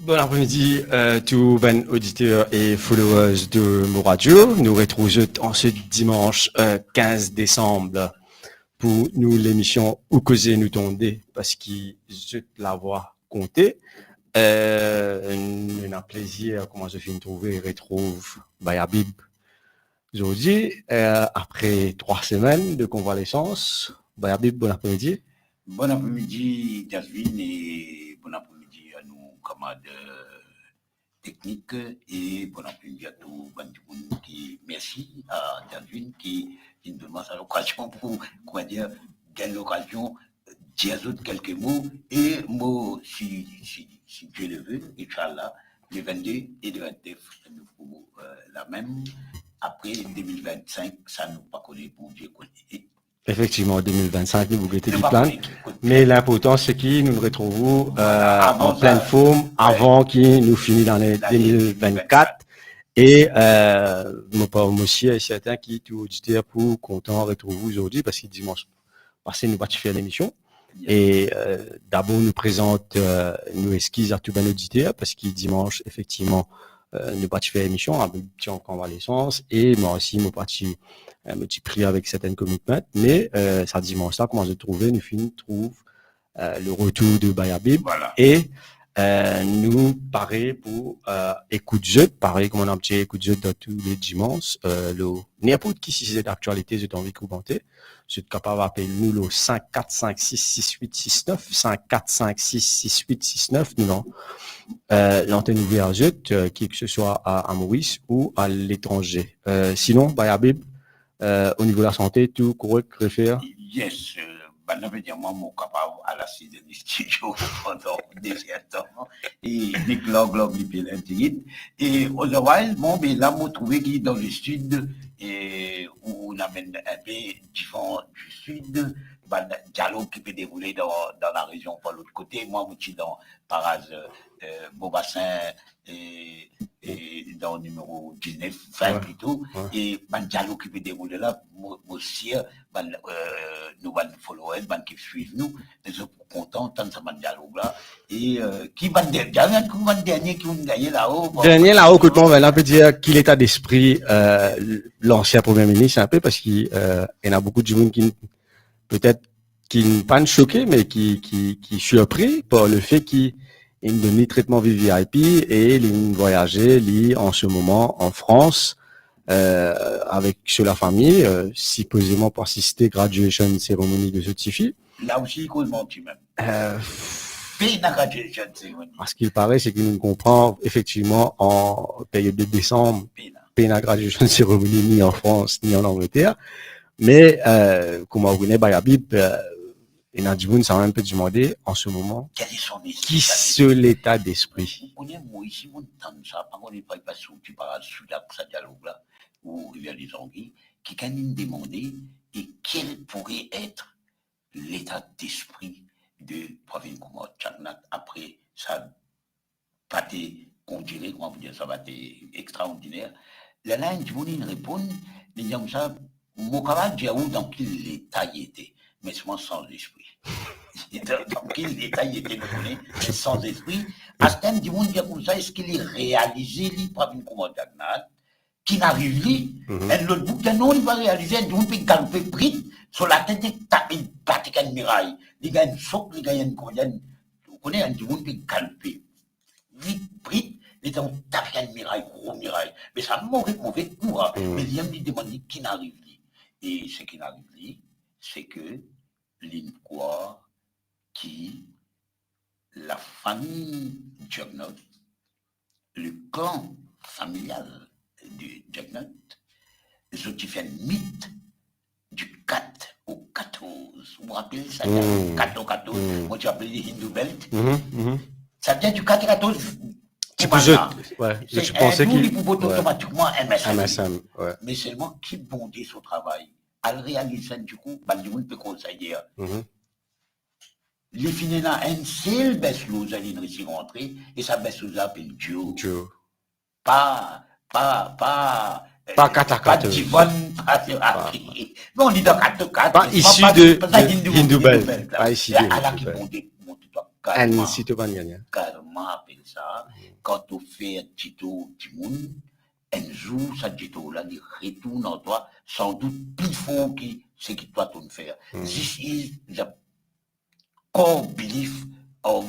Bon après-midi, tous les auditeurs et followers de Mo Radio. Nous retrouvons en ce dimanche 15 décembre pour nous l'émission ou causer nous tomber parce qu'il je l'avoir compté. Un plaisir, comment je viens de trouver, retrouve Bayabib aujourd'hui, après 3 semaines de convalescence. Bayabib, bon après-midi. Bon après-midi, Jasmine, et bon après-midi à nos camarades techniques, et bon après-midi à tout le monde qui merci à Jasmine qui nous donne l'occasion pour, comment dire, gagner l'occasion de dire quelques mots, et moi, si Dieu le veut, Inch'Allah, le 22 et le 29, nous ferons la même. Après 2025, ça nous pas connaît pour Dieu connaît. Effectivement, 2025, nous vous guettez du plan. Mais l'important, c'est qu'il nous retrouvons en pleine forme avant qu'il nous finisse l'année 2024. Et moi aussi, est certain qui tout auditeur pour content retrouver aujourd'hui parce que dimanche passé, nous avons fait l'émission. Et d'abord, nous présente nos esquisses à tout le auditeur parce que dimanche, effectivement, nous avons fait l'émission avec un petit en convalescence et moi aussi, moi parti un petit prix avec certaines commitments, mais ça dimanche là, comment je trouvais, nous trouve le retour de Bayabib Voilà. et nous pareil pour écoute jeu, pareil comme on a un petit écoute jeu dans tous les dimanches, le n'importe qui si c'est d'actualité, j'ai envie de commenter, je suis capable d'appeler nous le 545666869 545666869 nous non l'antenne ouverte jeu qui que ce soit à Maurice ou à l'étranger. Sinon Bayabib au niveau de la santé, tout correct, réfère? Yes, ben, ça veut dire, moi, mon capable à la cité du studio pendant des temps, et les globe, les pélentigines. Et otherwise, bon, mais là, moi, trouvé qu'il est dans le sud, et où on amène un peu différent du sud, ben, dialogue qui peut dérouler dans la région par l'autre côté. Moi, je suis dans Paraz, Beaubassin, et dans le numéro 19, enfin, plutôt, et ben, dialogue qui peut dérouler là, moi aussi, ben, nous, ben, followers, ben, qui suivent nous, nous sommes contents, tant ça, ben, dialogue là, et qui, ben, dernier qui ont gagné là-haut. Dernier là-haut, écoute, on peut dire qu'il l'état d'esprit, l'ancien premier ministre, un peu, parce qu'il y en a beaucoup de gens qui, peut-être, qui ne pas choqués, mais qui surpris par le fait qu'il donne traitement VIP et il voyageait, en ce moment, en France, avec sur la famille, supposément pour assister graduation cérémonie de cette fille. Là aussi, il cause menti même. Ce qu'il paraît, c'est qu'il nous comprend effectivement en période de décembre, la graduation cérémonie ni en France ni en Angleterre. Mais comme on connaît Bayabib, et Nadjiboun, ça m'a un peu demandé en ce moment, quel est son esprit, qui c'est l'état d'esprit? On est moi ici, on entend ça, on n'est pas passé où tu parles sur la dialogue là, où il y a des anguilles, qui quand même demander et quel pourrait être l'état d'esprit de Pravin Kumar Chagnat après ça pâté, on dirait, comment vous dire, ça va être extraordinaire. Là, là, je voulais répondre, mais disons ça, mon camarade Diaou, dans quel état il était, mais sans esprit. Dans quel état il était, vous connaissez, mais sans esprit. À ce temps, du monde dit comme ça, est-ce qu'il est réalisé, lui, Pravin Kumar Chagnat, qui n'arrive lui, et l'autre bout, non, il va réaliser, du monde peut galoper pris, sur la tête, il tape une pratique une miraille. Il y a une choc, il y a une coréenne. Vous connaissez, du monde peut galoper. Vite pris, il ont tapé une miraille, gros miraille. Mais ça mauvais coup, hein. Mais il y a me demandé qui n'arrive lui. Et ce qui n'arrive lui, c'est que l'INCOA qui, la famille Jugnot, le clan familial de Jugnot, ils ont fait un mythe du 4 au 14. Vous vous rappelez ça? 4 au 14. Moi, tu appelles les Hindu Belt. Ça vient du 4 au 14. Tu peux je pensais qu'il pouvait automatiquement MSM, ouais. Mais seulement qui bondait son travail. À le réaliser, du coup, du monde peut conseiller. Les finés là, un seul baisse l'eau, allez nous rentrer, et ça baisse l'eau, appelle Dieu. Pas 4 à 4. Pas d'Yvonne, mais on dit dans 4 à 4. Pas issu de Hindu Belt. Pas issu de Hindu Belt. Carrément appelle ça. Quand on fait un petit tour du monde, un jour, ça dit tout là, il retourne en toi, sans doute plus fort que ce que toi tu faire. This is the core belief of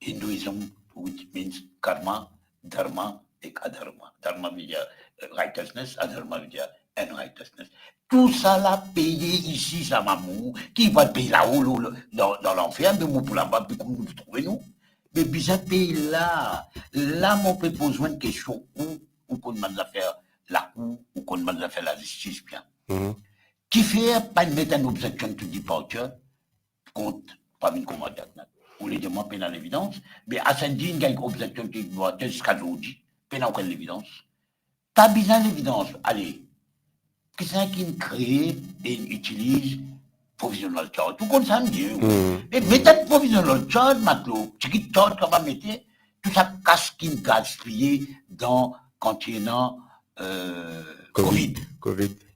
Hinduism, which means karma, dharma et adharma. Dharma veut dire righteousness, adharma veut dire unrighteousness. Tout ça l'a payé ici, sa maman, qui va payer là-haut, dans l'enfer, mais pour là-bas, puis comment nous trouvons nous? Mais bizarre pays là, mon peut besoin de questions ou qu'on demande à faire la cour, ou qu'on demande à faire la justice, bien. Qui fait pas mettre une objection de departure contre pas une commande. Ou les demandes pénales l'évidence, mais à Saint-Denis, il y a une objection de departure jusqu'à aujourd'hui, pénale aucune l'évidence. T'as besoin d'évidence, allez. Qu'est-ce qui crée et utilise provisional charge? Tout comme ça, me dit. Et mettez provisional charge, maintenant, ce qui charge qu'on va mettre, tout ça casse qui gaspillé dans, quand il y a Covid.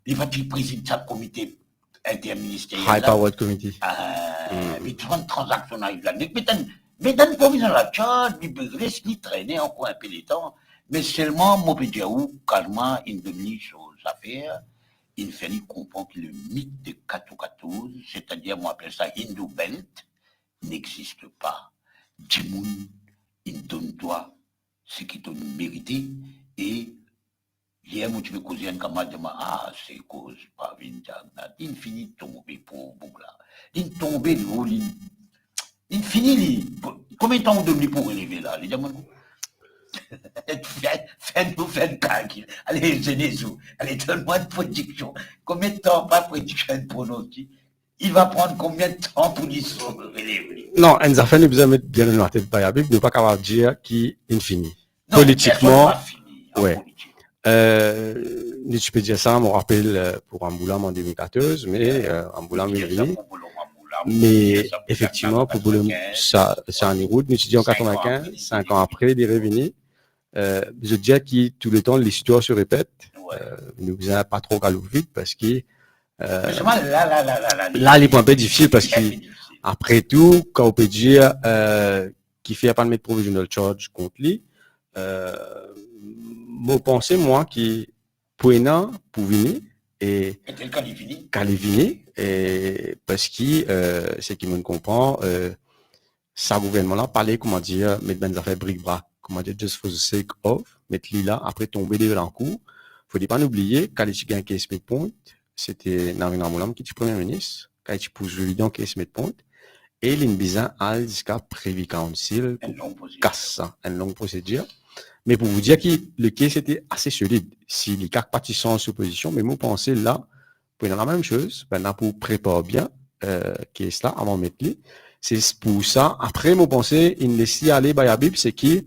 Il va présider ça comité interministériel. High Powered Committee. Mais tout le transactionnel, là. Mettez provisional charge, il peut rester traîner encore un peu de temps, mais seulement, moi, je peux dire, calmement, une demi-chose à faire. Il fallait comprendre que le mythe de 414, c'est-à-dire, moi, appelle ça Hindu Belt, n'existe pas. Dimoun, il donne-toi ce qui t'a mérité, et hier, moi, tu veux causer un camarade, c'est cause, pas une jagnat. Il finit de tomber pour Bougla. Il tombe de haut, il finit, combien de temps on donne pour relever là? Les diamants, faites-nous faire le calcul. Allez, jeunez-vous. Allez, donne-moi une prédiction. Combien de temps pas prédiction pour nous? Il va prendre combien de temps pour lui se relever? Non, en affaire, nous besoin mettre bien dans la tête, ne pas capable de dire qui est fini. Politiquement, ouais. Je peux dire ça, on rappelle pour Amboulam en 2014, mais Amboulam est venu. Mais effectivement, pour Boulogne, ça en est route. Nous étudions en 95, 5 ans après, il est revenu. Je dis que tout le temps, l'histoire se répète. Nous faisons pas trop qu'à l'ouvrir parce que là, les points un peu difficiles parce que après tout, quand on peut dire qu'il fait pas de mettre provisional charge contre lui, moi pensez moi qui pour venir et Calivini et parce que c'est qui me comprend ça gouvernement là parler comment dire mettre ben affaires bric-brac comment dire just for the sake of mettre lui là après tomber de l'encours faut pas oublier qu'Alichi gagne 15 point c'était Narina Moulam qui était premier ministre quand il pose Julien 15 point et l'Inbizan a jusqu'à Privy Council casse ça une longue procédure. Mais pour vous dire que le case était assez solide. Si les quatre parties sont en opposition, mais moi, pensez là, pour la même chose, maintenant, pour préparer bien, case là, avant de mettre les. C'est pour ça. Après, moi, pensez, il laisse aller, Bayabib, c'est que,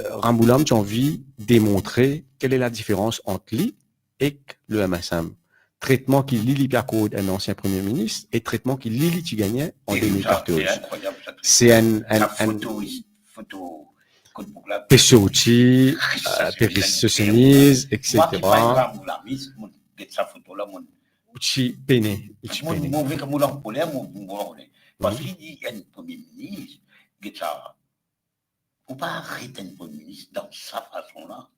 Ramboulam, tu as envie de démontrer quelle est la différence entre lui et le MSM. Traitement qui Lili Piacode, un ancien premier ministre, et traitement qui Lili tu gagnais en 2014. C'est un photo. Pessochi, Péris Sosenise, etc. Uchi Pene. Parce qu'il dit, il y a un premier ministre, ou pas arrêter un premier ministre dans sa façon-là.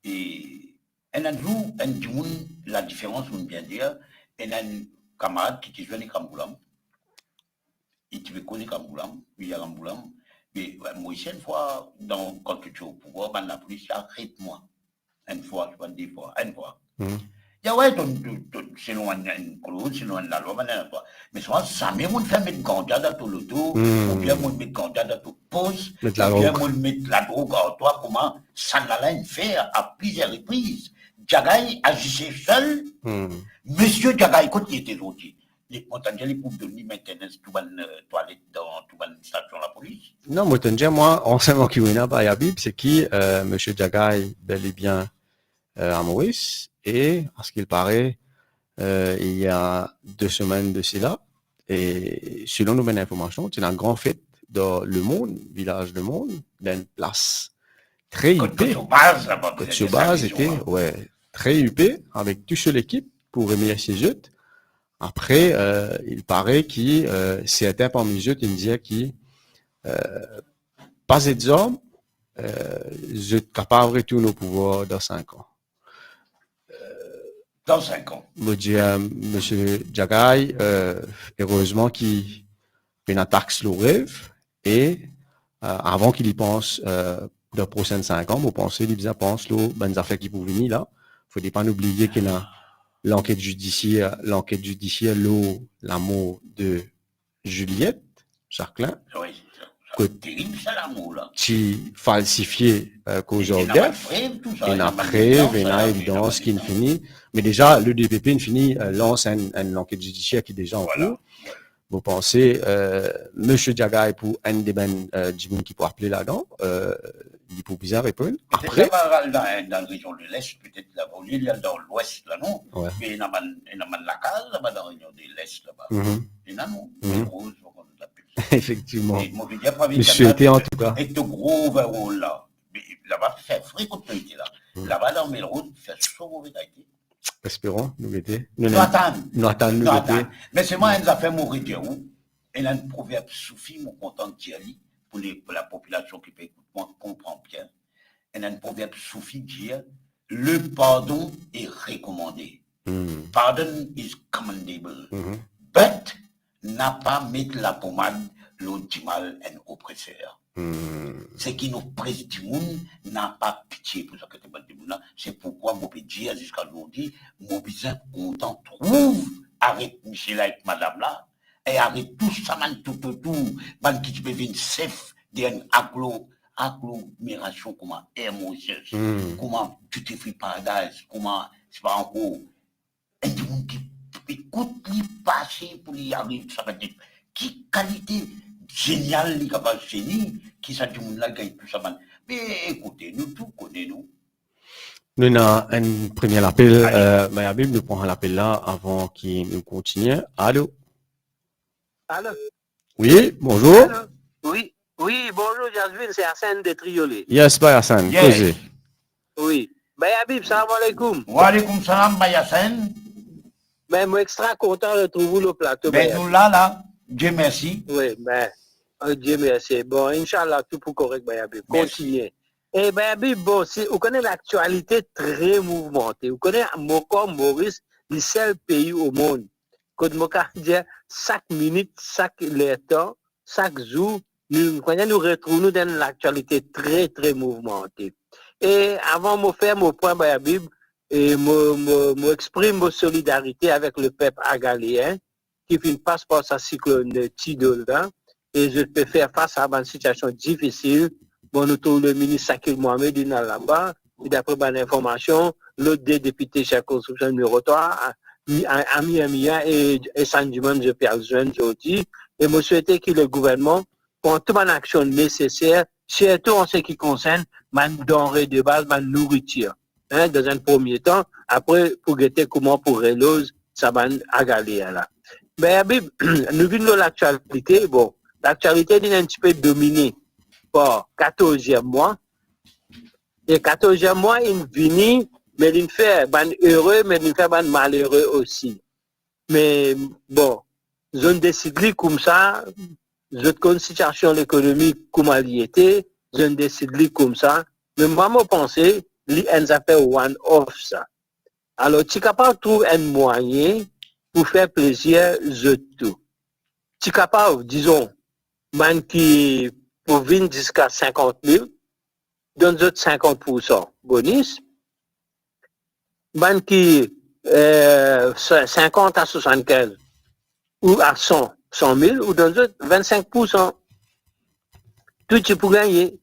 Et un jour, la différence, on vient dire, un camarade qui te joue avec Kamboulam, il te veut connaître Kamboulam, il y a Kamboulam. Mais moi, une fois, quand tu es au pouvoir, la police arrête-moi. Une fois, je dis fois, une fois. Il y a ouais, c'est loin d'une clause, c'est loin de la loi, mais souvent, ça met mon fait mettre candidat dans tout l'auto, ou bien mon mettre candidat dans tout poste, ou bien mon mettre la drogue en toi, comment ça n'allait faire à plusieurs reprises. Djagaï agissait seul, monsieur Djagaï, quand il était gentil. Les Montangeli pour donner maintenant tout le toilette dans toute la station de la police. Non, moi, enseignement qui est à Yabib, c'est qui, monsieur Djagaï, bel et bien, à Maurice, et, à ce qu'il paraît, il y a 2 semaines de cela, et selon nos mêmes informations, c'est une grande fête dans le monde, village de monde, dans une place très huppée. Côte base était, ouais, très huppée, avec toute l'équipe pour remercier ses jeux. Après, il paraît que certains parmi eux qui me disaient que pas des hommes je suis capable de retourner au pouvoir dans 5 ans. Dans 5 ans. Je dis à M. Jagay, heureusement qu'il fait une attaque sur le rêve, et avant qu'il y pense, dans les prochaines 5 ans, vous pensez, il pense, là, ben, affaires qui peuvent venir là. Faut pas oublier qu'il y a l'enquête judiciaire, la mort de Juliette Jacquelin. Oui, c'est terrible, ça, l'amour, là. Qui falsifié cause d'EDF. Et n'a preuve, et n'a évidence qui ne finit. Mais déjà, le DPP ne finit, lance une enquête judiciaire qui est déjà en cours. Vous pensez, Monsieur Jagay pour un des Jimmy qui peut appeler là-dedans, il peut bizarre répondre. Après. Dans la région de l'Est, peut-être là, au lieu dans l'Ouest, là, non? Ouais. Mais il y a la case, là-bas, dans la région de l'Est, là-bas. Il y a, non? Rose, on l'appelle ça. Effectivement. Je souhaitais en tout cas. Et de gros verrou là. Là-bas, c'est fréquemment là. Là-bas, dans Melrose, c'est so mauvais été. Espérons, nous l'été. Nous attendons. Mais c'est moi, nous a fait mourir de où? Et là, un proverbe soufi, mon content de Thierry, pour la population qui peut écouter, comprend bien. Et là, un proverbe soufi dit, le pardon est recommandé. Pardon is commendable. But, n'a pas mettre la pommade, l'autre mal et oppresseur. C'est qui nous presse du monde n'a pas pitié pour ça que tu là. C'est pourquoi mon peux dire jusqu'à aujourd'hui, mon besoin content trouve, arrête Michel avec madame là, et arrête tout ça, man, tout, man qui peut venir safe d'une agglomération, comment émotion, comment tu te fais paradise, comment c'est pas encore, et du monde qui écoute, lui passer pour lui arriver, ça va dire, qui qualité génial, les capables de génie, qui ça du monde là gagne tout ça. Mais écoutez, nous tous connaissons. Nous avons un premier appel. Mais Habib, nous prenons l'appel là avant qu'il nous continue. Allô? Allô? Oui, bonjour. Allô? Oui, bonjour, Jasmine, c'est Hassan de Triolet. Yes, bye Hassan. Yes. Oui. Ben Habib, salam alaikum. Wa alaikum salam, Baye Hassan. Ben, moi, extra content de trouver le plateau. Ben, nous là. Dieu merci. Oui, ben, Dieu merci. Bon, Inch'Allah, tout pour correct, Bayabib. Continuez. Et Bayabib, bon, vous connaissez l'actualité très mouvementée. Vous connaissez Maurice, le seul pays au monde. Quand je dire, chaque minute, chaque temps, chaque jour, nous retrouvons dans l'actualité très, très mouvementée. Et avant de faire mon point, Bayabib, et m'exprime ma solidarité avec le peuple agaléen, qui fait une passe par sa cyclone Tidol, et je peux faire face à une situation difficile. Bon, nous trouvons le ministre Sakil Mohamed là-bas, et d'après mon information, l'autre des députés chez la construction numéro 3, Ami Amia et Sanjuman, je perds jeune aujourd'hui, et je souhaitais que le gouvernement prenne toute une action nécessaire, surtout en ce qui concerne ma denrée de base, ma nourriture. Hein, dans un premier temps, après, pour guetter comment pour relose, ça va agaler là. Mais Habib, nous venons de l'actualité. Bon, l'actualité est un petit peu dominée par 14e mois. Et 14e mois, il vient, mais il fait ban heureux, mais il fait ban malheureux aussi. Mais bon, je décide comme ça, je connais situation économique comme elle y était, je décide comme ça. Mais moi, je pense, il a fait one-off ça. Alors, tu es capable de trouver un moyen pour faire plaisir, je tout. Tu es capable, disons, man qui pour venir jusqu'à 50 000, donne 50% bonus. Man qui 50 à 75 ou à 100 000, ou donne 25%. Tout tu peux gagner.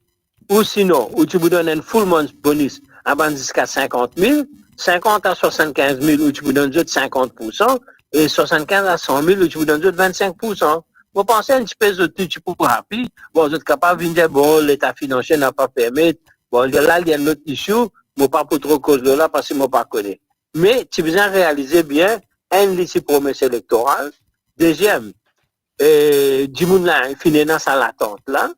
Ou sinon, ou tu peux donner un full month bonus avant jusqu'à 50 000, 50 à 75 000, où tu peux donner 50%, et 75 à 100 000, où tu peux donner 25%. Vous pensez un petit peu de tout, tu peux rapide. Bon, vous êtes capable de dire, bon, l'état financier n'a pas permis. Bon, là, il y a un autre issue, mais pas pour trop cause de là, parce que moi, pas connais. Mais, tu besoin réaliser bien, un, ici, promesse électorale. Deuxième, du monde là, finit dans sa latente, là.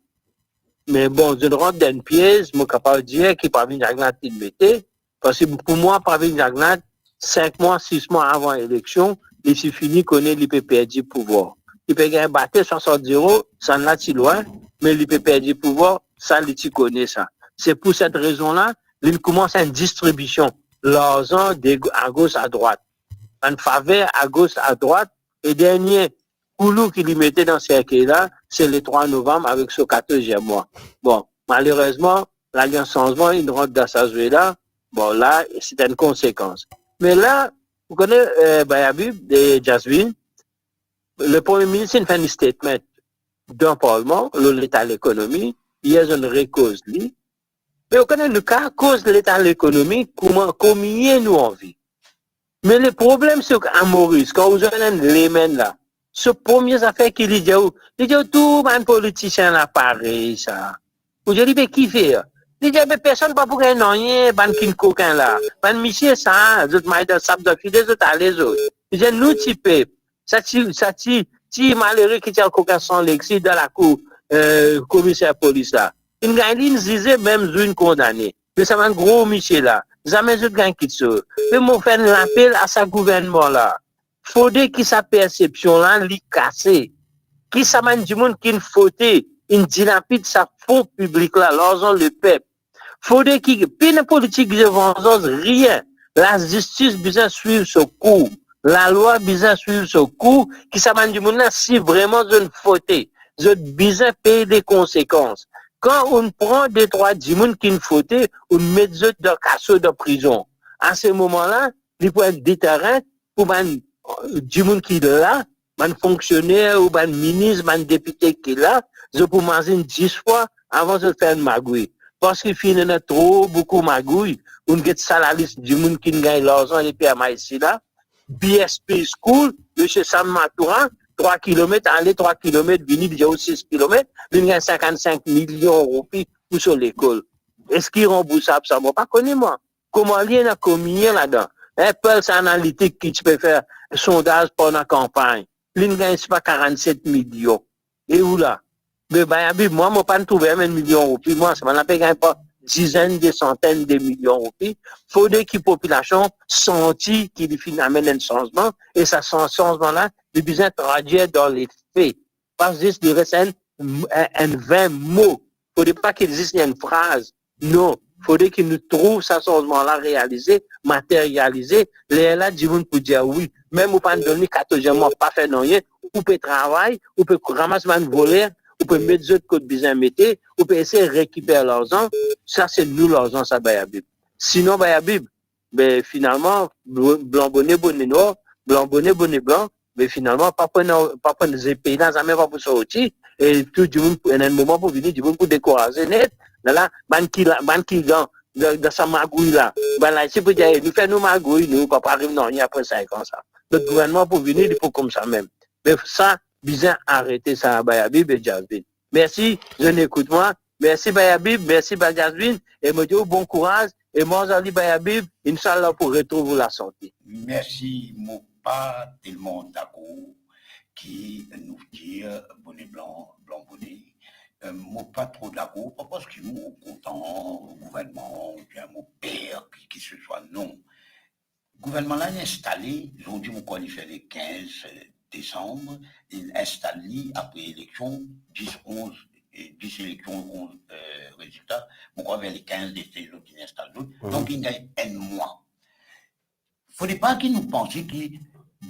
Mais bon, je rentre dans une pièce, je suis capable de dire qu'il pas venir à il mettait. Parce que pour moi, pas venir à 5 mois, 6 mois avant l'élection, il s'est fini qu'on ait l'IPPR du pouvoir. Il peut gagner battre 60 €, ça n'a pas si loin, mais l'IPPR du pouvoir, ça, il connaît ça. C'est pour cette raison-là, il commence une distribution, l'argent à gauche, à droite. En faveur à gauche, à droite. Et dernier coulou qu'il y mettait dans ce cercle-là, c'est le 3 novembre avec ce 14e mois. Bon, malheureusement, l'Alliance Changement, il rentre dans sa jouée-là. Bon, là, c'est une conséquence. Mais là, vous connaissez Bayabib de Jasmine, le Premier ministre il fait un statement d'un Parlement, l'État de l'économie, il y a une récause. Mais vous connaissez le cas, cause de l'État de l'économie, combien nous en vit. Mais le problème, c'est qu'à Maurice, quand vous avez les mains là, ce premier affaire qu'il dit, il dit tout un politicien là, pareil, ça. Vous avez dit, qui fait? Il dit, personne ne va pour rien, ban kin coquin là. Ban monsieur, ça, vous m'avez de sable de fidèles, vous allez les autres. Il dit, nous, typé, ça, si malheureux qui tient coquin sans l'exil dans la cour, commissaire police là. Il gagne, il disait même une condamnée. Mais ça va un gros monsieur là. Jamais je gagne qui ça. Mais mon fait l'appel à sa gouvernement là. Faudrait que sa perception là, lui casser. Qui ça mène du monde qui fauté, une dilapide sa fonds public là, l'argent le peuple. Faudrait qu'il, puis la politique de vengeance, rien. La justice besoin suivre ce cours. La loi besoin suivre ce cours. Qui ça mène du monde là, si vraiment je ne fauté. Je besoin payer des conséquences. Quand on prend des droits du monde qui ne fauté, on met eux dans le casseau de prison. À ce moment-là, il peut être déterrant pour du monde qui est là, un fonctionnaire ou un ministre, un député qui est là, je peux manger 10 fois avant de faire une magouille. Parce qu'il finit trop, beaucoup de magouille. On get ça la liste du monde qui gagne l'argent et puis à ici là. BSP School, M. Sam Matouran, 3 km, aller 3 km, venir déjà 6 km, il y a 55 millions d'euros pour sur l'école. Est-ce qu'il remboursable ça? Moi, pas connu moi. Comment il y a combien là-dedans? Apple, c'est analytique qui tu peux faire un sondage pendant la campagne. Il n'y a pas 47 millions. Et où là? Mais moi, je pas trouvé 1 million d'euros. Moi, ça m'a pas gagné pas dizaines, des centaines de millions d'euros. Il faudrait que la population sente qu'il amène un changement. Et ça, ce changement-là, il besoin de traduire dans les faits. Parce qu'il reste un 20 mots. Il ne faudrait pas qu'il existe une phrase. Non. Il faudrait qu'il nous trouve ce changement-là réalisé, matérialisé. Les là, du monde pour dire oui. Même ou pas donner 14 mois, pas faire rien. Ou peut travailler, ou peut ramasser un voler, ou peut mettre des autres côtes besoin mettre, ou peut essayer de récupérer l'argent. Ça, c'est nous l'argent, ça, Bayabib. Sinon, Bayabib, ben, finalement, blanc bonnet, bonnet noir, blanc bonnet, bonnet blanc, mais finalement, pas prendre des pays là, ça même pas pour sortir. Et tout du monde, en un moment pour venir, du monde pour décourager net. Là, ban qui dans sa magouille là. Ben là, c'est pour dire, nous faisons nos magouilles, nous, pas arriver non, rien après ça, comme ça. Notre gouvernement pour venir, il faut comme ça même. Mais ça, bien arrêter ça, Bayabib et Jasmine. Merci, je n'écoute moi. Merci, Bayabib, merci, Jasmine. Et me dis bon courage. Et moi, j'allais Bayabib, Inch'Allah, pour retrouver la santé. Merci, mon pas tellement d'accord qui nous dit bonnet blanc, blanc bonnet. Moi, pas trop d'accord, pas parce que moi, content, le gouvernement, ou bien mon père, qui ce soit, non. Le gouvernement là est installé, aujourd'hui, mon qualifié le 15 décembre, il est installé après l'élection, 10 élections, 11 résultats, mon quoi vers les 15 décembre, il installe d'autres, donc il y a un mois. Il ne faudrait pas qu'il nous pense que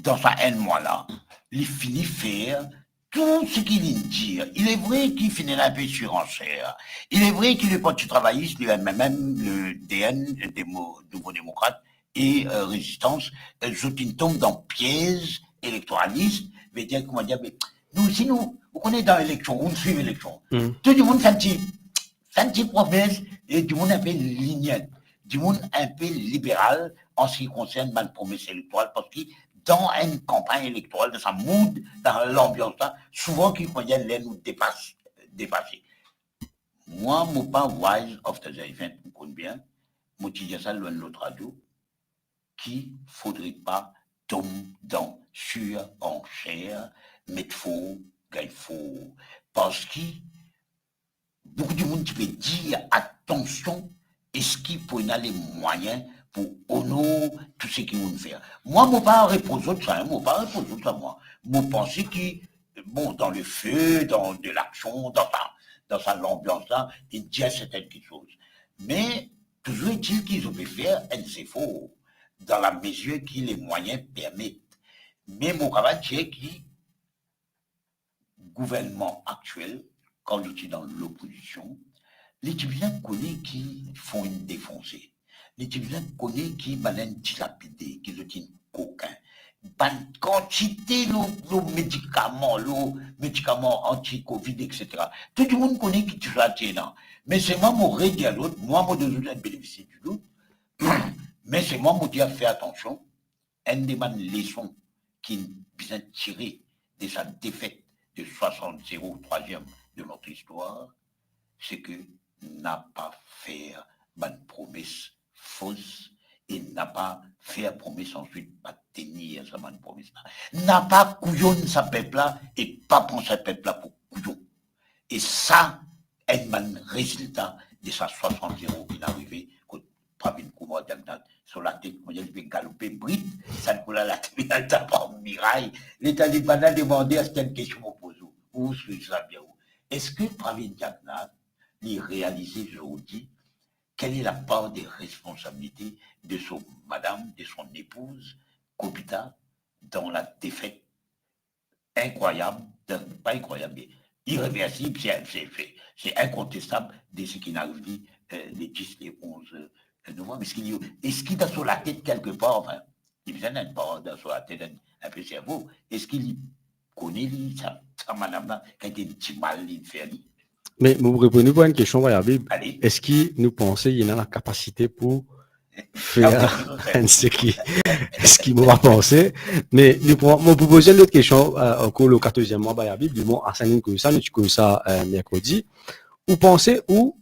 dans ce un mois là, il finit faire tout ce qu'il dit. Il est vrai qu'il finit un peu surenchère. Il est vrai qu'il est parti travailliste, même le DN, des Nouveaux Démocrates et Résistance, ils tombent dans piège électoraliste, veut dire comment dire, mais nous, si nous, on est dans l'élection, on suit l'élection. Tout le monde fait un petit promesse, et du monde un peu lignel, du monde un peu libéral en ce qui concerne ma promesse électorale, parce que dans une campagne électorale, dans sa mood, dans l'ambiance là, souvent qu'il croyait les nous dépasser. Moi, je ne suis pas wise of the event, vous connaissez bien, je dis ça dans l'autre radio, qu'il ne faudrait pas tomber dans surenchère, mettre faux, gagner faux, parce que beaucoup de monde qui peut dire attention, est-ce qu'il peut y avoir les moyens pour honorer tout ce qu'ils vont faire. Moi, je ne pas reposer ça, moi. Je pense que, bon, dans le feu, dans de l'action, dans l'ambiance là, il dit certaines choses. Mais toujours est-il qu'ils ont pu faire un effort dans la mesure que les moyens permettent. Mais mon travail, c'est que le gouvernement actuel, quand il est dans l'opposition, les Tibétains connaissent qui font une défoncée. Les Tibétains connaissent qui malin dilapidé, qui sont coquins. Ban quantité de médicaments anti-Covid, etc. Tout le monde connaît qui tu vas là. Mais c'est moi mon règle à l'autre, moi mon deux autres bénéficier du doute. Mais c'est moi mon dire faire attention. Une des leçons qui vient tirer de sa défaite de 60-0, troisième de notre histoire, c'est que n'a pas fait une promesse fausse et n'a pas fait promesse ensuite pas tenir sa promesse là. N'a pas couillon sa peuple là et pas penser sa peuple là pour couillon. Et ça est un résultat de sa 60-0 qui est arrivé quand Pravin Kumar Jagnat sur la tête, quand il avait galopé bride, ça ne coulait la tête par miraille. Les talibans ont demandé à cette question opposée. Où ça bien où? Est-ce que Pravin Jagnat lui réalisé aujourd'hui quelle est la part des responsabilités de son madame, de son épouse, Kobita, dans la défaite incroyable, pas incroyable, mais irréversible, c'est incontestable de ce qui n'arrive dit les 10, les 11 novembre. Est-ce qu'il a sur la tête quelque part, enfin, il vient d'un part sur la tête un peu cerveau, est-ce qu'il connaît sa madame-là, qui a été un petit mal, il fait lui? Mais vous répondez pour une question, Habib. Allez. Est-ce qu'il nous pensait qu'il a la capacité pour faire ce qu'il m'a pensé? Mais nous pouvons poser une autre question encore le 14e mois, Habib, du mot Hassanin Koussa, nous tu ça mercredi. Vous pensez où,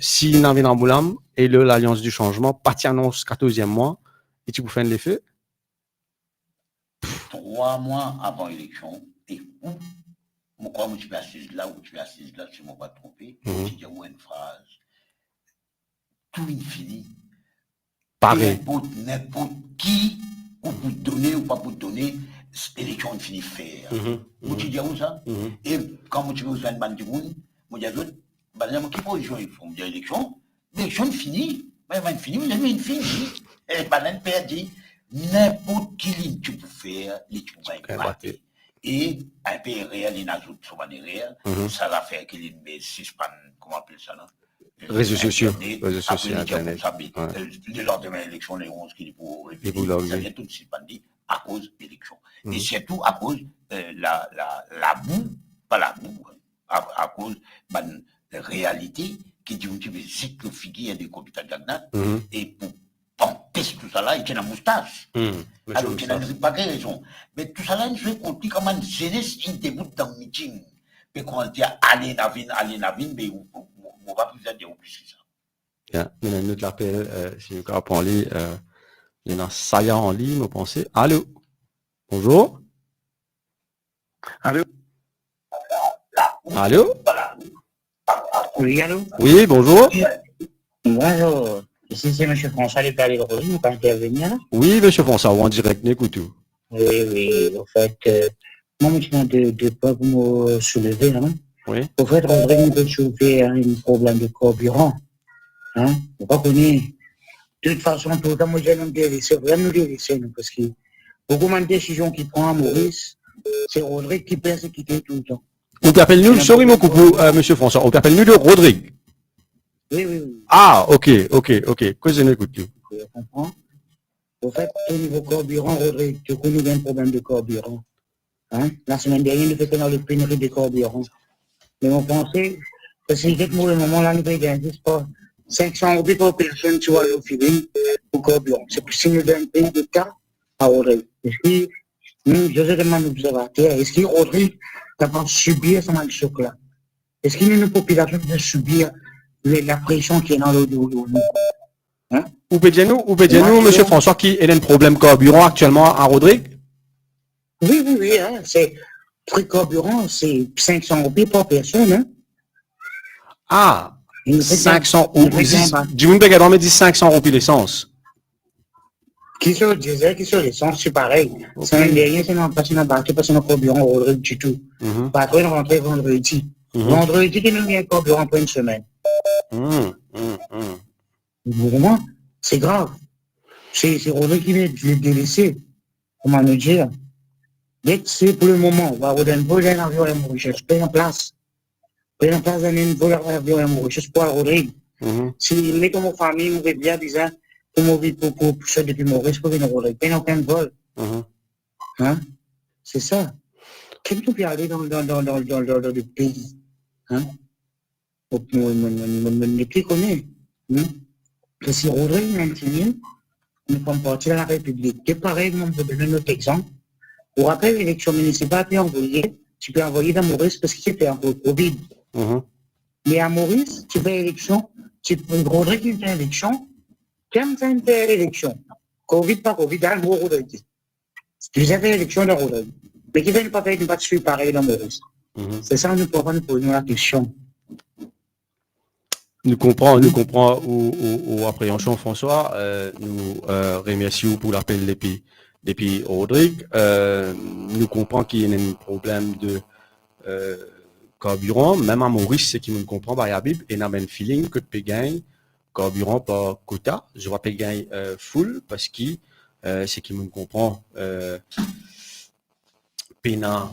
si Navin Boulam et l'Alliance du Changement, parti annonce 14e mois, et tu peux faire l'effet? 3 mois avant l'élection, et où? Moi, je suis assise là, ou je suis assise là, si je ne m'ai pas trompé, je dis une phrase. Tout est fini. Pareil. N'importe qui, ou pour donner ou pas pour donner, l'élection est finie faire. Vous dites où ça? Et quand tu veux faire une bande de monde, moi, je dis, qui position ils font l'élection? L'élection est finie. Mais elle est finie, vous avez une finie. Et banane perdu. N'importe qui tu peux faire, l'élection va être matée. Et un peu réel, il a tout sur les réels. Ça va faire qu'il met 6 pannes, comment on appelle ça, non? Réseaux sociaux. Réseaux sociaux, Internet. Le lendemain de l'élection, les 11 qui pour ça vient tout 6 pannes à cause de l'élection. Et surtout à cause la boue, pas la boue, à cause de la réalité qui dit que c'est le figure de Kobita Jagnat. Et pour empêcher tout ça là, il tient la moustache. Alors, il n'a pas de raison. Mais tout ça là, je vais compter comment une jeunesse qui débute dans le meeting. Mais quand on dit allez Navin, mais on va plus dire plus que ça. Bien, il y a un autre appel, si vous avez en ligne, il y en a Saya en ligne, vous pensez. Allô? Bonjour? Allô? Allô? Oui, allô? Oui, bonjour? Bonjour. Ici, c'est M. François de Palais-Rosy, vous pouvez intervenir là? Oui, M. François, en direct, n'écoute tout. Oui, en fait, moi, je tiens de pas vous me soulever, non? Oui. En fait, on devrait nous soulever un problème de carburant. Hein? Vous comprenez? De toute façon, tout le temps, moi, j'ai c'est vraiment délaissé, parce que beaucoup de décisions qu'il prend à Maurice, c'est Rodrigue qui persécute tout le temps. On appelle nous, sorry, mon coucou, M. François, on appelle nous de Rodrigue. Oui. Ah, ok. Que je n'écoute plus. Vous comprenez? En fait, au niveau carburant, Rodrigue, tu connais bien le problème de carburant. Hein? La semaine dernière, nous faisons dans les pénuries de carburant. Mais on pensait que c'est pour le moment, là, nous payons pas 500 € par personne sur le feeling pour carburant. C'est plus signe d'un pays de cas à Rodrigue. Est-ce que, je demande aux observateurs, est-ce que Rodrigue n'a pas subi ce mal choc là? Est-ce qu'il y a une population qui va subir la pression qui est dans le dos? Hein? Ou peut dire nous, M. François, qui est un problème carburant actuellement à Rodrigue? Oui, hein, c'est prix carburant, c'est 500 € par personne, hein. Ah, 500 €. Du monde peut me dit 500 € l'essence. Qui sur le diesel, qui sur l'essence, c'est pareil. C'est derrière, c'est non pas dans le parce que notre carburant Rodrigue du tout. Pas trop rentrer vendredi. Vendredi, il nous vient carburant pour une semaine. Vraiment, c'est grave. C'est Rodrigue qui vient de délaisser. Comment nous dire? Dès que c'est pour le moment, on va redonner un avion à Mauritius, paye en place. Paye en place d'un avion à Mauritius pour Rodrigue. Si, mais comme famille, on veut bien dire, pour ça depuis Maurice, pour venir Rodrigue, paye aucun vol. Hein? C'est ça. Qu'est-ce que tu peux aller dans le pays? Hein? Ne plus connaît. Que si Rodrigue maintenant, nous sommes partis de la République. C'est pareil, on peut donner notre exemple. Pour rappel, l'élection municipale, tu peux envoyer dans Maurice parce que c'était un peu Covid. Mais à Maurice, tu fais élection, tu peux Rodrigue une élection, quand tu fais élection, Covid, pas Covid, dans le gros Rodrigue. Tu as fait élection de Rodrigue. Mais qui ne pas faire une partie pareil dans Maurice. C'est ça, nous pouvons nous poser la question. Nous comprend ou appréhension François, nous remercions pour l'appel depuis Rodrigue. Nous comprenons qu'il y a un problème de carburant, même à Maurice, ce qui me comprend par la Bible, et n'a même feeling que tu gagner carburant par quota. Je vois pas gagner full parce que ce qui me comprend pena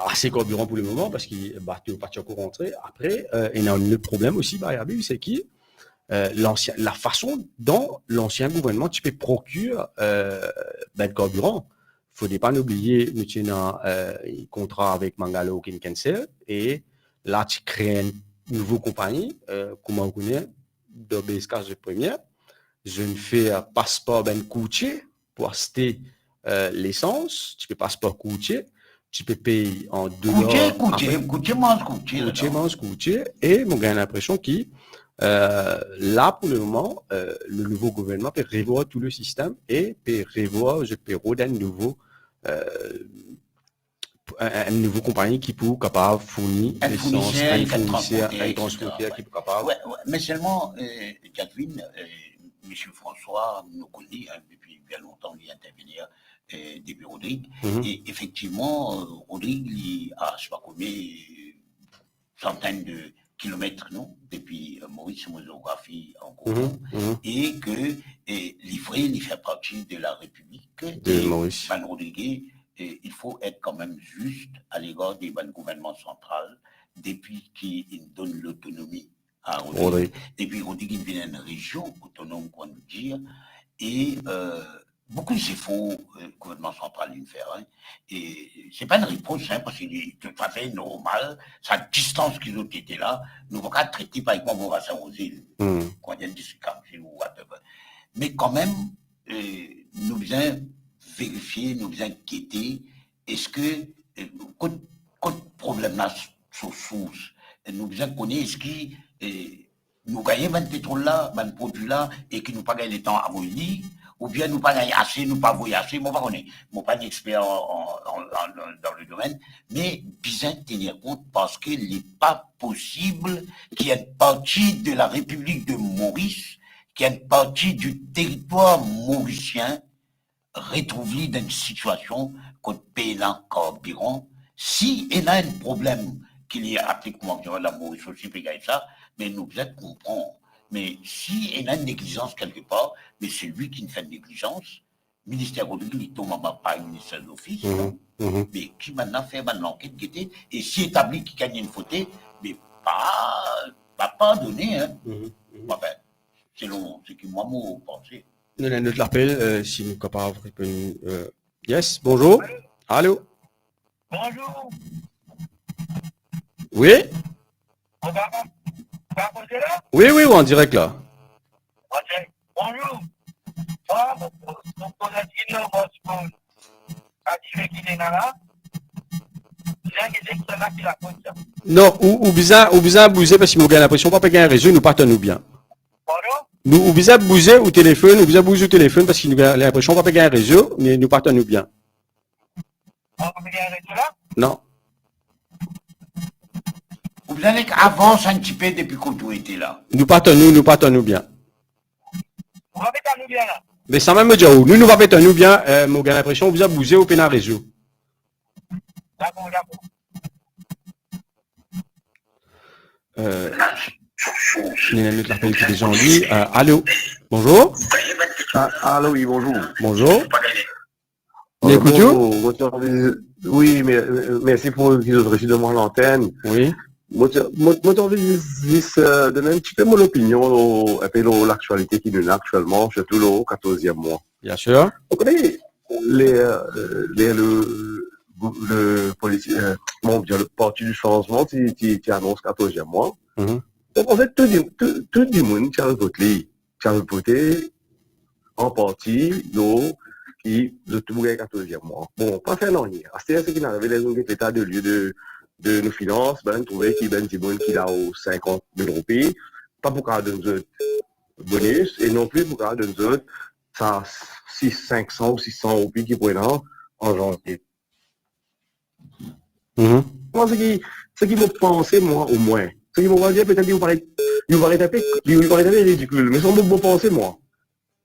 assez carburant pour le moment parce qu'il bateau pas encore rentré. Après, il y a un autre problème aussi par la Bible, c'est que la façon dont l'ancien gouvernement tu peux procurer le carburant. Faut pas oublier, nous avons un contrat avec Mangalo qui est cancel et là tu crées une nouvelle compagnie, comme on connaît, d'OBSK de première. Je ne fais passeport ben coûtier pour acheter l'essence, tu peux passeport coûtier, tu peux payer en $. Coûtier, et mon gars a l'impression que là, pour le moment, le nouveau gouvernement peut revoir tout le système et peut revoir, je peux redonner une nouvelle compagnie qui peut capable fournir l'essence, un fournisseur, un transporteur qui peut capable. Ouais, mais seulement, Jacqueline, M. François nous connaît depuis bien longtemps, il intervenir depuis Rodrigue. Et effectivement, Rodrigue il a, je sais pas combien, centaines de kilomètres, non, depuis Maurice Mozographie en Congo, et que livré, il fait partie de la République de Maurice. Van Rodrigue, il faut être quand même juste à l'égard des gouvernements central depuis qu'il donne l'autonomie à Rodrigue. Depuis Rodrigue, il vient d'une région autonome, qu'on nous dire, et beaucoup c'est faux, gouvernement central il fait, hein, et c'est pas une réponse, hein, parce que tout à fait normal, sa distance qu'ils ont été là, nous ne pouvons pas traiter par exemple, on va s'arroser, quand il y a des ou whatever. Mais quand même, nous devons vérifier, nous devons enquêter, est-ce que, quand problème là, sur source, nous devons connaître, est-ce que, nous gagnons ben pétrole là, ben produit là, et que nous pas gagner le temps à voler, ou bien nous pas gagner assez, nous pas voyager, moi pas connaître, moi pas d'expert dans le domaine, mais bien tenir compte parce qu'il n'est pas possible qu'il y ait une partie de la République de Maurice, qu'il y ait une partie du territoire mauricien retrouvé dans une situation qu'on paye là carburant. Si il y a un problème qu'il y a appliquement la Maurice aussi, ça, mais nous peut-être comprendre. Mais si il y a une négligence quelque part, mais c'est lui qui ne fait une négligence, le ministère Rodrigue, il tombe pas un ministère d'office, mais qui maintenant fait l'enquête qui était, et si établi qu'il gagne une faute, mais pas donné, hein. Enfin, selon ce que moi, moi, pensais. Nous avons notre appel, si nous sommes capables de répondre. Yes, bonjour. Allô? Bonjour. Oui? Oui, oui, en direct là. Ok, bonjour. Non, ou bizarre bouger parce que nous avons l'impression pas gagner un réseau, nous partons nous bien. Nous, ou bizarre bouger au téléphone, parce que nous avons l'impression pas gagner un réseau, mais nous partons nous bien. Non. Vous allez avancer un petit peu depuis qu'on tout était là. Nous partons nous bien. Vous avez nous bien là. Mais ça même me dire où. Nous partons nous bien, mais j'ai l'impression que vous avez bougé au pénal réseau. D'accord. Une minute, l'appel qui est déjà en ligne. Allô, bonjour. Allô, oui, bonjour. Bonjour. Écoutez-vous? Oui, mais merci pour qu'ils ont reçu de moi l'antenne. Oui. Moi, j'ai envie de donner un petit peu mon opinion un peu l'actualité qui nous a actuellement, surtout le 14e mois. Bien sûr. Vous connaissez le parti du changement qui annonce 14e mois. Mhm. Donc, en fait, tout le monde qui a voté en partie qui de tout le 14e mois. Bon, pas faire non. C'est ce qui n'arrivait les autres états de lieu de nos finances, ben, trouver qui ben, du monde qui a aux 50 000 roupies, pas pour qu'on donne d'autres bonus, et non plus pour qu'on donne d'autres, ça, 500 ou 600 roupies qui pourraient en janvier. Mhm. Moi, ce qui m'a pensé, moi, au moins, ce qui m'a dit, peut-être, il va être un peu ridicule, mais ça m'a pensé, moi.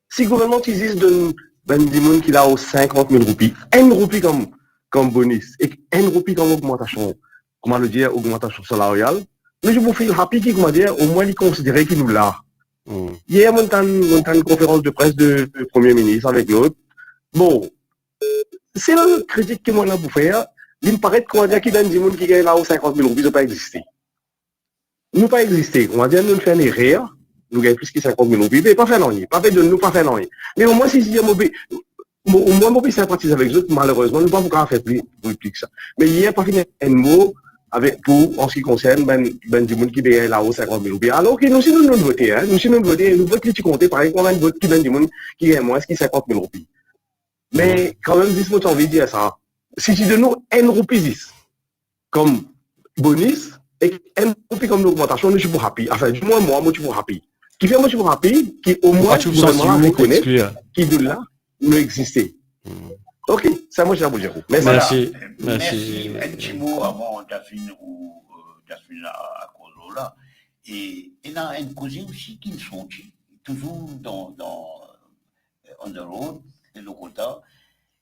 Si le gouvernement qui donne ben, du monde qui a aux 50 000 roupies, 1 roupie comme bonus, et 1 roupie comme augmentation, comment le dire, augmentation salariale, mais je vous fais happy qui, comment dire, au moins, il considérait qu'il nous l'a. Hier, on a une conférence de presse de Premier ministre avec l'autre. Bon, c'est la critique que moi, là, pour faire. Il me paraît qu'on va dire qu'il y a des gens qui gagnent là aux 50 000 roupies, ils n'ont pas existé. Ils n'ont pas existé. On va dire, nous faisons une erreur, nous gagnons plus que 50 000 roupies, mais pas faire non, pas fait de nous, pas faire non. Mais au moins, si je dis, au moins, moi, je sympathise avec eux, malheureusement, nous ne pouvons pas faire plus que ça. Mais hier, pas fini un mot en ce qui concerne du monde qui gagne là aux 50 000 roupies. Alors que nous, si nous votons, hein, nous votons qui compter, par exemple, on a une vote qui gagne du monde qui gagne moins que 50 000 roupies. Mais quand même, 10 mots, j'ai envie de dire ça. Si tu donnes 1 roupie 10 comme bonus et 1 roupie comme augmentation, je suis pour happy. Enfin, du moins, moi, je suis pour happy. Qui fait moi, je suis pour happy, qui au moins, tu me reconnaît qui de là, nous existait. Ok, ça, moi, je vais vous dire. Merci. Merci. Un petit mot avant Daphine ou Daphine à cause là. Et il y a une cause aussi qui me sont toujours dans on the road, le quota.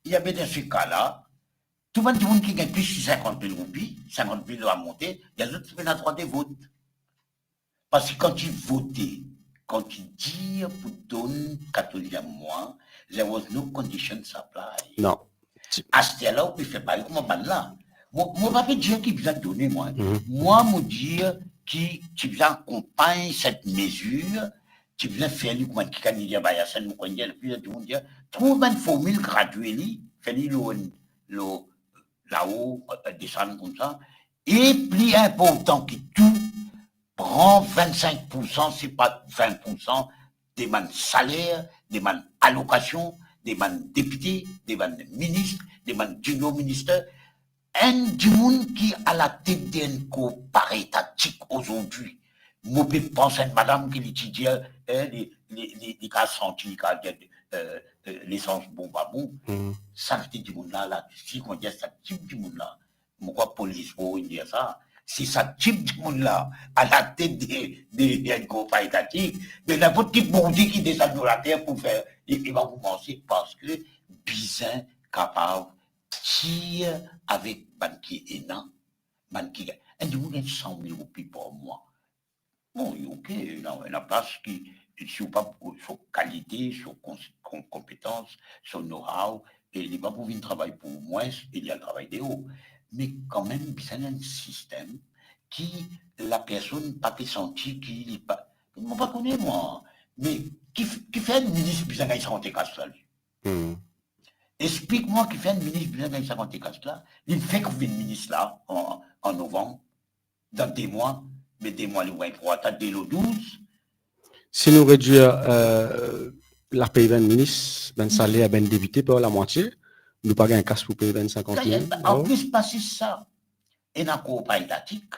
Il y avait dans ce cas-là, tout le monde qui gagne plus de 50 000 roupies, 50 000 à monter, il y a d'autres qui ont le droit de vote. Parce que quand tu votais, quand tu dis pour donner 14e mois, there was no condition supply. Non. À ce là on peut faire pareil comme là. Moi, je ne vais pas dire qui vous a donné, moi. Moi, je dire qui vous accompagne cette mesure, qui vous faire du comment qui dit, bah, il y a ça, nous connaissons, puis tout le monde dit, trouve une formule graduelle, fais-le là-haut, descendre comme ça, et plus important que tout, prend 25%, c'est pas 20%, des man salaires, des man allocations, des man députés, des man ministres, des man junior ministres, un du monde qui a la tête d'un co paritatique aujourd'hui. Moi, je pense à une madame qui étudie les cas sentis, l'essence bon, pas bon. Ça, c'est du monde là, si on dit ça, type du monde là, pourquoi police pour dire ça? Si ça type du monde là, à la tête des groupes étatiques, mais n'importe qui pour dire qu'il descend de la terre pour faire, il va vous penser parce que bizarre capable tire avec banquier énan, banquier, et du monde 100 000 roupies par mois. Bon, ok, il y a une place qui, sur qualité, sur compétence, sur know-how, et il va pouvoir travailler pour moins, il y a le travail des hauts. Mais quand même, c'est un système qui, la personne pas sentir qu'il n'est pas, je ne pas connais moi, mais qui fait un ministre bien gagner 54 là. Explique-moi qui fait un ministre bien gagner 54 là. Il fait qu'on fait un ministre là, en novembre, dans des mois, mais des mois, les mois, pour atteindre dès le 12. Si nous réduisons la paye d'un ministre, ben salaire à ben député par la moitié, nous pas un casse pour payer 50 000. En plus, passer ça, et dans le corps étatique,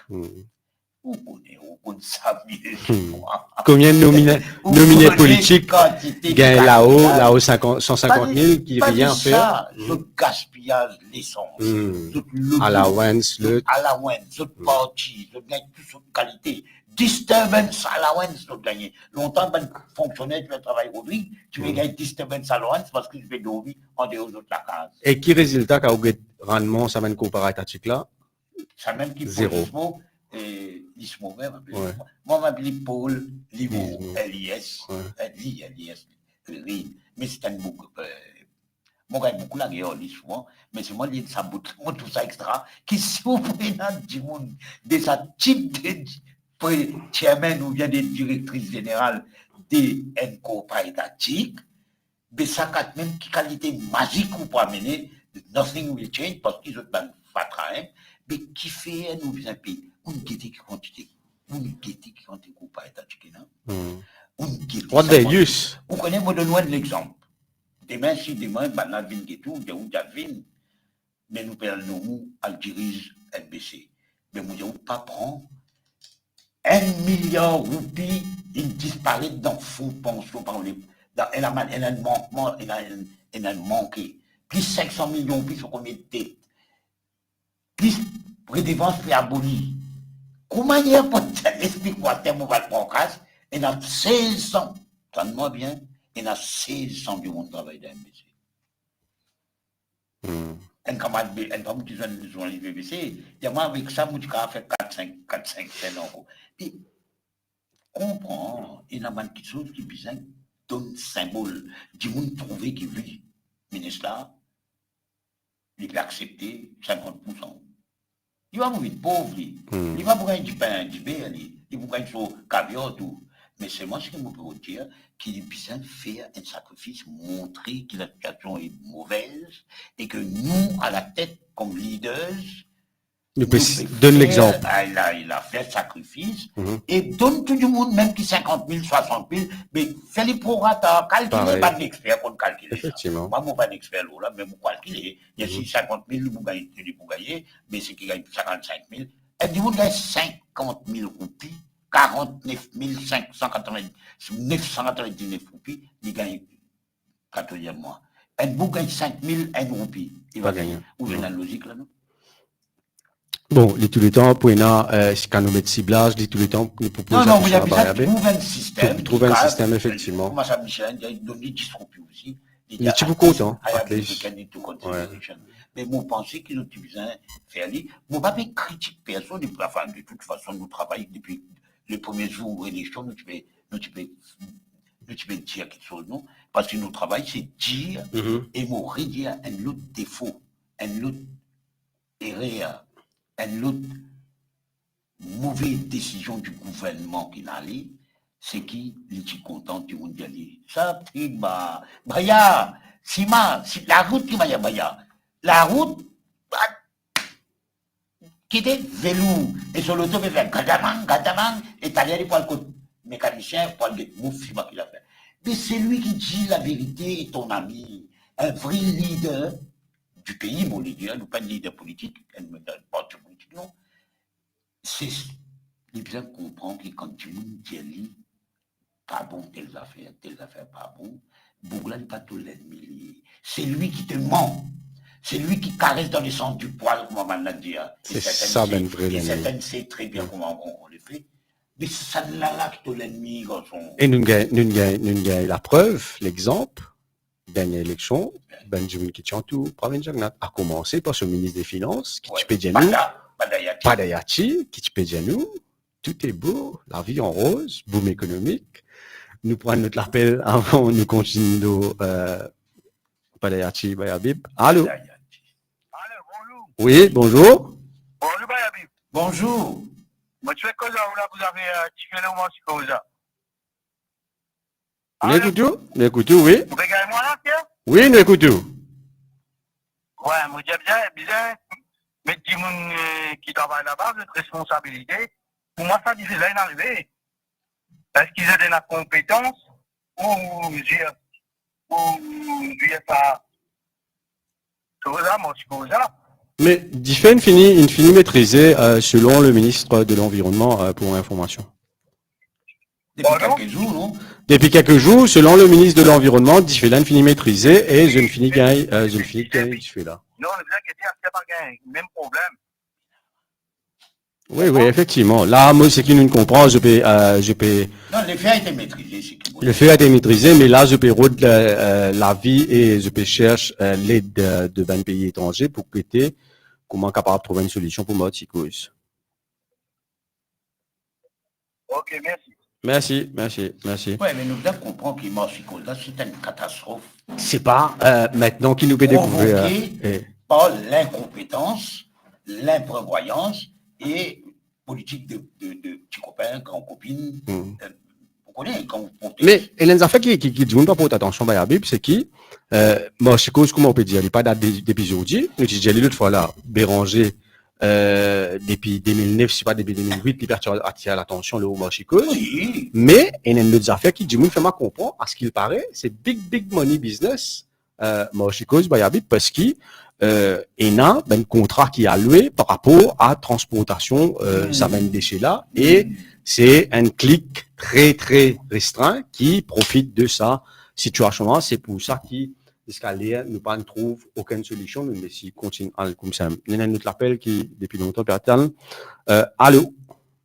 on connaît ça mieux. Combien de nominés politiques gagnent là-haut 150 000 qui rien fait? Le gaspillage, l'essence, allowance, le parti, le gain de toute qualité. Disturbance allowance, tu gagner. Longtemps, ben, fonctionnaire, tu vas travailler aujourd'hui, tu vas gagner disturbance allowance parce que tu vas dormir en dehors de la case. Et qui résultat qu'a eu rendement, ça va une comparative là? Ça même qui zéro. et l'ismo même, Ouais. moi, m'appelle Paul Limo, Lismo. L-I-S, Ouais. L-I-S, mais c'est un bouc, mon gars, beaucoup la guerre, souvent, mais c'est moi, il y a ça, tout ça extra, qui s'ouvre dans du monde, de sa type de chairman ou bien des directrices générales des NCO pas étatiques, mais ça a même qui qualité magique ou pour amener, nothing will change, parce qu'ils ont pas fatras, mais qui fait nous un pays, on guette qui quantité, on guette qui quantité ou pas étatique, non? On guette. What they use? Vous connaissez, moi, donne-moi de l'exemple. Demain, si demain, banal vin et tout, de où vin, mais nous perdons nous, à dirige NBC. Mais nous ne pas prendre 1 milliard de roupies, il disparaît dans le fonds pension par les. Elle a un manquement, elle a manqué. Plus 500 millions, plus on met de tête. Plus redevance fait abolie. Comment il y a pas de explique-moi, terme, on va le prendre en casse. Elle a 16 ans, ça ne moi bien, elle a 16 ans du monde travail dans NBC. Un camarade, un femme qui sont les BBC, il y a moi avec ça, moi, je fait 4-5 ans. Puis, comprends, il y a quelque chose qui besoin donne symbole du monde trouvé qui vit. Ministre là, il peut accepter 50%. Il va mourir pauvre, il va gagner du pain, du beurre, il va gagner du caviar, tout. Mais c'est moi ce que je peux dire, qu'il a besoin de faire un sacrifice, montrer que la situation est mauvaise et que nous, à la tête, comme leaders, Donne l'exemple. Il a fait sacrifice et donne tout le monde, même qui 50 000, 60 000, mais fait les prorata, calculer, pas d'expert pour calculer. Effectivement. Moi, je ne suis pas un expert là, mais je calculer. Il y a 50 000, vous gagnez, pour gagner, mais c'est qui gagne 55 000. Et du monde gagne 50 000 roupies, 49 999 roupies, il gagne 14e mois. Et vous gagne 5 000, 1 roupie. Il va gagner. Où j'ai la logique là, non? Bon, les tous les temps, pour quand nous mettons ciblage, les tous les temps, nous proposons. Non, il y a besoin de trouver un système. Trouver un système, effectivement. Comment ça, Michel, il y a donné 10 roupies aussi. Il est beaucoup content. Mais moi, je pense qu'ils ont besoin de faire. Moi, je ne vais pas critiquer personne. De toute façon, nous travaillons depuis le premier jour de l'élection. Nous peux dire quelque chose, non? Parce que notre travail, c'est dire et nous redire un autre défaut, un autre erreur, un autre mauvaise décision du gouvernement qui n'a allé, c'est qui est content du monde d'y aller. Ça, c'est Baya, Sima, la route qui va y Baya. La route qui était vélo, et sur l'auto, il fait gadamang, et t'as allé pour le mécanicien, pour le mouf, c'est moi qui l'a fait. Mais c'est lui qui dit la vérité, ton ami, un vrai leader du pays, mon leader, nous pas un leader politique, un parti politique, non. C'est, il bien comprendre que quand tu nous dis, pas bon, telles affaires, pas bon, Bougla n'est pas tout l'ennemi. C'est lui qui te ment. C'est lui qui caresse dans le sens du poil, comme on m'a dit. C'est ça, ben vrai l'ennemi. l'ennemi. Certaines sait très bien comment on le fait. Mais c'est ça là que l'ennemi, garçon. Et nous gagnons la preuve, l'exemple, dernière élection, Benjamin Kichantou, Pravin Jagnat, a commencé par ce ministre des Finances, qui tu peux nous, Padayachi, qui tu peux nous, tout est beau, la vie en rose, boom économique. Nous prenons notre appel avant, nous continuons, Padayachi, Bayabib. Allô? Allô, bonjour. Oui, bonjour. Bonjour, Bayabib. Bonjour. Moi, tu fais quoi là, vous avez tiré le mot sur quoi? Nous écoutons, oui. Vous regardez moi là, Pierre? Oui, nous écoutons. Ouais, moi, j'ai bien, mais des gens qui travaillent là-bas, votre responsabilité. Pour moi, ça, c'est là, arrivé. Est-ce qu'ils ont de la compétence ou dire ça? C'est ça, moi, c'est comme ça. Mais Difen finit maîtrisé selon le ministre de l'Environnement pour information. Depuis quelques jours, non? Depuis quelques jours, selon le ministre de l'Environnement, Difen finit maîtrisé et je ne finis qu'un Difen là. Non, on est bien que c'est pas le même problème. Oui, effectivement. Là, moi, ce qui nous comprend, je peux. Non, le fait a été maîtrisé, c'est qui. Le fait a été maîtrisé, mais là, je peux route la vie et je peux chercher l'aide de 20 pays étrangers pour quitter comment capable de trouver une solution pour moi, cause. Ok, merci. Merci. Oui, mais nous devons comprendre que Morsicole, là, c'est une catastrophe C'est pas maintenant qui nous peut découvrir. provoquée par l'incompétence, l'imprévoyance et politique de petits copains, grands copines. Vous connaissez quand vous comptez. Mais il y a des affaires qui disent pas porter attention à la Bible, c'est qui moi, je sais comment on peut dire, il n'y a pas date d'épisode. Nous disons l'autre fois là, Béranger, depuis 2009, c'est pas depuis 2008, il a attiré l'attention le marché cause. Oui. Mais il y a des affaires qui disent, fait comprendre, à ce qu'il paraît, c'est big money business, marché cause, parce qu'il y a un contrat qui est alloué par rapport à transportation, ça mène déchets là, et c'est un clic très restreint qui profite de sa situation là. C'est pour ça qu'il jusqu'à l'air, nous pas trouve aucune solution, mais si continue comme ça. Il y a un autre appel qui, depuis longtemps, peut attendre. Allô?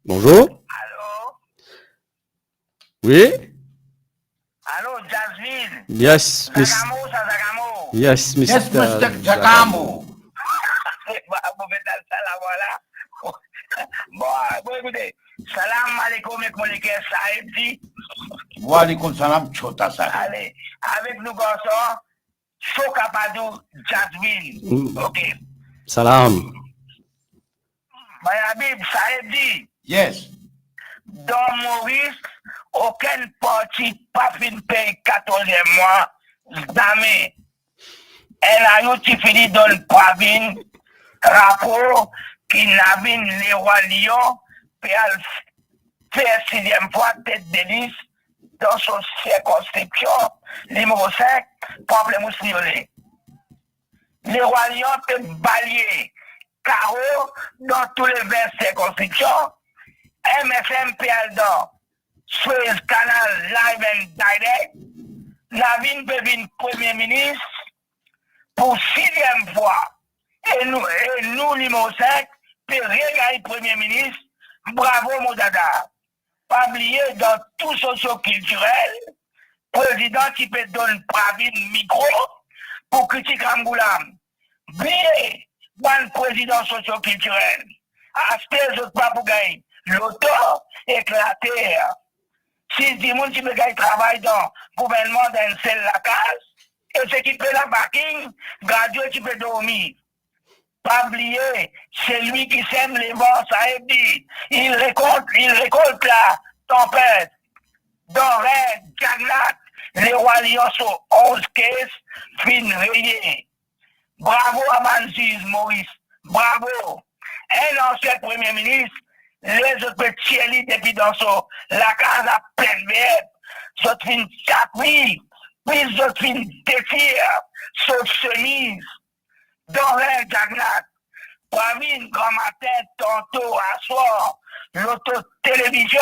Bonjour? Allô? Oui? Allô, Jasmine? Yes, Miss. Zagamo, ça Zagamo? Yes, Mr. Yes, Mr. Giacomo. Bon, écoutez, salam alaikum, Ekmoleke, Saïd dit. Wa alaikum salam, chota ça. Allez, avec nous, garçons, Chokapadou, Jasmine. Ok. Salam. Mayabib, Saïd dit. Yes. Dans Maurice, aucun parti pas fin paye 14e mois, jamais. Elle a eu qui fini dans le Pravin, rapport qui n'a vu les rois Lyon, puis elle fait 6e fois tête de liste dans son circonscription, numéro 5, Pamplemousse Violet. Les rois Lyon peuvent balayer carreau dans tous les 20 circonscriptions, MFM PL Suez Canal Live and Direct, Navin Bevin Premier ministre, pour 6e fois. Et nous, numéro 5, puis regarder Premier ministre, bravo Modada. Pas oublier dans tout socio-culturel, président qui peut donner Pravin micro pour critiquer Ramboulam. Bien, bon président socio-culturel, acheter les autres pas pour gagner. L'auto éclaté. Si du monde qui peut gagner travail dans le gouvernement d'un seul la case, et ce qui peut la parking, gradué qui peut dormir. Pas oublier, c'est lui qui sème les vents, ça a dit. Il récolte la tempête. Dans Rennes, Jagnat, les rois Lions sont 11 caisses, fin rayées. Bravo à Manziz, Maurice. Bravo. Un ancien premier ministre, les autres petits élites depuis dans la case à pleine verte, sont fin chapri, puis sont fin défir, sauf chemise. Dans un Jagnat, Pravin, grand matin, tantôt, à soir, l'auto-télévision,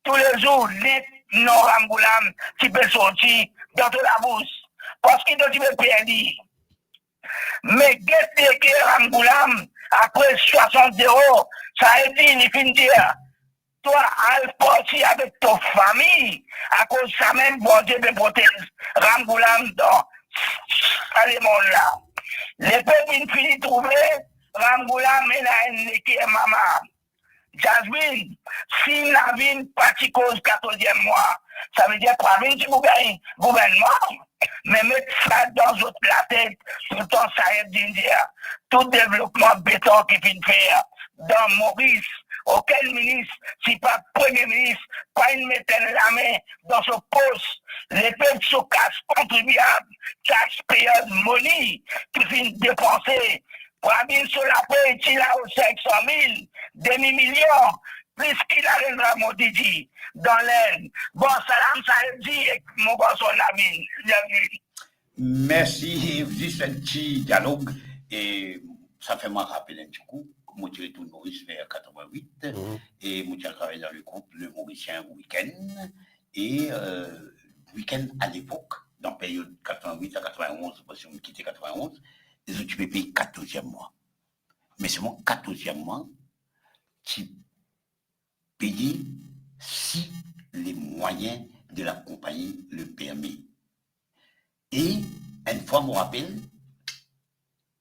tous les jours, les non-ramboulam qui peut sortir dans toute la bourse. Parce qu'il doit être perdu. Mais qu'est-ce que Ramboulam, après 60 €, ça a dit, il finit dire, toi, al parti avec ta famille, à cause de ça même, bon Dieu me protège Ramboulam dans ce monde-là. Les peuples finissent de trouver Ramboulam et la NNK maman. Jasmine, si la ville partie cause 14e mois, ça veut dire que la ville du gouvernement, mais mettre ça dans la tête, tout le temps ça aide d'India. Tout développement béton qui vient faire dans Maurice, aucun ministre, si pas premier ministre, pas une mettre la main dans son poste, les peuples se cassent contribuables, taxpayers money, qui viennent dépenser. Pravin sur la paix, il a aux 500 000, demi-millions, plus qu'il arrivera, mon Didi, dans l'aine. Bon, salam, ça dit, mon garçon Lamine. Merci, juste un petit dialogue, et ça fait moi rappeler un petit coup. Moi, je retourne Maurice vers 88, et moi, j'ai travaillé dans le groupe Le Mauricien Week-end, et Week-end à l'époque, dans la période 88 à 91, parce qu'on quittait 91, les autres, tu peux payer 14e mois. Mais c'est mon 14e mois qui paye si les moyens de la compagnie le permettent. Et une fois, je me rappelle,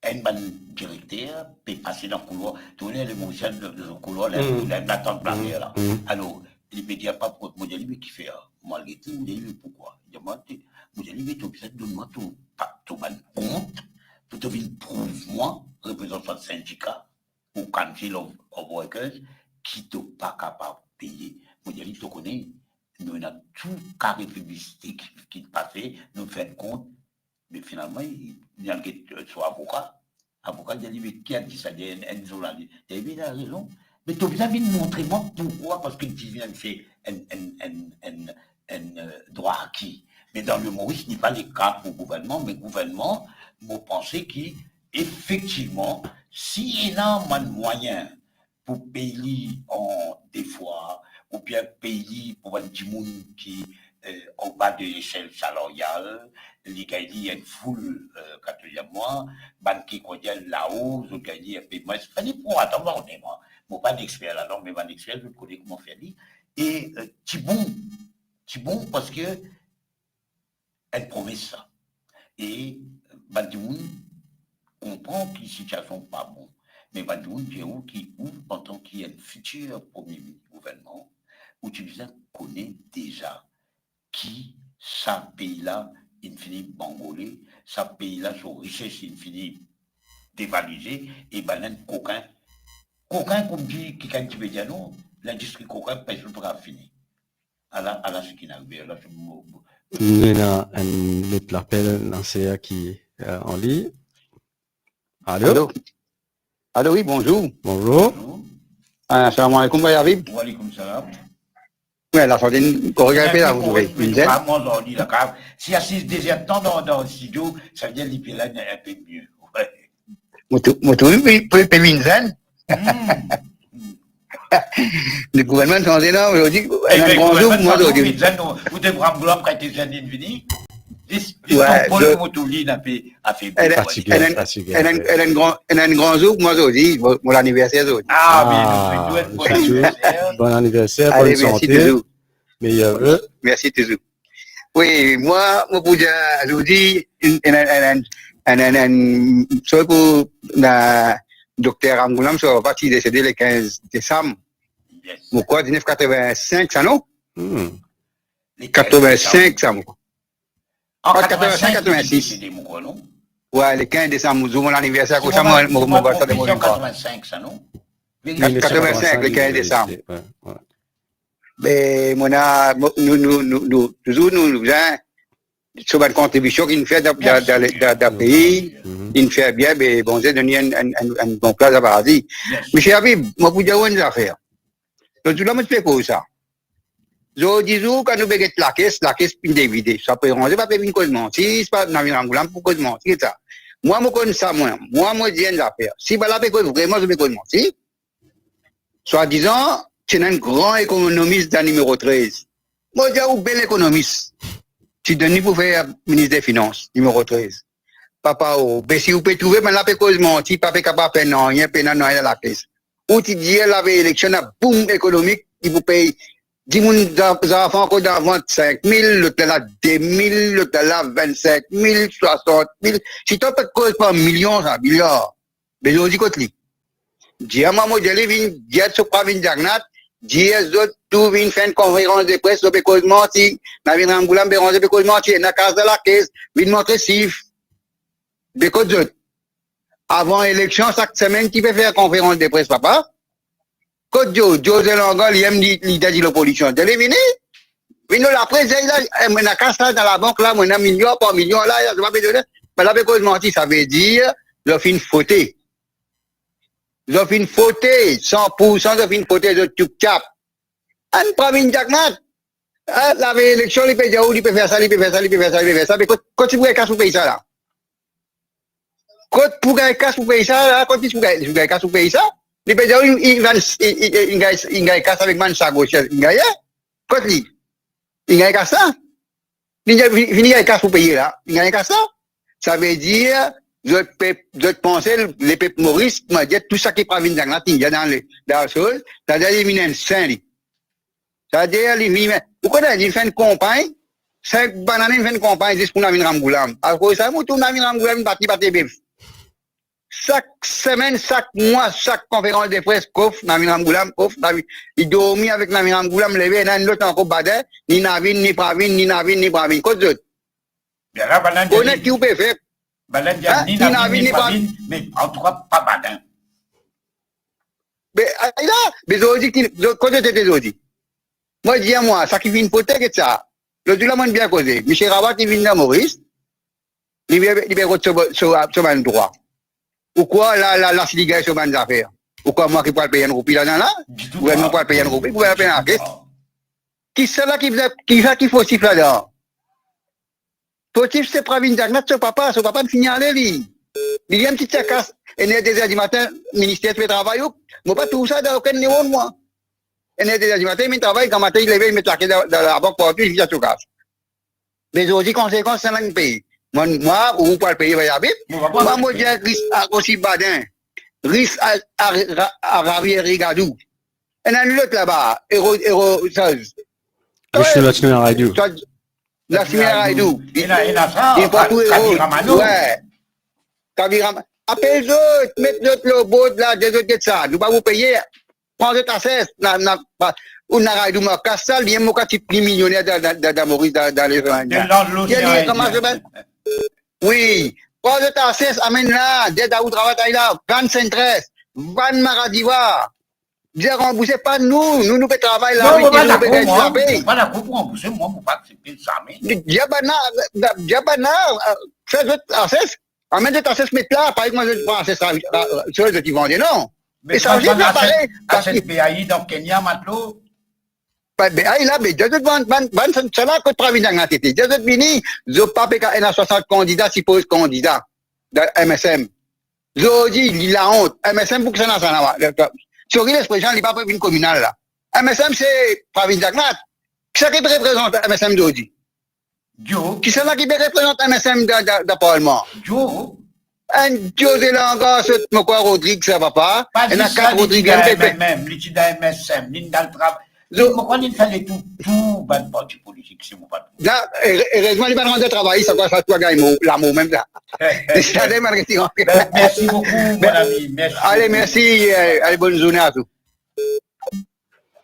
un bon directeur peut passer dans le couloir, tourner le Mauricien dans le couloir, la tente planière là. Alors, Il me dit, pas pour moi, mais qui fait, malgré tout, il me dit, pourquoi? Il me dit, moi, je dis, tu peux donner-moi ton compte, pour te venir prouver-moi, représentant de syndicat, ou council of workers, qui t'ont pas capable de payer. Moi, je dis, tu connais, nous avons tout carré publicité qui passait, nous faisons compte, mais finalement, il y a un avocat. Avocat, il a dit, mais qui a dit ça? Il y a il a raison. Mais tu as besoin de montrer moi pourquoi, parce que tu viens de faire un droit acquis. Mais dans le Maurice, ce n'est pas le cas pour le gouvernement, mais le gouvernement, moi, pensais qu'effectivement, s'il y a un moyen pour payer en des fois, ou bien payer pour un petit monde qui au bas de l'échelle salariale, les gars, il y a une foule, quatrièmement, banquier cordial là-haut, je gagne un peu moins. C'est pour attendre, moi. Moi, pas d'expert là-dedans, mais pas d'expert, je connais comment faire. Et c'est bon parce que elle promet ça. Et Bandimoun comprend que la situation n'est pas bonne. Mais Bandimoun, qui ouvre en tant qu'il y a un futur premier gouvernement, où tu connais déjà qui, ça pays-là, il finit bangolé, ça pays-là, son richesse, il finit dévalisé, et ben, coquin, comme dit, qui quand tu veux dire non, l'industrie coquin, personne ne pourra finir. Alors, ce qui n'a pas, là, Nous avons un autre appel lancé qui en ligne. Allô? Allô, oui, bonjour. Bonjour. Assalamu alaikum, Baye Habib. Wa alaikum salam. Oui, la sortie, correct, là, vous trouvez. Si à 6 deuxième temps dans le studio, ça veut dire qu'il est un peu mieux. Moi, tout le monde peut Vinzen. Le gouvernement changé là, aujourd'hui, un grand jour, moi, aujourd'hui. Vous devez vouloir quand tu es venu. Elle a un grand jour, moi, aujourd'hui, mon anniversaire, aujourd'hui. Ah, oui, bon anniversaire, bonne santé. Meilleurs vœux. Merci toujours. Oui, moi, pour dire, aujourd'hui, soit pour le docteur Angoulam, soit parti décédé le 15 décembre. Pourquoi 1985, ça non? 85, ça, moi. En 85-86. Ouais, le 15 décembre, mon anniversaire, comme ça, moi, je vais faire de mon 85, ça, non? 85, le 15 décembre. Mais, nous, toujours, nous, sur une contribution qu'il nous fait dans le pays, il nous fait bien, mais bon, j'ai donné un bon place à paradis. Monsieur Habib, moi, pour dire une affaire. Donc, tout le monde fait quoi, ça? Je dis, quand nous baguette la caisse puis d'éviter. Ça peut ranger, pas une cause mentir, c'est pas dans l'angoulame pour cause mentir, ça. Moi, je connais ça, moi, je dis une affaire. Si pas la cause vraiment, je vais cause mentir. Soit disant, c'est un grand économiste dans le numéro 13. Moi, je dis, ou bel économiste. Tu donnes pour faire ministre des Finances, numéro 13. Papa, ben, si vous pouvez trouver, mais la cause mentir, pas capable de faire non, rien, pas non, la caisse. Ou tu dis, la élection, a boom économique, il vous paye 10 enfants encore dans 25 000, l'autre là 2 000, l'autre là 25 000, 60 000. Si tu as cause par millions, ça, milliards. Mais je dis quoi, tu dis? Dis à maman, je viens, dis à ce pas vin jagnat, dis à autres, tout vin faire une conférence de presse, sur cause menti, na vin Angoulame, béranger, sur cause menti, na case de la caisse, vin montrer sif. De cause d'autres. Avant l'élection, chaque semaine, qui peut faire conférence de presse, papa? Côte José Langal, il aime l'idée de l'opposition. De l'éviner? Mais nous, la presse, il a cassé dans la banque, là, on a million par million, là, je ne vais pas donner. Mais la cause menti, ça veut dire, je fais une faute. Je fais une faute, 100% je fais une faute, je tout cap. On prend une jackmat. La élection, il peut dire, il peut faire ça, il peut faire ça, il peut faire ça, il peut faire ça. Mais quand tu pourrais casser pays ça, là? Quand tu pourrais casser pays ça, là, quand tu pourrais casser pays ça? Il peut dire, il gagne casse avec Mansa gauche, il gagne, quoi il gagne casse ça? Il gagne casse pour payer là, il gagne casse ça? Ça veut dire, je pense, les peuples Maurice, m'a dit, tout ça qui prend une dans le sol, ça veut dire, il un saint, ça veut dire, vous connaissez, il fait une campagne, 5 bananes, il fait une campagne, juste pour la mine Ramgoulam. Alors, ça, moi, tout la mine Ramgoulam, parti, bif. chaque semaine, chaque mois, chaque conférence de presse, kof, Namiram Goulam, kof, il dormit avec Namiram Goulam, levé, nan l'autre encore badin, ni Navin, ni Pravin, ni Navin, ni Pravin, cause d'autres. Bien là, Balan, Honnête qui vous peut faire. Balan, ni Navin, ni Pravin, mais en tout cas, pas badin. Mais, là, mais aujourd'hui, quand j'étais aujourd'hui, moi, je dis à moi, ça qui vient poter que ça, le tout là, moi, bien causé. Michel Rabat, il vient de Maurice, il vient sur un droit. Pourquoi la Siliga est sur une affaire? Pourquoi moi qui peux payer un roupie là-dedans? Le gouvernement peut payer un roupie, vous pouvez payer un caisse. Qui c'est là qui faut siffler là-dedans? Potif, c'est Pravin Jagnat, son papa de signaler, lui. Il y a une petite casse, et il y a des heures du matin, ministère du travail, moi, pas tout ça dans aucun niveau, moi. Et il y a des heures du matin, il travaille, quand matin, il lève, il met la clé dans la banque pour il vient sur casse. Mais aujourd'hui, conséquences, c'est dans le pays. Moi, vous pouvez payer, vous voyez, moi, je dis, risque aussi badin, risque à Ravier Rigadou. Et il y a l'autre là-bas, Héros 16. La Chimère Radio. La Chimère Radio. Il a ça, ouais. Kabirama. Appelle les autres, mettez d'autres lobos là, des autres de ça. Nous pas vous payer. Prends ta cesse. On a radio ma cassal, il y a mon petit millionnaire dans Maurice, dans les Indiens. Oui. Prends ta cesse, amène là, dès où travaille là, 25 13, 20 maradiva. Dire rembourser pas nous pouvons travailler là, nous pouvons payer. Pas d'accord pour rembourser, moi, pour pas accepter ça, mais. Diabana, fais votre cesse. Amène de ta cesse, mettre là, par exemple, je prends cesse sur les qui vendent, non? Mais ça veut dire pareil. À cette BAI dans Kenya, Matlo. Pas BAI là, mais deux autres, ça là, que Pravin Jagnat était. Deux autres vini, je pas PK, il y a 60 candidats, suppose candidats, de MSM. Je dis, il a honte. MSM, pour que ça n'a pas. Sur l'expression, il n'est pas prévu une communale là. MSM, c'est Pravin Jagnat. Qui c'est qui représente MSM d'aujourd'hui? Joe. Qui c'est là qui représente MSM de Parlement? Joe. Un José Langa, ce Mokwa Rodrigue, ça va pas. Pas Il y a 4 Rodrigue. Même, l'utile MSM, l'indal travail. Pourquoi il fallait tout, ban parti politique, c'est mon pas. Là, heureusement, il va rendre travail, ça va faire toi gagner l'amour même ça. Merci beaucoup, mon ami. Merci. Allez, merci. Allez, bonne journée à tous.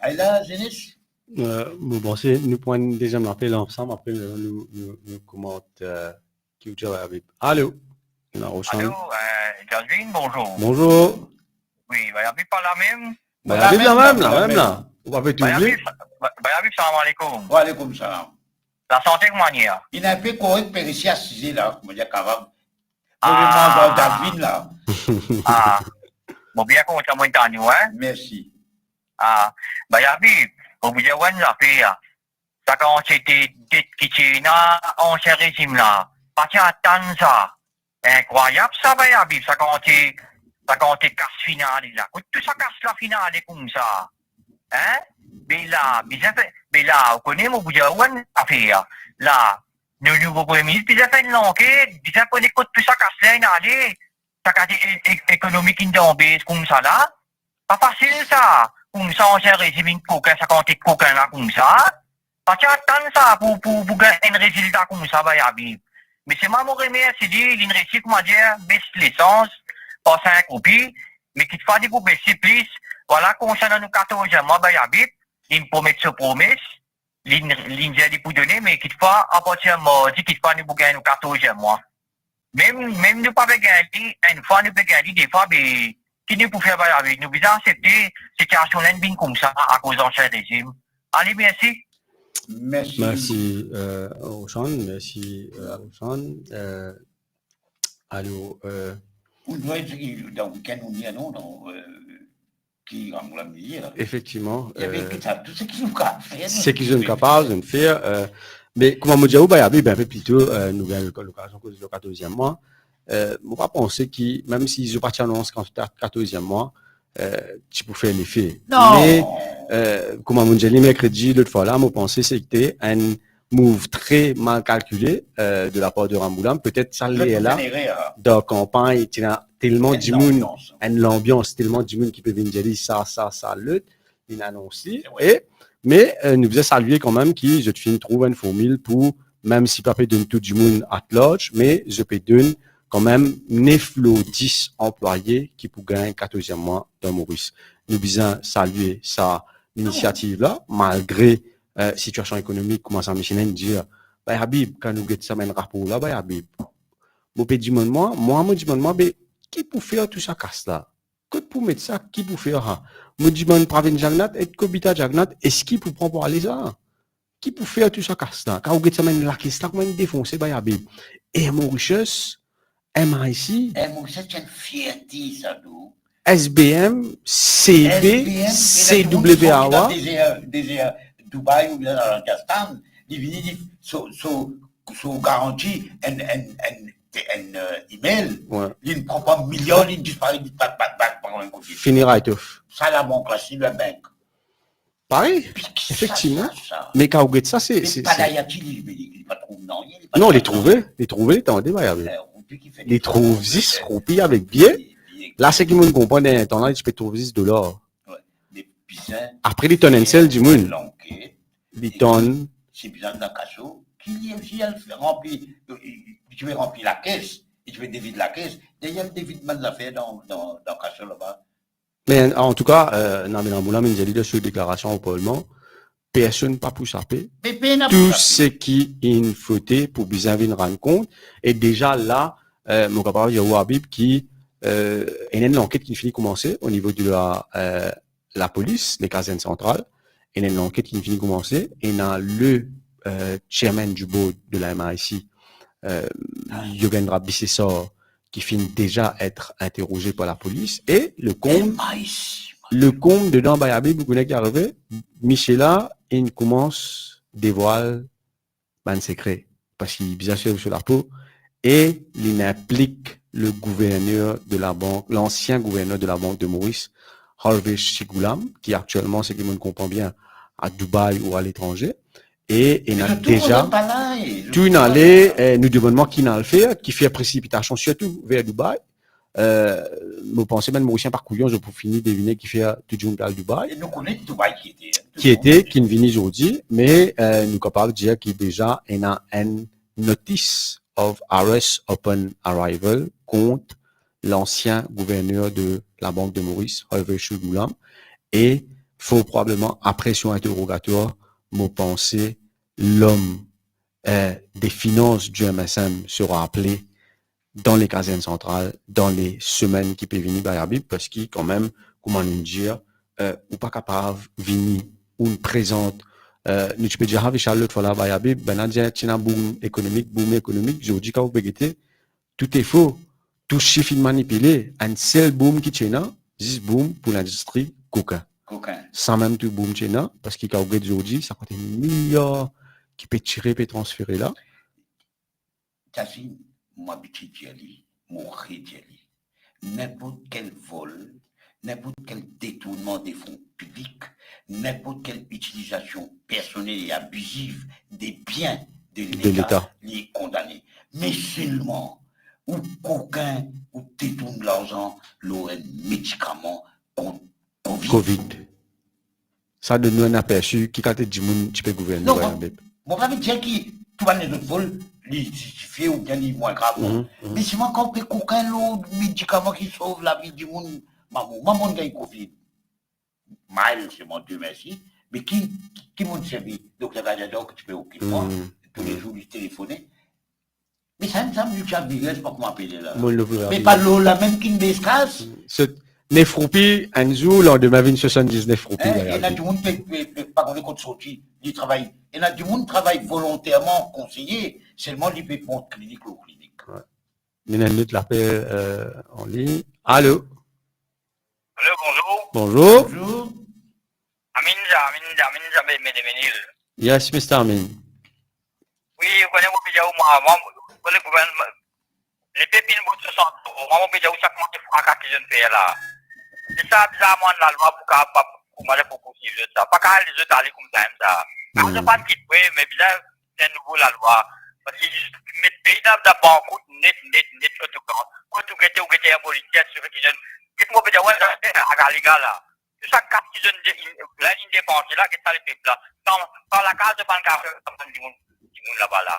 Allez là, Zénis. Bon, c'est nous prenons déjà m'appeler ensemble, après nous commente qui vous dit avec. Allô? Allô, Jasmine, bonjour. Bonjour. Oui, il y a pas la même. La même là. On va faire tout oublier. Salam alaikum. Wa alaikum salam. La santé comment il y a? Il n'a pas correct pour réussir à 6 là, comme dire capable. Vraiment, David là. Ah. Bon, bien qu'on t'a monté à nous, hein? Merci. Ah. Bah, il y a vu, au bout de la paix, ça quand c'était qui na ancien régime là. Pas qu'à attendre ça. Incroyable, ça va y avoir, ça quand t'es casse finale là. Tout ça casse la finale comme ça. Hein? Mais là, vous connaissez mon bout de affaire. Là, le nouveau premier ministre, il a fait une enquête, il a pris tout ça casse là, allez. Ça a été économique in comme ça là. Pas facile ça. Comme ça, on s'est résumé coquin, ça compte coquin là comme ça. Pas qu'à attendre ça pour gagner un résultat comme ça va y avoir. Mais c'est moi, mon remercie, il réussit, comment dire, baisse l'essence, passer un copie, mais qu'il faut pour baisser plus. Voilà, concernant nous 14 mois, bah, Yabib, il me promet ce promesse, il dit pour donner, mais qu'il faut, à partir de mardi, qu'il faut nous gagner nous 14 mois. Même nous pas gagner, une fois nous gagner, des fois, mais, qui nous pour faire, bah, Yabib, nous visons accepter, situation là, bien comme ça, à cause d'ancien régime. Allez, merci. Merci, Roshan. Merci, Roshan. Allô, On doit être dans le week-end, on dit non, qui rend la musique. Effectivement. Il y avait tout ce qu'ils ont qu'à faire. Ce qu'ils sont capables de faire. Mais comme on dit, il y a un peu plutôt, nous avons l'occasion de le 14e mois. On va penser que même s'ils ont parti en 14e mois, tu peux faire l'effet. Non. Mais, comme on dit, mercredi, l'autre fois là, mon pensée, c'était un move très mal calculé, de la part de Ramboulam. Peut-être ça l'est là. Dans la campagne, il y a tellement du monde, l'ambiance, tellement du monde qui peut venir dire ça, l'autre, il a annoncé. Mais, nous faisons saluer quand même que je te trouve une formule pour, même si papa donne tout du monde at large, mais je peux donner quand même 9 lots 10 employés qui pour gagner 14e mois dans Maurice. Nous besoin saluer sa initiative là, malgré situation économique, commence à machiner dire, bah Habib, quand nous ça un rapport là, bah Habib, moi me demande moi, mais qui pour faire tout ça casse là? Que pour mettre ça, qui pour faire ça? Me demande Pravin Jagnat et Kobita Jagnat, est-ce qui pour prendre pour aller ça? Qui pour faire tout ça casse là? Quand vous ça la caisse là, comment défoncer, bah Habib? Et Mauritius, MIC, Mauritius, c'est une fierté, ça, nous. SBM, CB, CWAWA. Désir Dubaï ou bien dans Pakistan, ils viennent sous garantie un email. Ils ne prennent pas millions, ils disparaissent, ils ne pas par un côté. Finira et off. Ça, la banque, là, c'est la banque. Pareil, effectivement. Mais quand vous faites ça, c'est. Pas d'ailleurs, il n'est pas trouvé, non. Non, les trouver, t'en débat. Les trouve 10 roupies avec biais. Là, c'est qui me comprend, t'en as, tu peux trouver 10 $. Après, les tonnes en sel du monde. Les tonnes. C'est bizarre dans le casso. Qui remplit, tu veux remplir la caisse, et tu veux dévider la caisse. D'ailleurs, dévidement de l'affaire dans le casso là-bas. Mais en tout cas, Namina Moula, mais j'ai dit sur déclaration au Parlement, personne pas pour saper. Tout ce qui est une faute pour bien rendre compte. Et déjà là, mon camarade Yahou Habib qui, il y a une enquête qui finit de commencer au niveau de la police, les casernes centrales. Il y a une enquête qui finit de commencer. Et il y a le chairman du board de la MIC, Yogendra Bissessor, qui finit déjà être interrogé par la police. Et le comble dedans, Bayabi, vous connaissez qui est arrivé, Michela, il commence dévoile un secret. Parce qu'il est bien sûr sur la peau. Et il implique le gouverneur de la banque, l'ancien gouverneur de la banque de Maurice, Harvey Shigoulam, qui actuellement, c'est que je comprend bien, à Dubaï ou à l'étranger. Et il a déjà tout une allée, nous demandons qui n'a le fait, qui fait précipitation surtout vers Dubaï. Nous pensons même Mauricien par couillon, je peux finir de deviner qui fait tout le monde à Dubaï. Et nous connaissons Dubaï qui ne vient aujourd'hui, mais nous capables de dire qu'il y a déjà une notice of arrest upon arrival contre l'ancien gouverneur de la Banque de Maurice, Harvey Shigoulam, et faut probablement, après son interrogatoire, me penser l'homme des finances du MSM sera appelé dans les casernes centrales, dans les semaines qui peuvent venir par Habib, parce qu'il quand même, comment nous dire, ou pas capable de venir, ou une présente, nous tu peux dire, avec Charlotte, voilà, par Habib, ben, on dit, tiens, boom économique, je vous dis, quand vous pégez, tout est faux, tout chiffre manipulé, un seul boom qui tient, 10 boom pour l'industrie coca. Sans même tout boom tient, parce qu'il y a aujourd'hui, ça coûte un milliard qui peut tirer, peut transférer là. Tassim, moi, petit Djali, mon Djali, n'importe quel vol, n'importe quel détournement des fonds publics, n'importe quelle utilisation personnelle et abusive des biens de l'État est condamné. Mais seulement, ou qu'aucun ou détourne l'argent, l'aurait médicament contre Covid. Ça donne un aperçu qui, quand tu dis, tu peux gouverner. Non, bon, ça veut dire que tout va les autres vols, les justifiés ou bien les moins graves. Mais si moi, quand on peut qu'aucun autre médicament qui sauve la vie du monde, maman gagne Covid. Mal, c'est mon Dieu merci. Mais qui m'a servi? Donc, ça va dire que tu peux aucune fois, tous les jours, lui téléphoner. Mais ça me dit que j'ai je sais pas comment appeler là. Mais pas l'eau là, même qui ne baisse. Nefroupi, un jour, lors de ma vie, 79 roupies. Il y a du monde qui pas qu'on est contre sortie, il travaille. Il y a du monde qui travaille volontairement conseillé, seulement il peut prendre clinique ou clinique. Il y a une autre l'appel en ligne. Allô? Allô, bonjour. Bonjour. Bonjour. Aminja, Médéménil. Yes, Mr. Amin. Oui, vous connaissez mon pays où le gouvernement, les pépines de 60 ans, mon pays où chaque mois de fracas qui je ne fais là. C'est ça, bizarrement, la loi pour moi, pour poursuivre ça. Pas qu'à les autres aller comme ça. Quand je pas de quitte, oui, mais bizarre, c'est nouveau la loi. Parce que mes pays d'abord, net, quand tu gâtes un politique sur les jeunes, dites-moi, peut-être, ouais, à Galiga là. Chaque carte qui donne l'indépendance là, qui est ça les peuples là. Dans la case de banque, du monde là-bas là.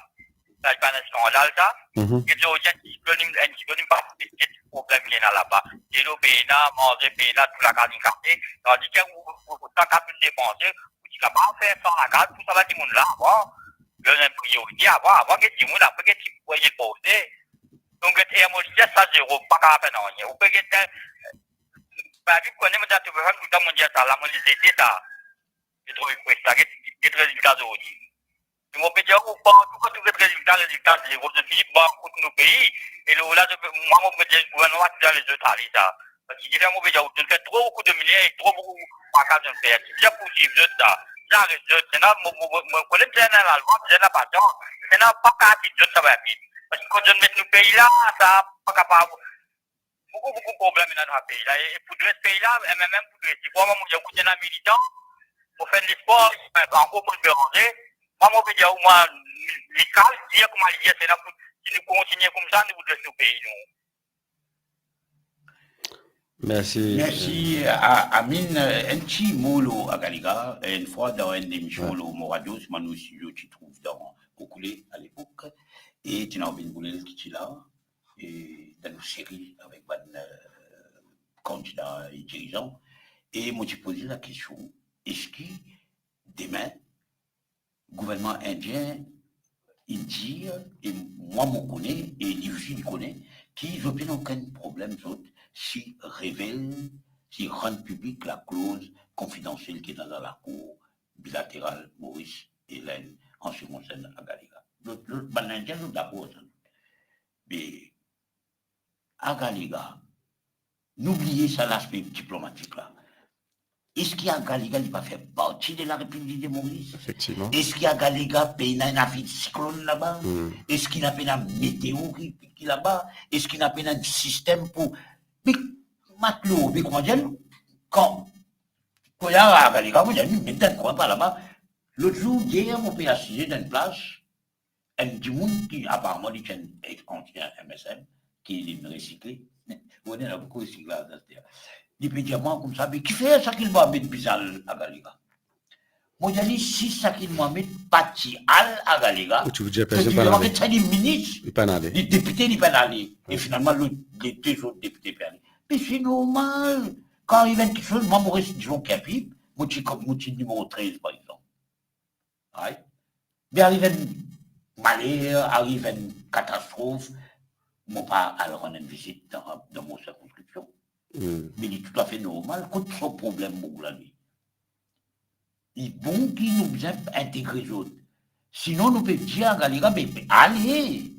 ça n'est pas un scandale, ça. Et donc, il y a un disponible pas de problème qui est là-bas. Et le pays là, manger, pays là, tout la carte écartée. Tandis que vous, tant qu'à plus dépenser, vous dites qu'à pas faire sans la carte, tout ça va dire monde là, avant. Le même priorité, avant que tu monde, après que tu pourrais poser. Donc, tu es modifié, ça, zéro, pas qu'à peine rien. Vous pouvez être, bah, vu qu'on est mondial, tu peux faire tout le monde dire ça, la mondialité, ça. Je trouve que ça, c'est très résultat d'aujourd'hui. Je me dis, tout le résultat, c'est gros de Philippe, pour nos pays. Et là, moi, je me dis, le gouvernement qui a les autres allez, ça. Parce qu'il dit, moi, je fais trop beaucoup de milliers, trop beaucoup de faire. C'est bien possible, ça. J'arrête, c'est là, mon collègue, c'est là, c'est là, pas tant. C'est là, pas qu'à titre, ça va vite. Parce que quand je mets nos pays là, ça, pas capable. Beaucoup de problèmes dans notre pays là. Et pour ce pays là, même pour le moi, je suis un militant, pour faire l'espoir, encore pour le béranger. Moi, je veux dire, moi, les cas, dire comment les dire, c'est là, si nous continuons comme ça, nous devons nos pays, nous. Merci. Merci à Amine. Un petit mot à Galiga, une fois dans une émission au radio, c'est mon studio qui trouve dans Okoulé à l'époque, et tu n'as pas une qui est là, et dans une série avec un candidat et dirigeant. Et moi, j'ai posé la question, est-ce que demain, le gouvernement indien, il dit, et moi, je connais, et lui aussi, il connaît, qu'ils n'ont aucun problème, s'ils révèlent, s'ils rendent public la clause confidentielle qui est dans la cour bilatérale Maurice et Hélène en ce qui concerne à Galiga. Le Indien, nous d'abord, mais à Galiga, n'oubliez ça l'aspect diplomatique là. Est-ce qu'il y a Galiga qui va faire partie de la République de Maurice? Effectivement. Est-ce qu'il y a Galiga qui a un cyclone là-bas? Est-ce qu'il y a un météo qui est là-bas? Est-ce qu'il y a un système pour. Mais, matelot, mais comment dire? Quand il y a Galiga, vous avez dit, mais peut-être qu'on va pas là-bas. L'autre jour, hier, mon pays assisté dans une place, un petit monde qui, apparemment, il tient un MSM, qui est recyclé. Vous voyez, il y a beaucoup de recyclage dans ce terre. Il peut dire, moi, comme ça, mais qui fait ça qu'il va mettre bizarre à Galiga? Moi, j'ai dit, si ça qu'il va mettre parti à Galiga, Tu veux dire, c'est qu'il va mettre ça des ministres, il pas aller. des députés, il pas aller. Et finalement, les deux autres députés peuvent aller. Mais c'est normal. Quand il y a quelque chose, moi, Maurice Dijon Capip, moi, je suis comme numéro 13, par exemple. Ouais. Mais arrive un malheur, arrive une catastrophe, moi, pas aller rendre une visite dans mon circonscription. Mais il est tout à fait normal, quand son problème, beaucoup la nuit. Il est bon qu'il nous bien intégrer les autres. Sinon, nous pouvons dire à Galiga, mais allez,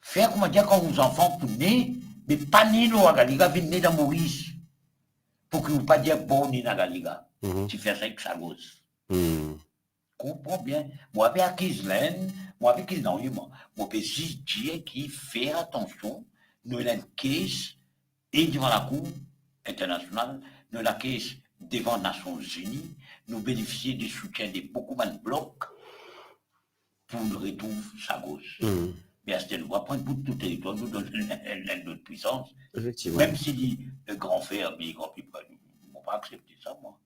faire, comment dire, quand vos enfants pour naître, mais pas né à Galiga, venez dans Maurice. Pour que vous ne pas dire bon, ni à Galiga. Tu fais ça avec sa gosse. Comprends bien. Moi, avec Akizlen, moi, avec Akizlen, moi, peux juste dire qu'il fait attention, nous, la caisse, et devant la Cour internationale, nous, la caisse devant les Nations Unies, nous bénéficions du soutien de beaucoup de blocs pour nous retrouver sa gosse. Mais à ce moment, on va prendre pour tout le territoire, nous donner notre puissance. Effectivement. Même si le grand frère, mais grand peuple, on ne va pas accepter ça, moi.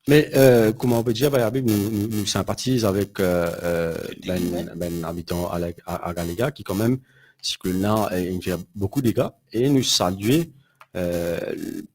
Mais comment on peut dire, nous sympathisons avec ben habitant à Galiga qui quand même, si que là, il fait beaucoup de dégâts et nous saluer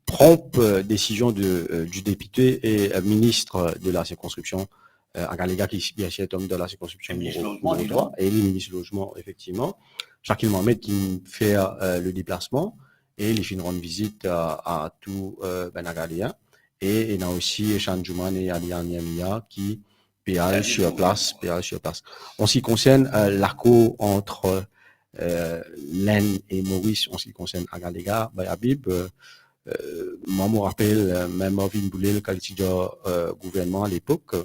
prompte décision du député et ministre de la circonscription à Galiga qui est homme de la circonscription numéro 3 et le ministre du logement effectivement, Shakil Mohamed qui fait le déplacement et il fait une rendre visite à tout Benagalia. Et il y a aussi Chan Jouman et Alian Yamia qui péage sur place. En ce qui concerne l'accord entre Len et Maurice, en ce qui concerne Agalega, Habib, moi me rappelle même Marvin Boulel, quand il était gouvernement à l'époque,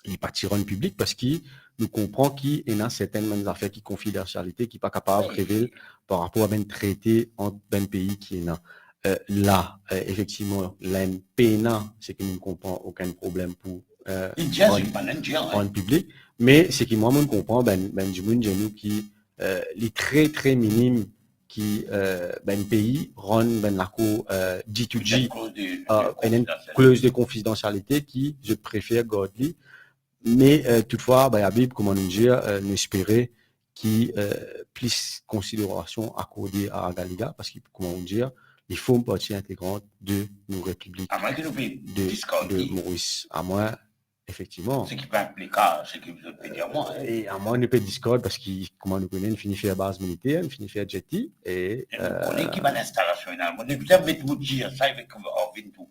il partiront en public parce qu'il nous comprend qu'il y a certaines affaires qui confidentialité, qui n'est pas capable de révéler par rapport à un traité entre un pays qui est là. Là, effectivement, l'NPNA, c'est que nous ne comprenons aucun problème pour en public, mais c'est que moi, je comprends, du monde, qui les très, très minimes qui, pays, rend, la cour, G2G, une clause de confidentialité qui, je préfère garder, Mais toutefois, bah, Habib, comment nous dire, nous espérer qu'il plus considération accordée à Agaliga, parce que, comment dire, il faut une partie intégrante de nos républiques À moins que nous puissions de Maurice. À moins, effectivement. Ce qui peut impliquer, ce que vous pouvez dire moi. Et à moins, nous peut Discord, parce que, comment nous connaissons, nous finissons faire base militaire, nous finissons faire jetty, et... On est qui va l'installation, on est bien mettre vous dire ça avec tout.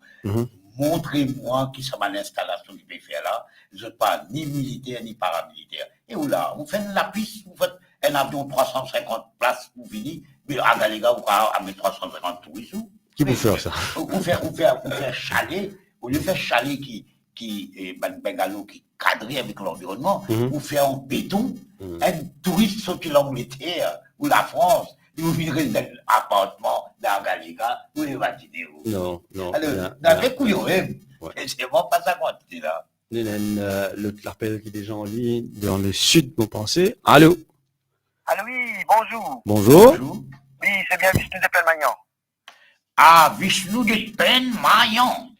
Montrez-moi qui ça va l'installation qui peut faire là. Je ne suis pas ni militaire ni paramilitaire. Et où là, vous faites la piste, vous faites un avion 350 places pour venir, mais à Galega, vous avez 350 touristes. Qui peut faire ça? Vous faire chalet, au lieu de faire chalet qui est bungalow qui cadré avec l'environnement, vous faire en béton, un touriste sorti l'Angleterre ou la France, et vous virez dans l'appartement dans Galega, vous imaginez. Non. Alors, dans les couilles, c'est vraiment pas ça qu'on dit là. L'appel qui est déjà en ligne dans le sud, vous pensez? Allô? Allô, oui, bonjour. Bonjour. Oui, c'est bien Vishnu de Pelmagnon. Ah, Vishnu de Pelmagnon.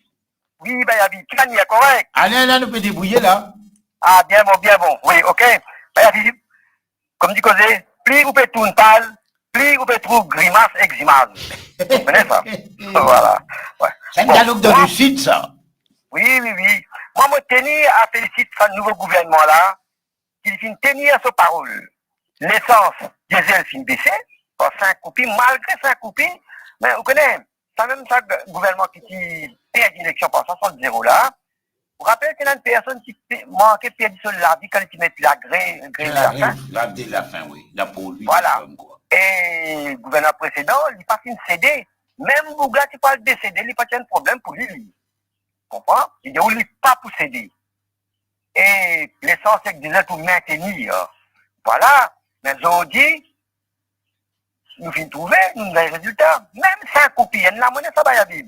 Oui, Bayabi, tu l'as mis, correct? Allez, là, nous peut débrouiller là. Ah, bien bon. Oui, ok. Bayabi, comme dit Cosé, plus vous pouvez tourner pâle, plus vous pouvez trouver grimace et ximase. Vous comprenez ça? Voilà. Ouais. C'est un dialogue de réussite, ça. Oui. Moi, je tenir à féliciter ce nouveau gouvernement-là, qu'il finit tenir à sa parole. L'essence diesel finit baisser, par 5 coupines, malgré 5 coupines, mais vous connaissez, c'est même ça le gouvernement qui perd une élection par 60-0 là. Vous vous rappelez qu'il y a une personne qui manquait de perdre sur la vie quand il met la gré de la fin? La fin, oui. La pour lui. Voilà. Et le gouvernement précédent, il passe une CD. Même Bouga, qui parle de CD, il n'y a pas de problème pour lui. Comprends? Il dit, il n'est pas pour céder. Et l'essence, c'est que disait pour maintenir. Voilà. Mais aujourd'hui, nous finissons trouver, nous avons des résultats. Même 5 copies, la monnaie, ça va y aller.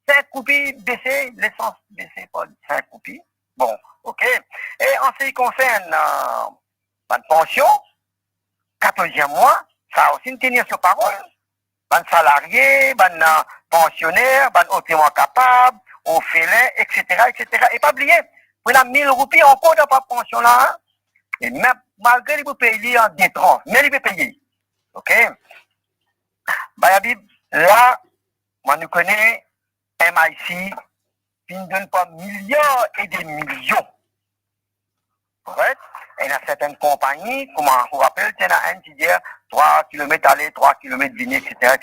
5 copies baissées, l'essence baissée par 5 copies. Bon, ok. Et en ce qui concerne la pension, 14e mois, ça a aussi une tenir sur parole. Les salariés, les pensionnaires, les hautement capables, aux félins, etc. Et pas oublier, pour la 1000 roupies encore dans la pension là, hein? Et même malgré les payer en détrance, mais ils peuvent payer. Ok? Bayabib, là, moi nous connais MIC, qui ne donne pas milliards et des millions. Correct? Et il y a certaines compagnies, comme on vous rappelle, il y en a un qui dit 3 km aller, 3 km venir, etc.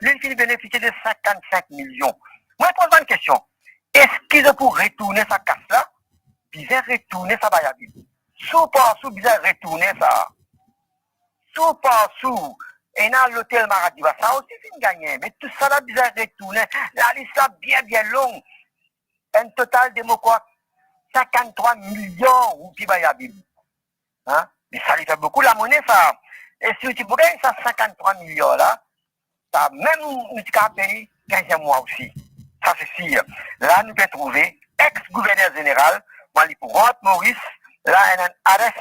Lui, il finit bénéficier de 55 millions. Moi, je pose une question. Est-ce qu'ils ont pour retourner sa casse-là? Ils ont retourné sa Bayabib. Sous par sous, ils ont retourné ça. Sous par sous. Et dans l'hôtel Maradiva, ça aussi, c'est gagné. Mais tout ça là, ils ont retourné. La liste là, bien longue. Un total de quoi? 53 millions roupies Bayabib. Hein? Mais ça lui fait beaucoup la monnaie, ça. Et si tu peux gagner ça 53 millions là, ça même nous avons payé 15e mois aussi. Ça c'est sûr. Là, nous pouvons trouver ex-gouverneur général, Rod Maurice, là, il y a un arrest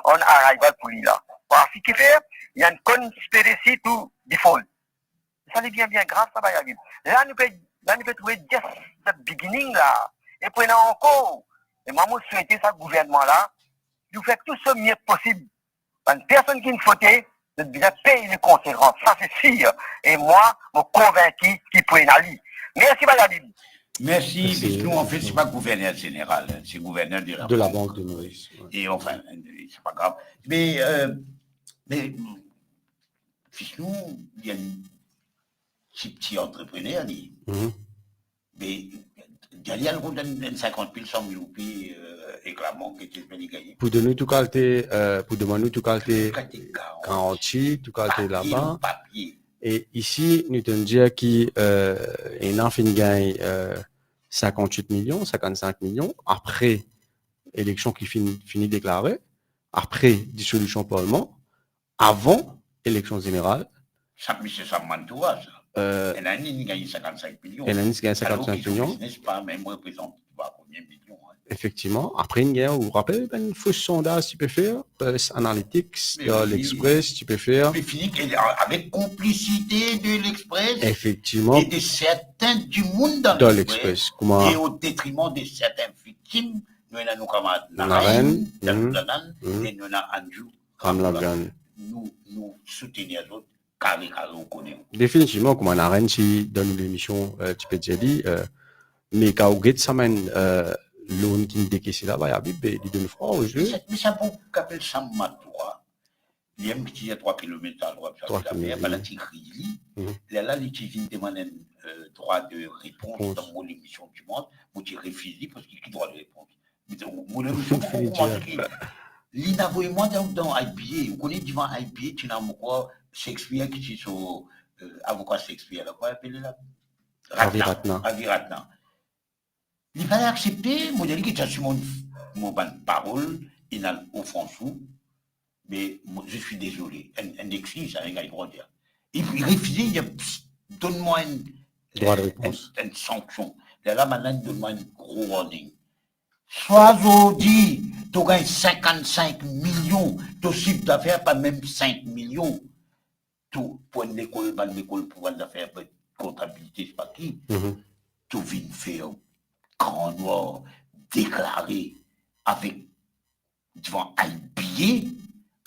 en arrival pour lui là. Parce qu'il fait, il y a une conspiracy to default. Ça est bien grave, ça va y aller. Là, nous pouvons trouver just the beginning là. Et puis là encore, et moi, je souhaite ça, gouvernement là, nous fait tout ce mieux possible. Une personne qui ne fautait, de bien payer les conséquences. Ça, c'est sûr. Et moi, je suis convaincu qu'il peut y aller. Merci, madame. Merci. Nous, en fait, ce n'est pas gouverneur général, hein, c'est gouverneur de la Banque de Maurice. Ouais. Et enfin, c'est pas grave. Mais nous, il y a un petit entrepreneur, mais il y a 50 000, 100 000 roupies réclamant que tu peux gagner. Pour donner tout qualité, pour demander tout qualité garantie, tout qualité là-bas. Et ici, nous te disons qu'il y a une gagne 58 millions, 55 millions, après élection qui finit déclarée, après dissolution parlement, avant élection générale. Ça, c'est ça, Mantoua, ça. Elle a gagné 55 millions. Elle a gagné 55 millions. Pas même représente combien de millions. Hein. Effectivement. Après une guerre, vous vous rappelez, une fausse sondage, tu peux faire, Analytics, dans l'Express, tu peux faire. Mais fini avec complicité de l'Express. Effectivement. Et de certains du monde dans l'Express. Comment... Et au détriment de certaines victimes nous avons nos camarades Naren, Naren, et nous avons Andrew Ramlagan. Nous soutenons les autres, carré, on connaît. Définitivement, comme on a rien si dans l'émission, tu peux dire, mais quand on ça mène, l'on qui décaisse là-bas, il y a Bibé, il donne froid au jeu. Mais ça, pour qu'appelle ça Matoura, il y a un petit 3 km à droite, il y a la Tigri, là, les Tigri demandent droit de réponse dans mon émission du monde, moi, j'ai refusé parce qu'il y a droit de réponse. Mais mon émission, Lina, moi dans IPA, vous connaissez devant IPA, tu n'as pas Shakespeare qui est sur avocat Shakespeare, là, quoi appeler là? Raviratna. Il fallait accepter, moi, j'ai dit que sur mon parole, il n'a au français, mais je suis désolé, un excuse, ça n'a pas dire. Il refusait, il dit, donne-moi une sanction. Là, maintenant, donne-moi un gros warning. Soit aujourd'hui, tu gagnes 55 millions, ton chiffre d'affaires, pas même 5 millions. Tout, pour une école, pour une affaire, comptabilité, c'est pas qui. Tu viens faire grand noir, déclaré, avec, devant IBA.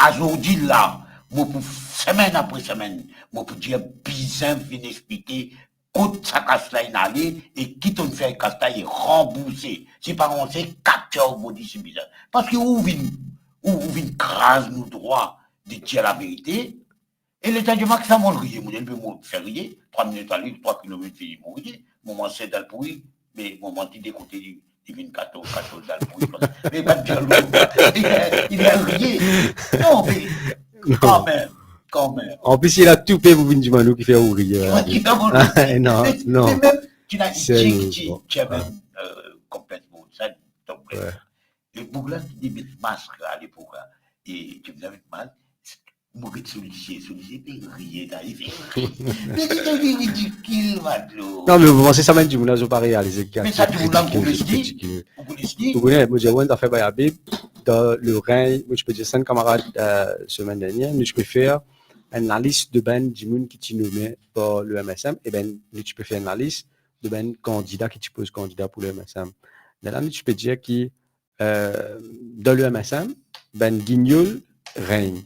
Aujourd'hui, là, moi, pour semaine après semaine, moi, pour dire, bizarre, vient expliquer, côte sa casse là, il allait, et qui t'en fait casse là, il remboursé. C'est pas on sait, 4 heures, body, c'est bizarre. Parce que où vient crase nous droit de dire la vérité, et l'état du max, ça m'a rié, moi, il peut me faire rier, 3 minutes à lui, 3 kilomètres, il m'a rié, moment c'est dans le pourri, mais moment il d'écouter, il vient 14 dans le pourri, mais pas de dire l'autre, il a rié. Non, mais, quand même. En plus, il a tout payé pour du Mano qui fait ouvrir. Non. Mais même, tu n'as tu avais complètement ça, donc, et pour là, tu dis, masque à l'époque, et tu me avais mal, mauvais sollicité, rier d'arriver. Mais c'est ridicule, Madlo. Non, mais vous pensez ça même du Mouna, je pas réalisé. Mais ça, tu voulais vous le dire. Vous connaissez, moi, j'ai un affaire Bayabé, dans le Rhin, moi, je peux dire 5 camarades, semaine dernière, mais je peux faire une liste de ben du monde qui t'y nommé par le MSM, et ben, tu peux faire une liste de ben candidats qui tu poses candidat pour le MSM. Là, tu peux dire qui, dans le MSM, ben Guignol règne.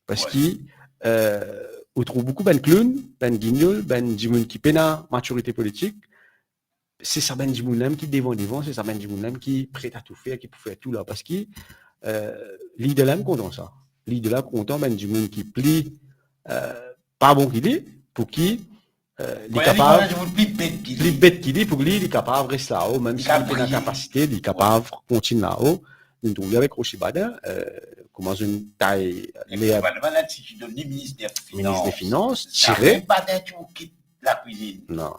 Parce qu'il on trouve beaucoup ben clown, ben guignol, ben du monde qui peine à maturité politique. C'est ça ben du monde qui devant, c'est ça ben du monde qui est prêt à tout faire, qui peut faire tout là. Parce que l'idée là content ça. L'idée là content ben du monde qui plie, pas bon qu'il est, pour qui il est capable, plus bête qu'il est, pour lui il est capable de rester là-haut, même s'il a la capacité, il est capable de continuer là-haut. Nous trouvons avec Rochi Bada, comment une taille. Si tu donnes ministre des Finances, tiré. Badin, tu quittes la cuisine. Non.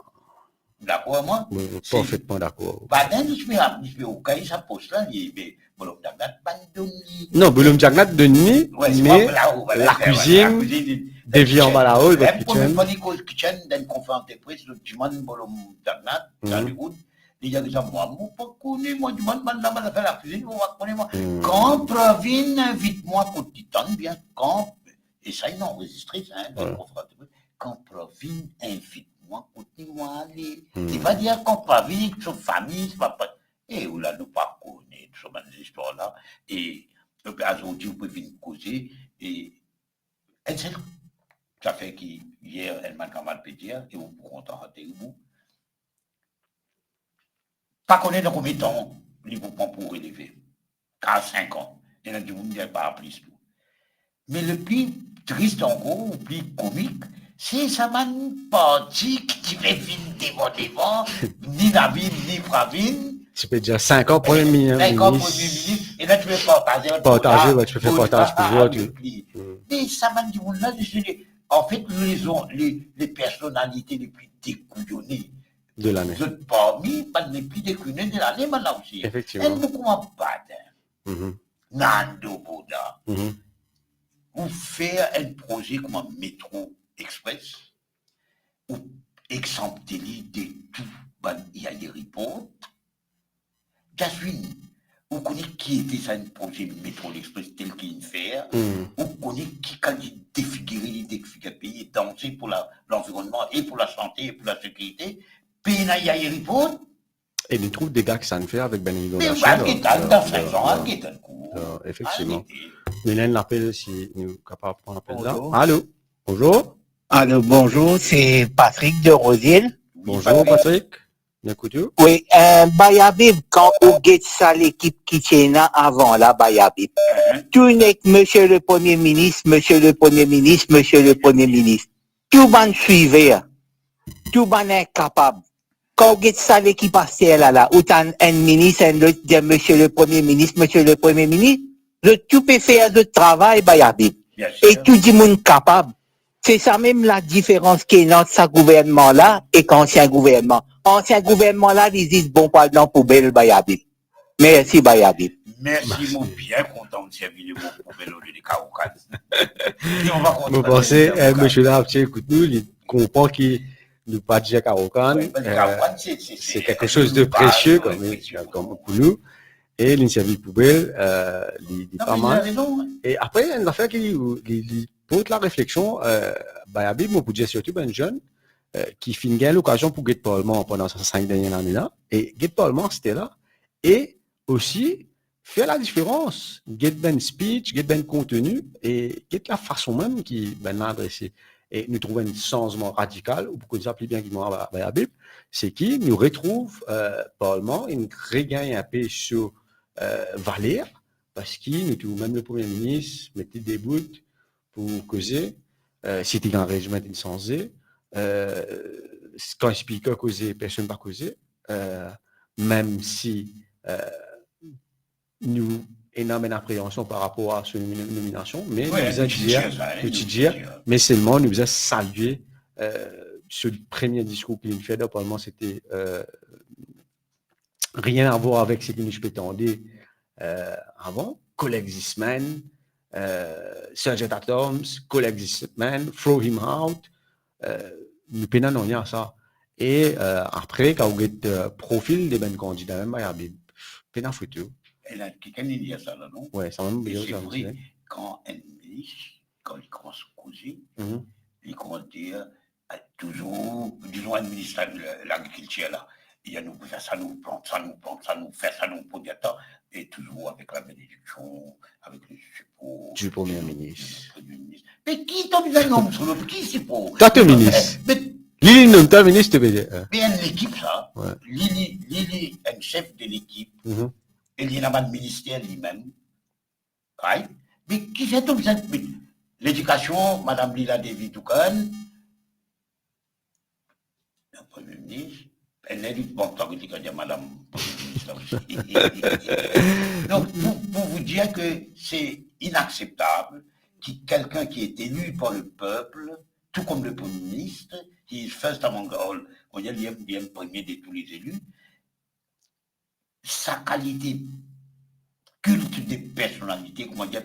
D'accord, moi? Parfaitement d'accord. Badin, je fais au cas, ça pose là, il est Bolom Jagnat, Bandoni. Non, Bolom Jagnat de nuit, mais la cuisine dévie en bas là-haut, le kitchen. Pour les kitchen, d'une conférence de presse, le Timan Bolom Jagnat, dans le route. Il y a des gens, moi, je ne connais pas, moi, je demande faire la cuisine, moi, je connais moi. Quand Provine invite-moi quotidien, bien, quand, et ça, ils ont enregistré, ça, quand Provine invite-moi quotidien, allez. Il va dire quand Provine, sa famille, c'est pas, et où là, nous pas connaître, ce genre d'histoire-là, et, aujourd'hui, vous pouvez venir causer, et, ça fait qu'hier, elle m'a quand même pu dire, et vous pourrez en rater vous. Pas connaître dans combien de temps il vous prend pour élever. 45 ans. Il y en a du monde qui n'a pas appris tout. Mais le plus triste en gros, le plus comique, c'est ça m'a parti qui fait venir devant, ni Navine, ni Pravine. Tu peux dire 5 ans Premier ministre. 5 ans Premier ministre. Et là, tu peux partager. Partager, tu peux faire partage pouvoir. Et ça m'a dit, là, en fait, les personnalités les plus découillonnées de l'année. Vous êtes parmi les plus déclinés de l'année, maintenant aussi. Effectivement. Elle beaucoup moins Badin. Nando Boda. Ou faire un projet comme un métro express, ou exempter de tout, il y a des reports. Jasmine, vous connaissez qui était ça, un projet métro express tel qu'il fait. Vous connaissez qui, quand il défigurait, il défigurait le pays, danser pour l'environnement, et pour la santé, et pour la sécurité. Et nous trouvons des gars que ça ne fait avec ben Mais inondation. on va dans 5 ans, on coup. Effectivement. Mélène l'appelle si nous sommes capables de prendre l'appel là. Bonjour. Allô? Bonjour. Alors, bonjour, c'est Patrick de Rosille. Bonjour Patrick. Écoutez. Oui, Bayabib, quand vous guettez ça, l'équipe qui tient là avant là, Bayabib. Tout n'est que monsieur le Premier ministre, monsieur le Premier ministre, monsieur le Premier ministre. Tout ban suivre. Tout ban incapable. Quand vous guettez ça, l'équipe partielle là, ou t'as un ministre, un autre dit monsieur le Premier ministre, monsieur le Premier ministre, le tout peut faire de travail, Bayabib. Et tout dit monde capable. C'est ça même la différence qui est dans ce gouvernement-là et qu'ancien gouvernement. Ancien gouvernement-là, ils disent bon pardon poubelle Bayabib. Merci Bayabib. Merci, mon bien content de servir le bon poubelle au lieu des Kaoukan. Vous pensez, monsieur là, écoute nous, il comprend qu'il nous pas dire Kaoukan. C'est quelque chose de précieux comme pour nous. Et l'initiative poubelle, il pas mal. Et après, il y a une affaire qui pour la réflexion, Bayabib, moi, pour dire surtout un jeune qui finit l'occasion pour Get Parlement pendant ces 5 dernières années-là. Et Get Parlement, c'était là. Et aussi, faire la différence. Get ben speech, get ben contenu et get la façon même qui ben adressé. Et nous trouvons un changement radical, ou beaucoup de ça plus bien qu'il m'a Bayabib, c'est qui nous retrouve Parlement, il regagne un peu sur Valère, parce qu'il nous trouve même le Premier ministre, mettait des bouts pour causer, c'était un régime insensé, quand il explique causer, personne ne va causer, même si nous énormément d'appréhension par rapport à cette nomination, mais nous faisons dire, mais seulement nous faisons saluer ce premier discours qu'il fait au Parlement, c'était rien à voir avec ce que nous prétendions avant, collègue Zisman, Sergeant Atoms, collègue Zisman, throw him out, nous pénons rien à ça. Et après, quand vous êtes profil des ben candidats, même, il y a pénal photo. Elle a quelqu'un qui dit ça là, non? Ouais, ça va me dire ça. Quand un ministre, quand il commence à causer, il commence à dire toujours, disons, un ministre de l'agriculture là, il y a nous faire ça, nous plante, ça nous plante, ça nous fait ça, nous produit et toujours avec la bénédiction, avec le support du Premier ministre. Mais qui t'a mis un nom sur l'autre? Qui c'est pour? Toi, tu es ministre. Lili, non, tu es ministre, tu veux dire. Bien l'équipe, ça. Lili, un chef de l'équipe. Et il y a un ministère lui-même. Right? Mais qui fait tout ça? L'éducation, Mme Lila Devi-Toukan, le Premier ministre, elle est du bon temps que tu dis Mme Premier ministre. Donc, pour vous dire que c'est inacceptable que quelqu'un qui est élu par le peuple, tout comme le Premier ministre, qui est first among all, on dit qu'il est le premier de tous les élus, sa qualité culte de personnalité, comment dire,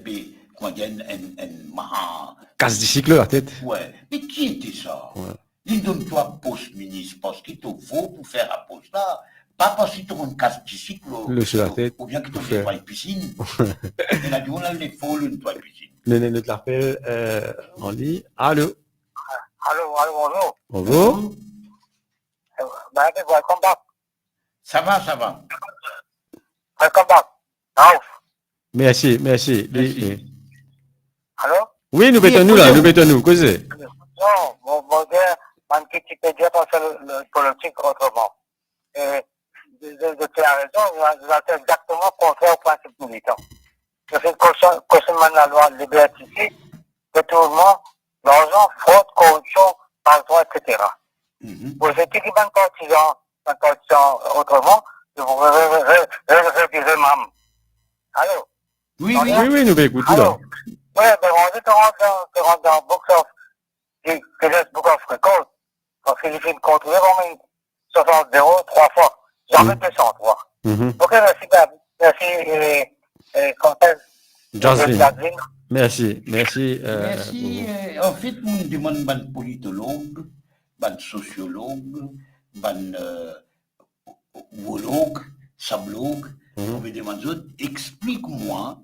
un casse du cycle la tête. Ouais, mais qui était ça? Il donne-toi poste ministre parce qu'il te faut pour faire un poste là, pas parce qu'il te rend casse du cycle sur la tête, ou bien qu'il te fait une piscine. Il a dit on a les folles une toile piscine. Notre l'appel en ligne. Allô? Allô, bonjour. Bonjour. Welcome back. Ça va. Welcome back. Merci. Allô? Oui, nous bétons-nous, causez. Non, mon Dieu, man critique Dieu parce que le politique autrement. Et tu as raison, vous êtes exactement contraire au principe militant. Je fais cautionnement de la loi de liberté, détournement, l'argent, fraude, corruption, pardon, etc. Vous êtes équipé d'un partisan autrement, je vous redirai même. Allô? Oui, nous écoutons là. Oui, mais on dit te rendre dans Book of Records, parce qu'il fait contrôler vraiment 60 0 3 fois. J'en fais 203. Ok, merci, Comtesse. Jasmine. Merci. En fait, nous demandons un politologue, un sociologue, un urologue, sablogue, on me demande, explique-moi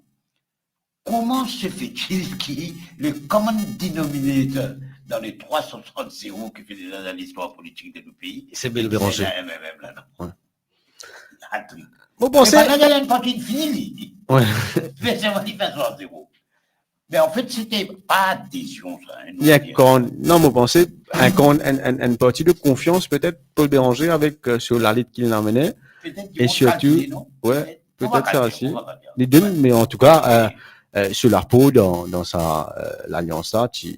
comment se fait-il que le common denominator dans les 360 qui fait déjà dans l'histoire politique de nos pays, c'est Belle Béranger. hat-trick. Vous pensez? Mais maintenant, il y a une partie finie. Ouais. Mais c'est moi qui fais ça, zéro. Mais en fait, c'était pas adhésion, ça. Hein, Il y a non, vous pensez, un parti de confiance peut-être Paul Béranger avec sur la lutte qu'il emmenait. Et surtout, ouais, peut-être ça aussi. Les deux, mais en tout cas, sur la peau dans sa l'alliance là, très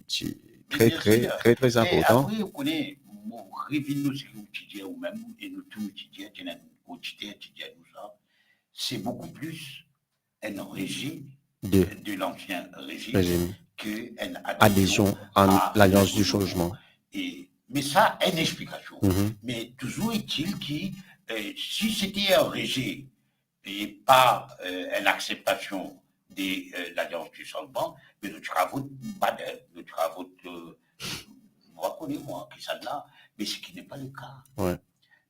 important. Après, on connaît, mon revenu, nous, c'est quotidien ou même, et nous tout quotidien, quotidien, tout ça, c'est beaucoup plus un régime de l'ancien régime qu'une adhésion à l'alliance du changement. Mais ça, une explication. Mais toujours est-il que si c'était un régime et pas une acceptation de l'alliance du changement, mais nous travaux, moi, connais-moi, qui ça là, mais ce qui n'est pas le cas. Ouais.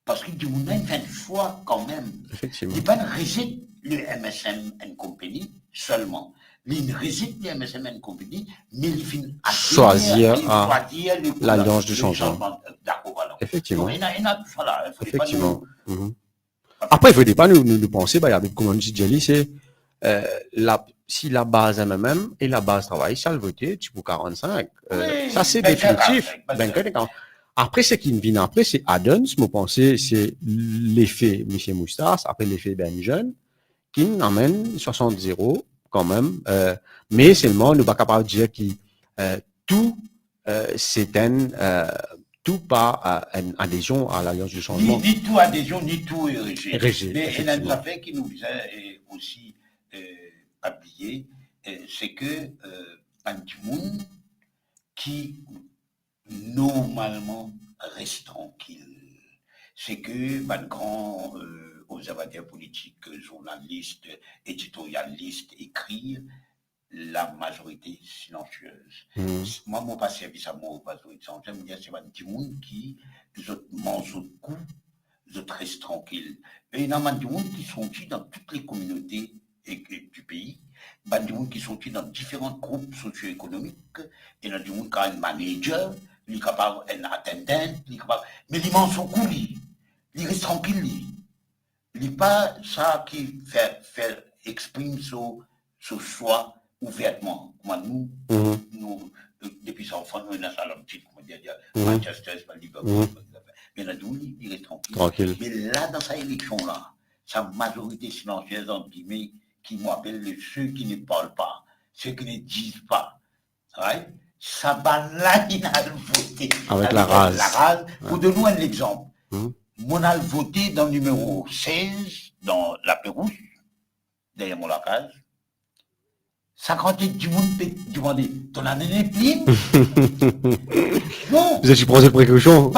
Parce que du moment une fois, quand même, effectivement, il n'y a pas de rejet le MSM Company seulement. Il rejette le MSM Company, mais il finit à choisir l'alliance du changement. Effectivement. Donc, il y a tout ça là. Effectivement. Après, il ne faut pas nous penser, bah, avec comme on dit, Jelly, c'est si la base MMM et la base travail, ça le voter, tu peux 45. Ça, c'est définitif. Après, ce qui vient après, c'est add-ons. Moi, pensez, c'est l'effet M. Moustache, après l'effet Ben Jeune, qui amène 60-0 quand même. Mais seulement, nous ne sommes pas capables de dire que tout, c'est tout pas une adhésion à l'Alliance du changement. Ni tout adhésion, ni tout rejet. Mais il y a une affaire qui nous est aussi habillé, c'est que un monde qui normalement reste tranquille. C'est que les grands observateurs politiques, journalistes, éditorialistes écrivent la majorité silencieuse. Moi, mon pas service à moi, pas je me dis, c'est un petit monde qui mange au coup, je reste tranquille. Et il y a des gens qui sont dans toutes les communautés du pays, il y a des gens qui sont dans différents groupes socio-économiques, il y a des gens qui ont un manager, il est capable un attendant, mais il mange au coup, il reste tranquille. Il n'est pas ça qui fait exprime son choix ouvertement. Comme nous, depuis son enfant, nous, dans la petite, comment dire, Manchester, Liverpool, mais là, il reste tranquille. Mais là, dans sa élection-là, sa majorité silencieuse, entre guillemets, qui m'appelle ceux qui ne parlent pas, ceux qui ne disent pas, right? Ça va là, il a voté. Avec la rase. La rase, pour donner un exemple. Mon a voté dans le numéro 16, dans la Pérouse, derrière mon lacage. 50 du monde peut demander, ton année n'est plus? Non. Vous avez pris cette précaution?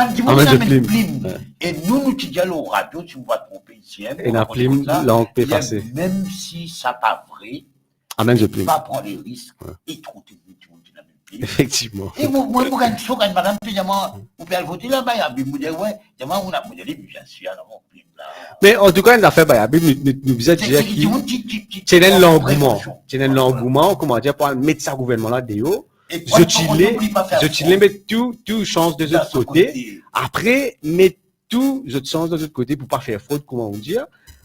Et nous disons au radio, si vous va tromper ici, et la plume, langue peut passer. Même si ça n'est pas vrai, on ne pas prendre les risques et tromper tout le monde. Effectivement. Et moi, quand madame, vous pouvez voter là-bas, il y a ouais, on a bien sûr, mais en tout cas, une affaire, nous disons déjà qu'il c'est un engouement. C'est un engouement, comment dire, pour mettre ça gouvernement là, déo. Je t'ai mettre tout chance de l'autre côté. Après, mettre tout autres chance de l'autre côté pour pas faire faute, comment on dit.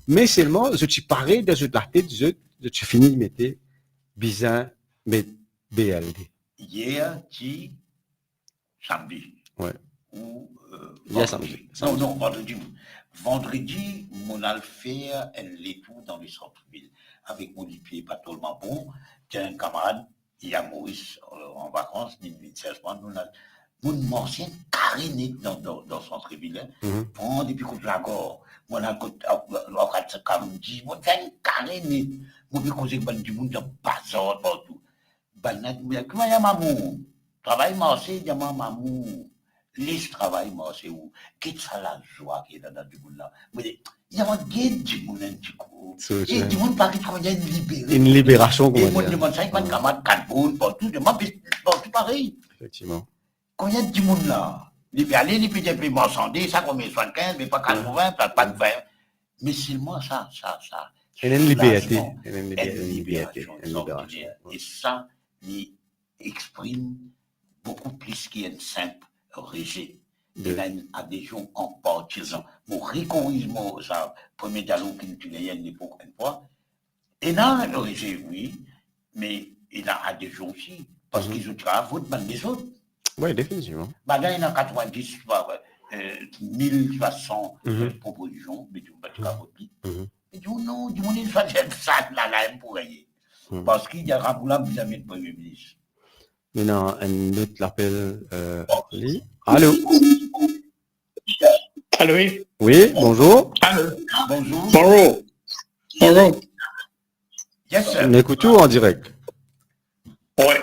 Mais seulement, je t'ai parlé de la tête, je t'ai fini de mettre bizarre, mettre BLD. Hier, samedi. Ouais. Ou hier, samedi. Non, vendredi. Vendredi, mon a fait un létour dans les centres-villes avec mon pied pas tellement bon. J'ai un camarade, il y a Maurice en vacances, mon ancien carré dans le centre-ville. Prends depuis qu'on la gore. Mon a dit, mon fait un carré net. Mon fait causer du monde dans bazar partout. Comment y a maman? Travail marché, y a maman. Les travail marché où? Qu'est-ce que la joie qui est dans du monde là? Mais il y a un guide du monde un petit coup. Et du monde pas qu'il y a une libération. Et moi, je demande ça, il y a un camarade, 4 bonnes, partout, je demande partout pareil. Effectivement. Quand il y a du monde là, il peut aller, il peut dire, il marchander, ça combien 75, mais pas 80, pas de 20. Mais seulement ça. Il y a une liberté. Une libération. Et ça, il exprime beaucoup plus qu'un simple rejet. il y a une adhésion en partisan. Mon récorisme, ça, premier dialogue qui nous gagne une époque, une fois. Et là, oui, mais il a adhésion aussi, parce qu'ils ont travaillé votre des autres. Oui, définitivement. Là, il y a 90, 1300 propositions, mais tu ne peux pas voter. Et tu dis, non, du monde, il faut faire ça, là, pour gagner. Parce qu'il y a Raboula, vous avez le Premier ministre. Maintenant, un autre l'appel. Allô? Allô, oui. Oui, bonjour. Allô. Bonjour. Bonjour. Bonjour. Yes, sir. On écoute tout en direct. Ouais.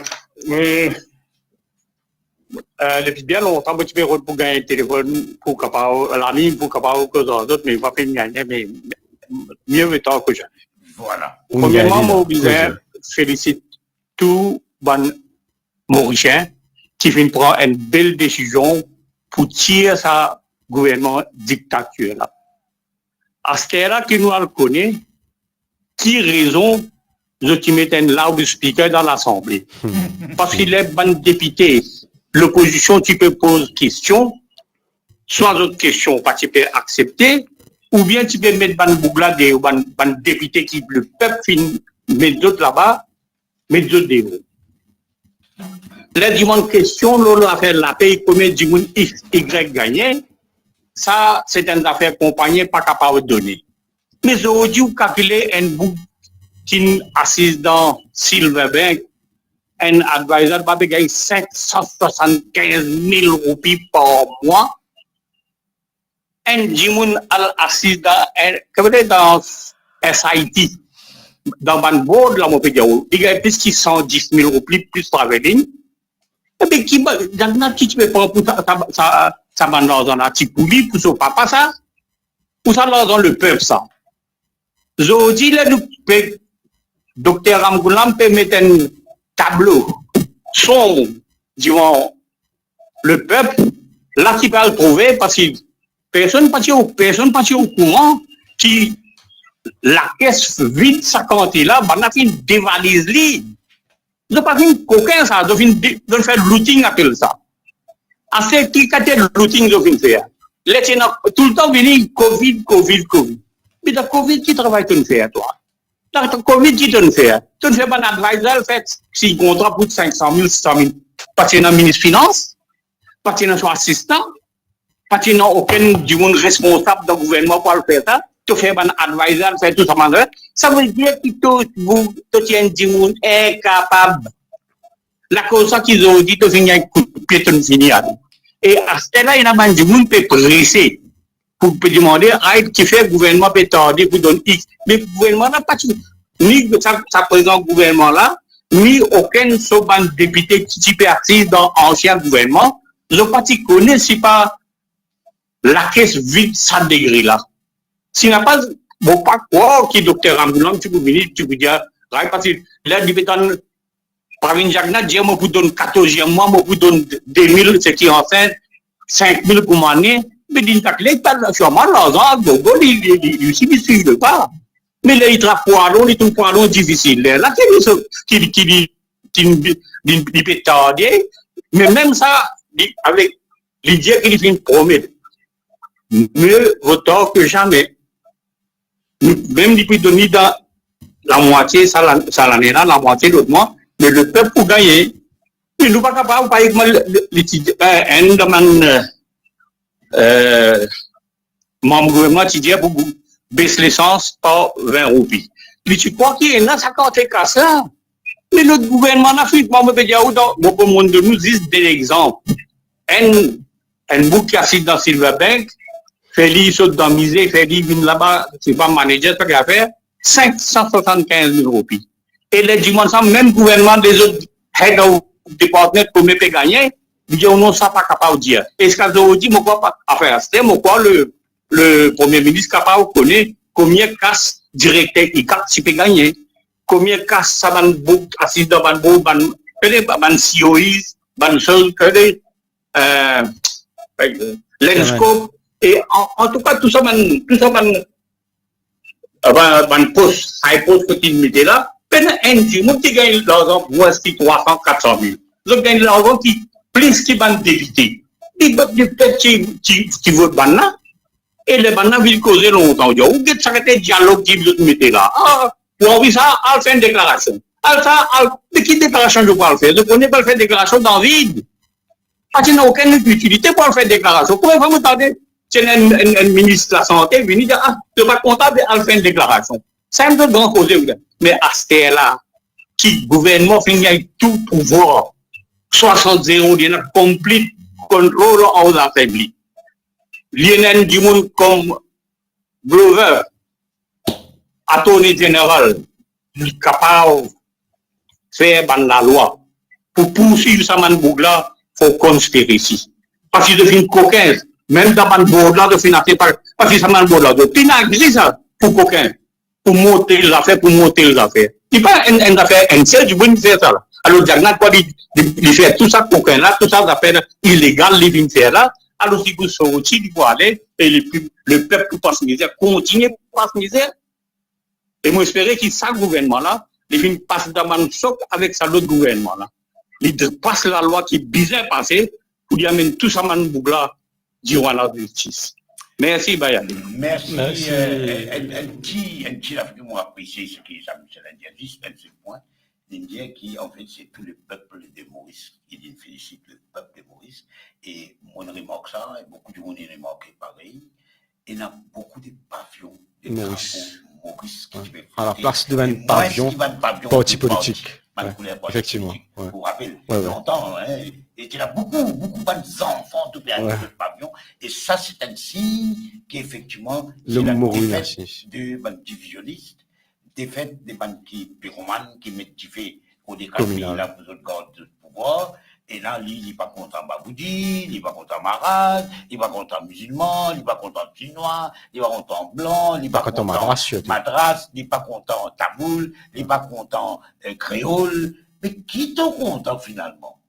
Depuis bien longtemps, je vais pour gagner un téléphone, pour capable, l'ami, pour capable que d'autres, mais il va pas gagner, mais mieux vaut tard que jamais. Voilà. Premièrement, je félicite tout les Mauriciens qui viennent prendre une belle décision pour tirer sa gouvernement dictature là. À ce cas-là, qui nous le connaît, qui raison de mettre un loudspeaker dans l'Assemblée? Parce qu'il est bon député. L'opposition, tu peux poser question, soit d'autres questions, pas tu peux accepter, ou bien tu peux mettre ban bouglade ou ban député qui le peuple finit, mettre d'autres là-bas, mettre d'autres déros. Là, du monde question, l'on a fait la paix, combien du monde X, Y gagné, ça, c'est une affaire compagnie pas capable de donner. Mais aujourd'hui, vous calculez un bout qui assise dans Silverbank, un advisor va gagner 575 000 roupies par mois. Un Jimoun assise dans SIT, dans un board, là, il gagne plus de 110 000 roupies plus travelling. Et bien, qui tu peux prendre pour ça va dans un petit coulis pour son papa, ça? Ou ça dans le peuple, ça? Aujourd'hui, là, Docteur Ramgoulam peut mettre un tableau sombre devant le peuple, là, qui peut le trouver parce que personne ne passe au courant qui la caisse vide, ça quand il là, on a fait une dévalise li. Ils n'ont pas fait une coquin, ça, ils ont fait le looting, appelle ça. À ce qui a le looting, ils ont fait. Tout le temps, venir Covid. Mais le Covid, qui travaille ton faire, toi? Le Covid, qui te fait? Tu ne fais pas d'advisor, fait, si contrat pour 500 000, 600 000, pas dans le ministre des Finances, pas dans son assistant, pas dans aucun du monde responsable du gouvernement pour le faire ça. Tu fais un advisor, fait tout ça, ça veut dire que tu tiens du monde incapable. La cause qu'ils ont dit, tu finis un coup de pied, tu finis. Et à ce là, il y a du monde qui est pressé pour demander à qui fait le gouvernement peut tarder pour donner X. Mais le gouvernement n'a pas ni sa présent gouvernement là, ni aucun soban député qui peut assis dans l'ancien gouvernement. Je ne sais pas si connaît si pas la caisse vide ça degré là. S'il n'a pas, bon, pas quoi, qui docteur Amboulant, tu peux venir, tu peux dire, parce que là, du béton, Pravin Jagna, dit, moi, vous donne 14e mois, moi, vous donne 2000, ce qui est enceinte, 5000 pour m'année, mais d'une taclée, pas de sûrement, l'argent, il suffit de pas. Mais là, il travaille poilon, il trouve poilon difficile. Là, qui peut tarder, mais même ça, avec l'idée qu'il vient promettre, mieux vaut tard que jamais. Même depuis donner dans la moitié, ça l'année là, la moitié l'autre mois, mais le peuple pour gagner. Il nous pas capable, par exemple, un demande membre gouvernement qui dit pour baisser l'essence par 20 roupies. Mais tu crois qu'il y a ça quand t'es cassé? Mais notre gouvernement en Afrique, moi, je peux dire, beaucoup de monde de nous disent des exemples. Un bouc qui assis dans Silverbank, Feli saute dans misée, Feli vient là-bas, c'est pas manager, c'est pas qu'il faire 575 000 roupies. Et les dimanches, même gouvernement des autres head of department pour me gagner, ils disent, non, ça pas capable de dire. Et ce qu'ils dit, moi, pas à faire, c'est moi, le premier ministre capable de connaître combien de casse directeur qui peut gagner, combien de casse ça va assis dans ban beau, ban COIs, ban choses, l'enscope. Et en tout cas, tout ça, poste, high post que tu mettais là, un dimanche qui gagne l'argent pour 300, 400 000. Ils gagnent l'argent qui, plus qui va député. des peut-être qui votent banna, et les banna vont causer longtemps. Ou que ça été dialogue qui vous mettez là. Ah, pour envie ça, à faire une déclaration. De qui déclaration je peux le faire? Donc on n'est pas faire déclaration dans le vide. Parce qu'il n'y a aucune utilité pour faire déclaration. Pourquoi vous m'entendez? C'est un ministre de la Santé qui vient dire, ah, je ne suis pas content de faire une déclaration. C'est un peu grand cause. Mais à ce là, qui le gouvernement finit avec tout pouvoir, 60-0, il y a un complete contrôle aux affaiblis. Il y a un du monde comme Glover, attorney général, qui est capable de faire la loi. Pour poursuivre ça, man bougla, il faut conspiracy. Parce qu'il devient coquin, même dans le bourg-là, de financer par, parce que ça man bourg-là, de pinagler ça, pour coquin, pour monter les affaires, Il n'y a pas une affaire, un seul du bon faire ça, là. Alors, Diagna, quoi, il fait tout ça, coquin là, tout ça, affaires illégales, il vient faire là. Alors, si vous sortez, il faut aller, et le peuple passe misère, continue passe misère. Et moi, j'espérais que ça, gouvernement-là, il vient passer dans un choc avec ça, l'autre gouvernement-là. Il passe la loi qui est bizarre passée, pour y amener tout ça, man, bougla, durant la justice. Merci, Bayali. Merci. Un petit africain m'a apprécié ce que Jean-Michel a dit, juste un seul point. L'Indien qui, en fait, c'est tout le peuple de Maurice. Il félicite le peuple de Maurice. Et moi, on remarque ça, et beaucoup de monde remarqué pareil. Il y a beaucoup de pavillons de Maurice qui fait à la place de un pavillon, parti politique. Effectivement. Pour rappel, longtemps, hein, et il y a beaucoup d'enfants de pavillon. Et ça, c'est un signe qu'effectivement, le défaite de divisionnistes, défaite des banquiers pyromanes qui mettent du fait au décalage là pour le garde de pouvoir. Et là, il n'est pas content Baboudi, il n'est pas content Marad, il n'est pas content musulman, il n'est pas content chinois, il n'est pas content blanc, il n'est pas content madras, il n'est pas content taboul, il n'est pas content créole. Mais qui est content finalement?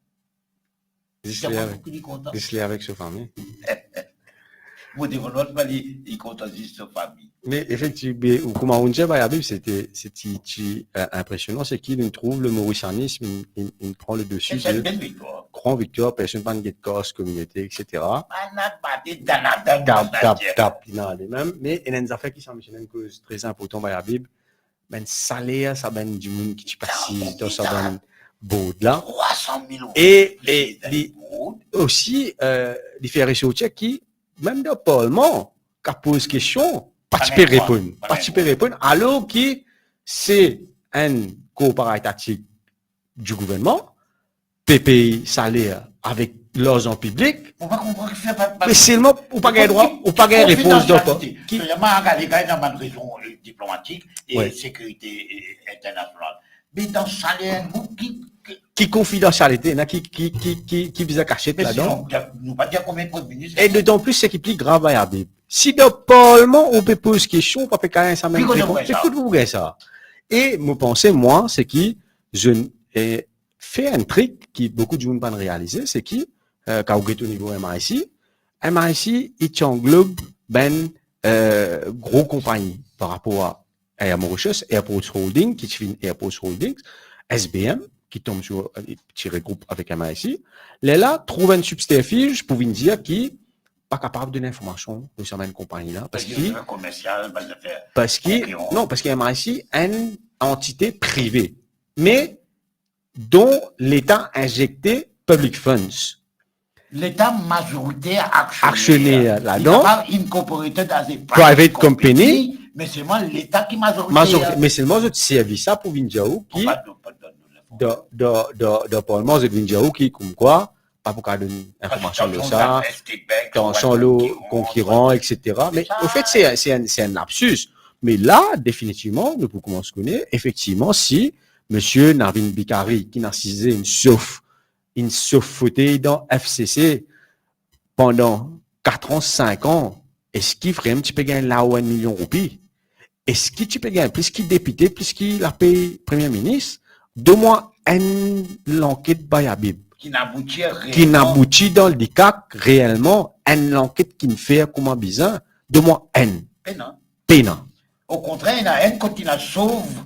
Disler avec sa famille. Mon développement, il est content de sa famille. Mais effectivement, comment on dit, c'était impressionnant, c'est qu'il trouve le mauricianisme, il prend le dessus de grand victoire, personne pas de cause, communauté, etc. Mais il y a une affaire qui sont une cause très importante dans la Bible. Ben salaire, ça ben du monde qui passe dans ça ben beau là. 300 000 euros. Et aussi, il fait ressortir qui même dans le Parlement, qui pose question, participer répondre, alors que c'est un coopératif du gouvernement, PPI salaire avec l'argent public, mais seulement, ou pas gagner droit, ou pas gagner réponse d'offre. Il y a une raison diplomatique et sécurité internationale. Mais dans salaire, qui confidentialité, qui vise à cacher là-dedans. Et d'autant plus, c'est qui est plus grave à la Bible. Si dans le Parlement, on peut poser question, on peut faire carrément ça même réponse, c'est tout vous gagnez ça. Et me pensez, moi, c'est qui, je fais un truc qui beaucoup de gens ne peuvent pas réaliser, c'est qui, quand vous êtes au niveau MIC, il englobe gros compagnie par rapport à Air Mauritius, Airports Holdings, qui fait Airports Holdings, SBM, qui tombe sur un petit groupe avec MIC. Là, trouve un subterfuge pour vous dire qu'il n'est pas capable de donner l'information de cette compagnie-là. Parce que MIC est une entité privée, mais dont l'État a injecté public funds. L'État majoritaire actionnaire là-dedans. Incorporated as a private company. Mais c'est seulement l'État qui majoritaire. Mais seulement je servis ça pour Vinjaou qui de Parlement de Vinjaou qui comme quoi pas pour qu'à donner information de ça, tension le concurrent, etc. Mais au fait c'est un lapsus. Mais là définitivement nous pouvons se connaître effectivement si Monsieur Narvin Bikari qui n'a cisé une fauteuil dans FCC pendant 4 ans, 5 ans, est-ce qu'il ferait un petit peu gagner là où 1 million de roupies? Est-ce qu'il tu peux gagner plus qu'il député, plus qu'il a payé Premier ministre? Donne-moi l'enquête Bayabib. Qui n'aboutit dans le DICAC réellement, une enquête qui ne fait comment bizarre. Donne-moi Pénant. Au contraire, il y a un quand il a sauve,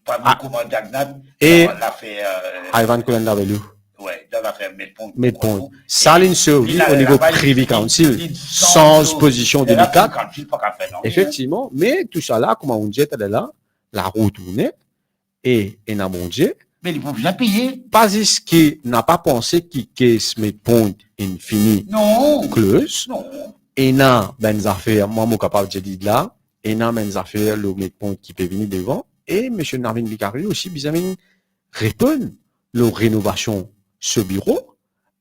pas beaucoup Dagnat, et l'affaire Ivan Cohen d'Avelou. Ouais, va faire mettre point. Mettre point. Ça, l'une survie au niveau Privy Council, sans position délicate. Effectivement, mais tout ça là, comment on dit, elle est là, la route tournée, et a mon Dieu. Mais il faut bien payer. Pas ce qui n'a pas pensé qu'il caisse mes points infini. Non. Close. Non. Et n'a, ben, affaires, moi, mon capable, j'ai dit là, et n'a, ben, affaires, le mes points qui peut venir devant, et M. Narvin Vicari aussi, bizarrement, répond, la rénovation, ce bureau,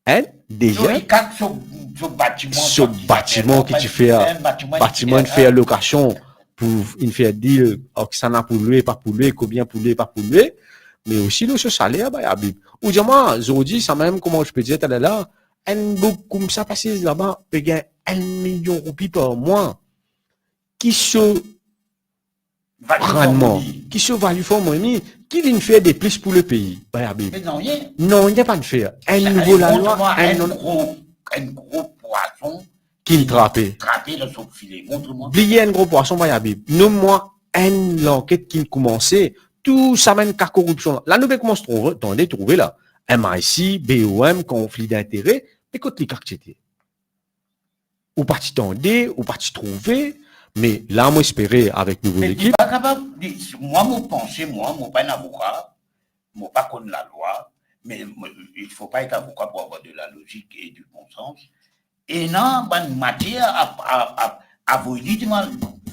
hein, déjà, ce bâtiment qui tu fais, bâtiment de faire location, pour, il fait deal, ça n'a pour louer, pas pour louer, combien pour louer, pas pour louer, mais aussi le salaire, bah, yabib. Ou dire, moi, Zodi, ça même, comment je peux dire, t'as là, un book comme ça passé là-bas, paye 1 million de roupies par mois, qui se, rendement, qui se value for money, qui vient faire des plus pour le pays, bah, yabib. Non, il n'y a pas de faire. Un nouveau la loi, un gros poisson, qui me trappait. Trappé dans son filet. Montre-moi. Oubliez un gros poisson, bah, yabib. Nomme-moi l'enquête qui commençait. Tout ça mène qu'à corruption. La nouvelle commence à trouver là. MIC, BOM, conflit d'intérêt. Écoute les cartes. Ou parti tendre, ou parti trouver. Mais là, moi, espérer avec nouveau équipe. Pas capable. Moi, mon pensée, moi, pas un avocat. Moi, pas contre la loi. Mais il faut pas être avocat pour avoir de la logique et du bon sens. Et non, bonne matière à vous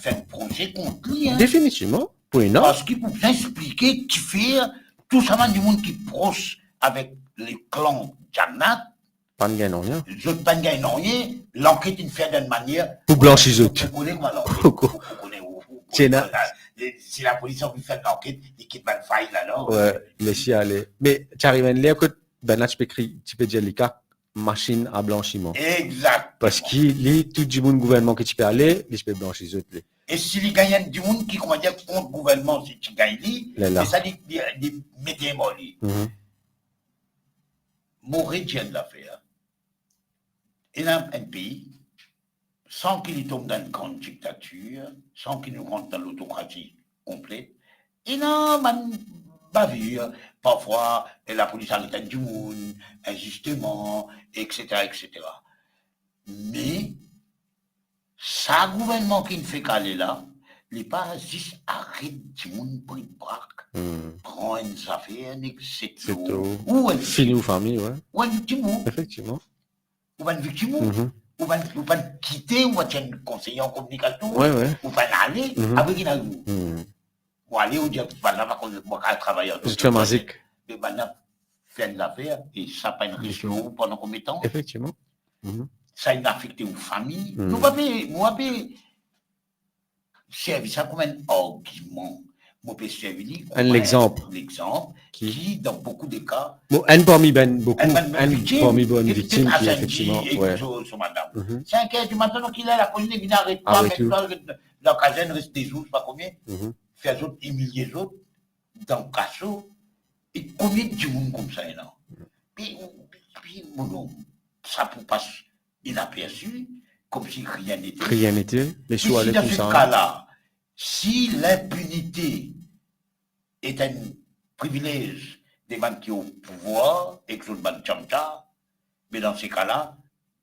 faire un projet contre lui. Hein. Définitivement. Parce qu'il faut bien expliquer qui fait tout ça, du monde qui proche avec les clans Jannat. Pas de gain, non, rien. Je ne pas de gain, non, rien. L'enquête, il fait d'une manière. Pour blanchir les autres. Vous connaissez l'enquête. Si la police a pu faire l'enquête, l'équipe va faillir là, non? Ouais, laissez aller. Mais tu arrives à l'air que, ben là, tu peux dire les cas, machine à blanchiment. Exact. Parce qu'il est tout du monde gouvernement que tu peux aller, il peut blanchir les autres. Et si les gagnants du monde qui, comment dire, contre le gouvernement, si tu gagnes, c'est ça, les médias mollis. Mourir de l'affaire. Il y a un pays, sans qu'il tombe dans une grande dictature, sans qu'il nous rentre dans l'autocratie complète, il y a une bavure. Parfois, la police arrête du monde, injustement, etc., etc. Mais, ça, gouvernement qui ne fait qu'aller là, il n'est pas juste arrête du monde pour une braque, prend une affaire, c'est tout. Ou une fille ou famille, ouais. Ou un victime. Effectivement. Ou un victime. Ou va quitter, ou va être un conseiller en communication. Ouais. Ou va aller avec une alou. Ou aller, ou dire, là, va travailler. C'est très magique. Mais maintenant, faire de l'affaire, et ça pas une risque pendant combien de temps? Effectivement. Ça a affecté aux familles. Nous va payer servir ça comme un argument. Moi, je peux servir un exemple. L'exemple qui, dans beaucoup de cas, un parmi beaucoup, un parmi bonnes victimes qui, effectivement, ouais. C'est un cas du matin, donc il a la police qui n'arrête pas, maintenant, la caserne reste des jours, pas combien, faire les autres, humilier les autres, dans le cachot, et combien de monde comme ça, là? Puis, ça peut passer inaperçu, comme si rien n'était. Rien n'était, mais soit dans ce cas-là, si l'impunité est un privilège des gens qui ont au pouvoir et que sont des gens mais dans ces cas-là,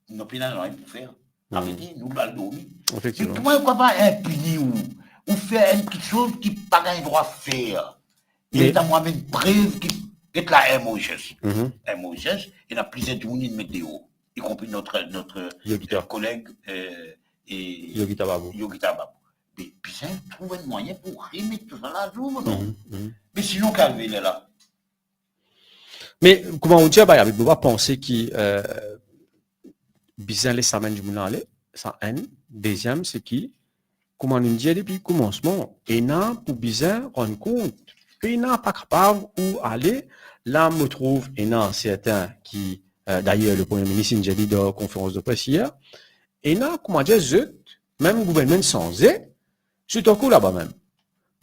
nous n'avons rien pour faire. Arrêtez, nous l'avons dormi. Mais comment on ne peut pas impunir ou faire quelque chose qui n'a pas un droit de faire? Il y a moi-même une preuve qui est la MOGS. MOGS, il y a plusieurs de monde qui mettent des hauts, y compris notre collègue Yogita Babou. Mais bien trouver un moyen pour remettre tout ça là à jour, non? Mais sinon, calmez les là. Mais comment on dit, il ne faut pas penser que bizarre les semaines du monde aller, ça un. Deuxième, c'est qui, comment on dit depuis le commencement, et n'a pour bizarre rendre compte, et n'a pas capable où aller, là, me trouve, et n'a certains qui, d'ailleurs, le Premier ministre, il a dit dans la conférence de presse hier, et n'a, comment dire, même gouvernement sans eux, c'est un coup là-bas même.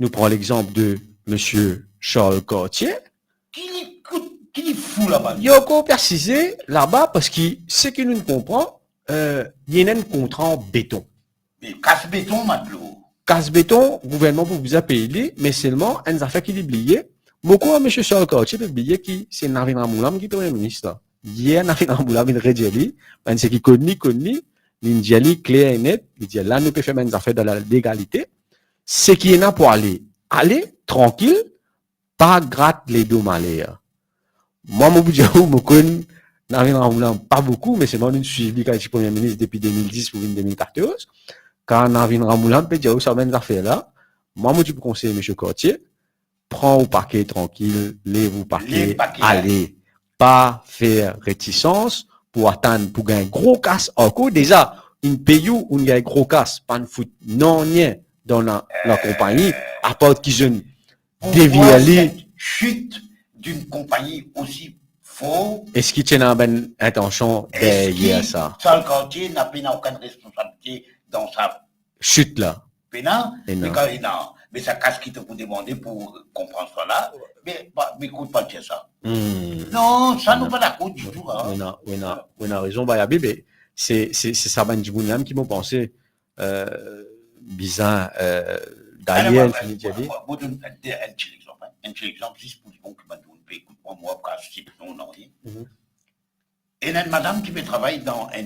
Nous prenons l'exemple de M. Charles Cortier. Qui est fou là-bas? Il y a encore précisé là-bas parce que ce qu'il nous comprend, il y a un contrat en béton. Mais casse-béton, Matelot. Casse-béton, gouvernement pour vous payer, mais seulement, un affaire qui est oublié. Beaucoup, M. Charles Cortier peut oublier que c'est Narvin Ramoulam qui est Premier ministre. hier, Navin Ramoula, vient redire, ben, c'est qui connu, l'Indiali, clair et net, il dit, là, nous pouvons faire des affaires dans la légalité. C'est qui est là pour aller, tranquille, pas gratte les deux malheurs. Moi, mon budget, je connais, Navin Ramoula, pas beaucoup, mais c'est moi, une suivi quand je suis premier ministre depuis 2010 pour 2014. Quand Navin Ramoula, peut dire, ça va des affaires là. Moi, je peux conseiller, M. Cortier, prends au parquet tranquille, lève au parquet, allez, pas faire réticence pour attendre, pour gagner gros casse. Encore, déjà, une pays où il y a un gros casse, pas de foot, non, rien dans la compagnie, à part qu'ils jeune dévié chute d'une compagnie aussi faux. Est-ce qu'il tient une intention derrière ça? Charles Cortier n'a aucune responsabilité dans sa chute là. Pénal, mais ça casse qui te pour demander pour comprendre cela. Mais écoute pas dire ça. Non, ça nous pas d'accord du tout. On a raison, Bayabi, mais c'est ça, Ben Djibouniam qui m'ont pensé bizarre. Daniel, un petit exemple, juste pour dire que moi, c'est non, non. Et il y a une madame qui travaille dans un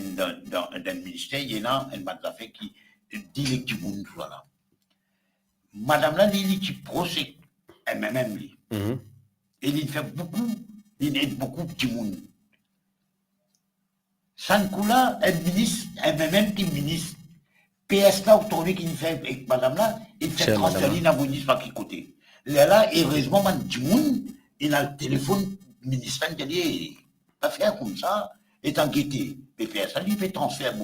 ministère, il y a une madame qui dit les petits bouts, voilà. Madame là, il dit procès, elle-même, et il fait beaucoup, il aide beaucoup de petits bouts. Sankoula, un ministre, elle-même qui ministre, PS là, autour qui fait avec madame là, il fait transférer dans le ministre qui côté. Là, heureusement, man, petit monde, il a le téléphone ministère, il dit, pas faire comme ça, est inquiété. Mais PS là, il fait transfert,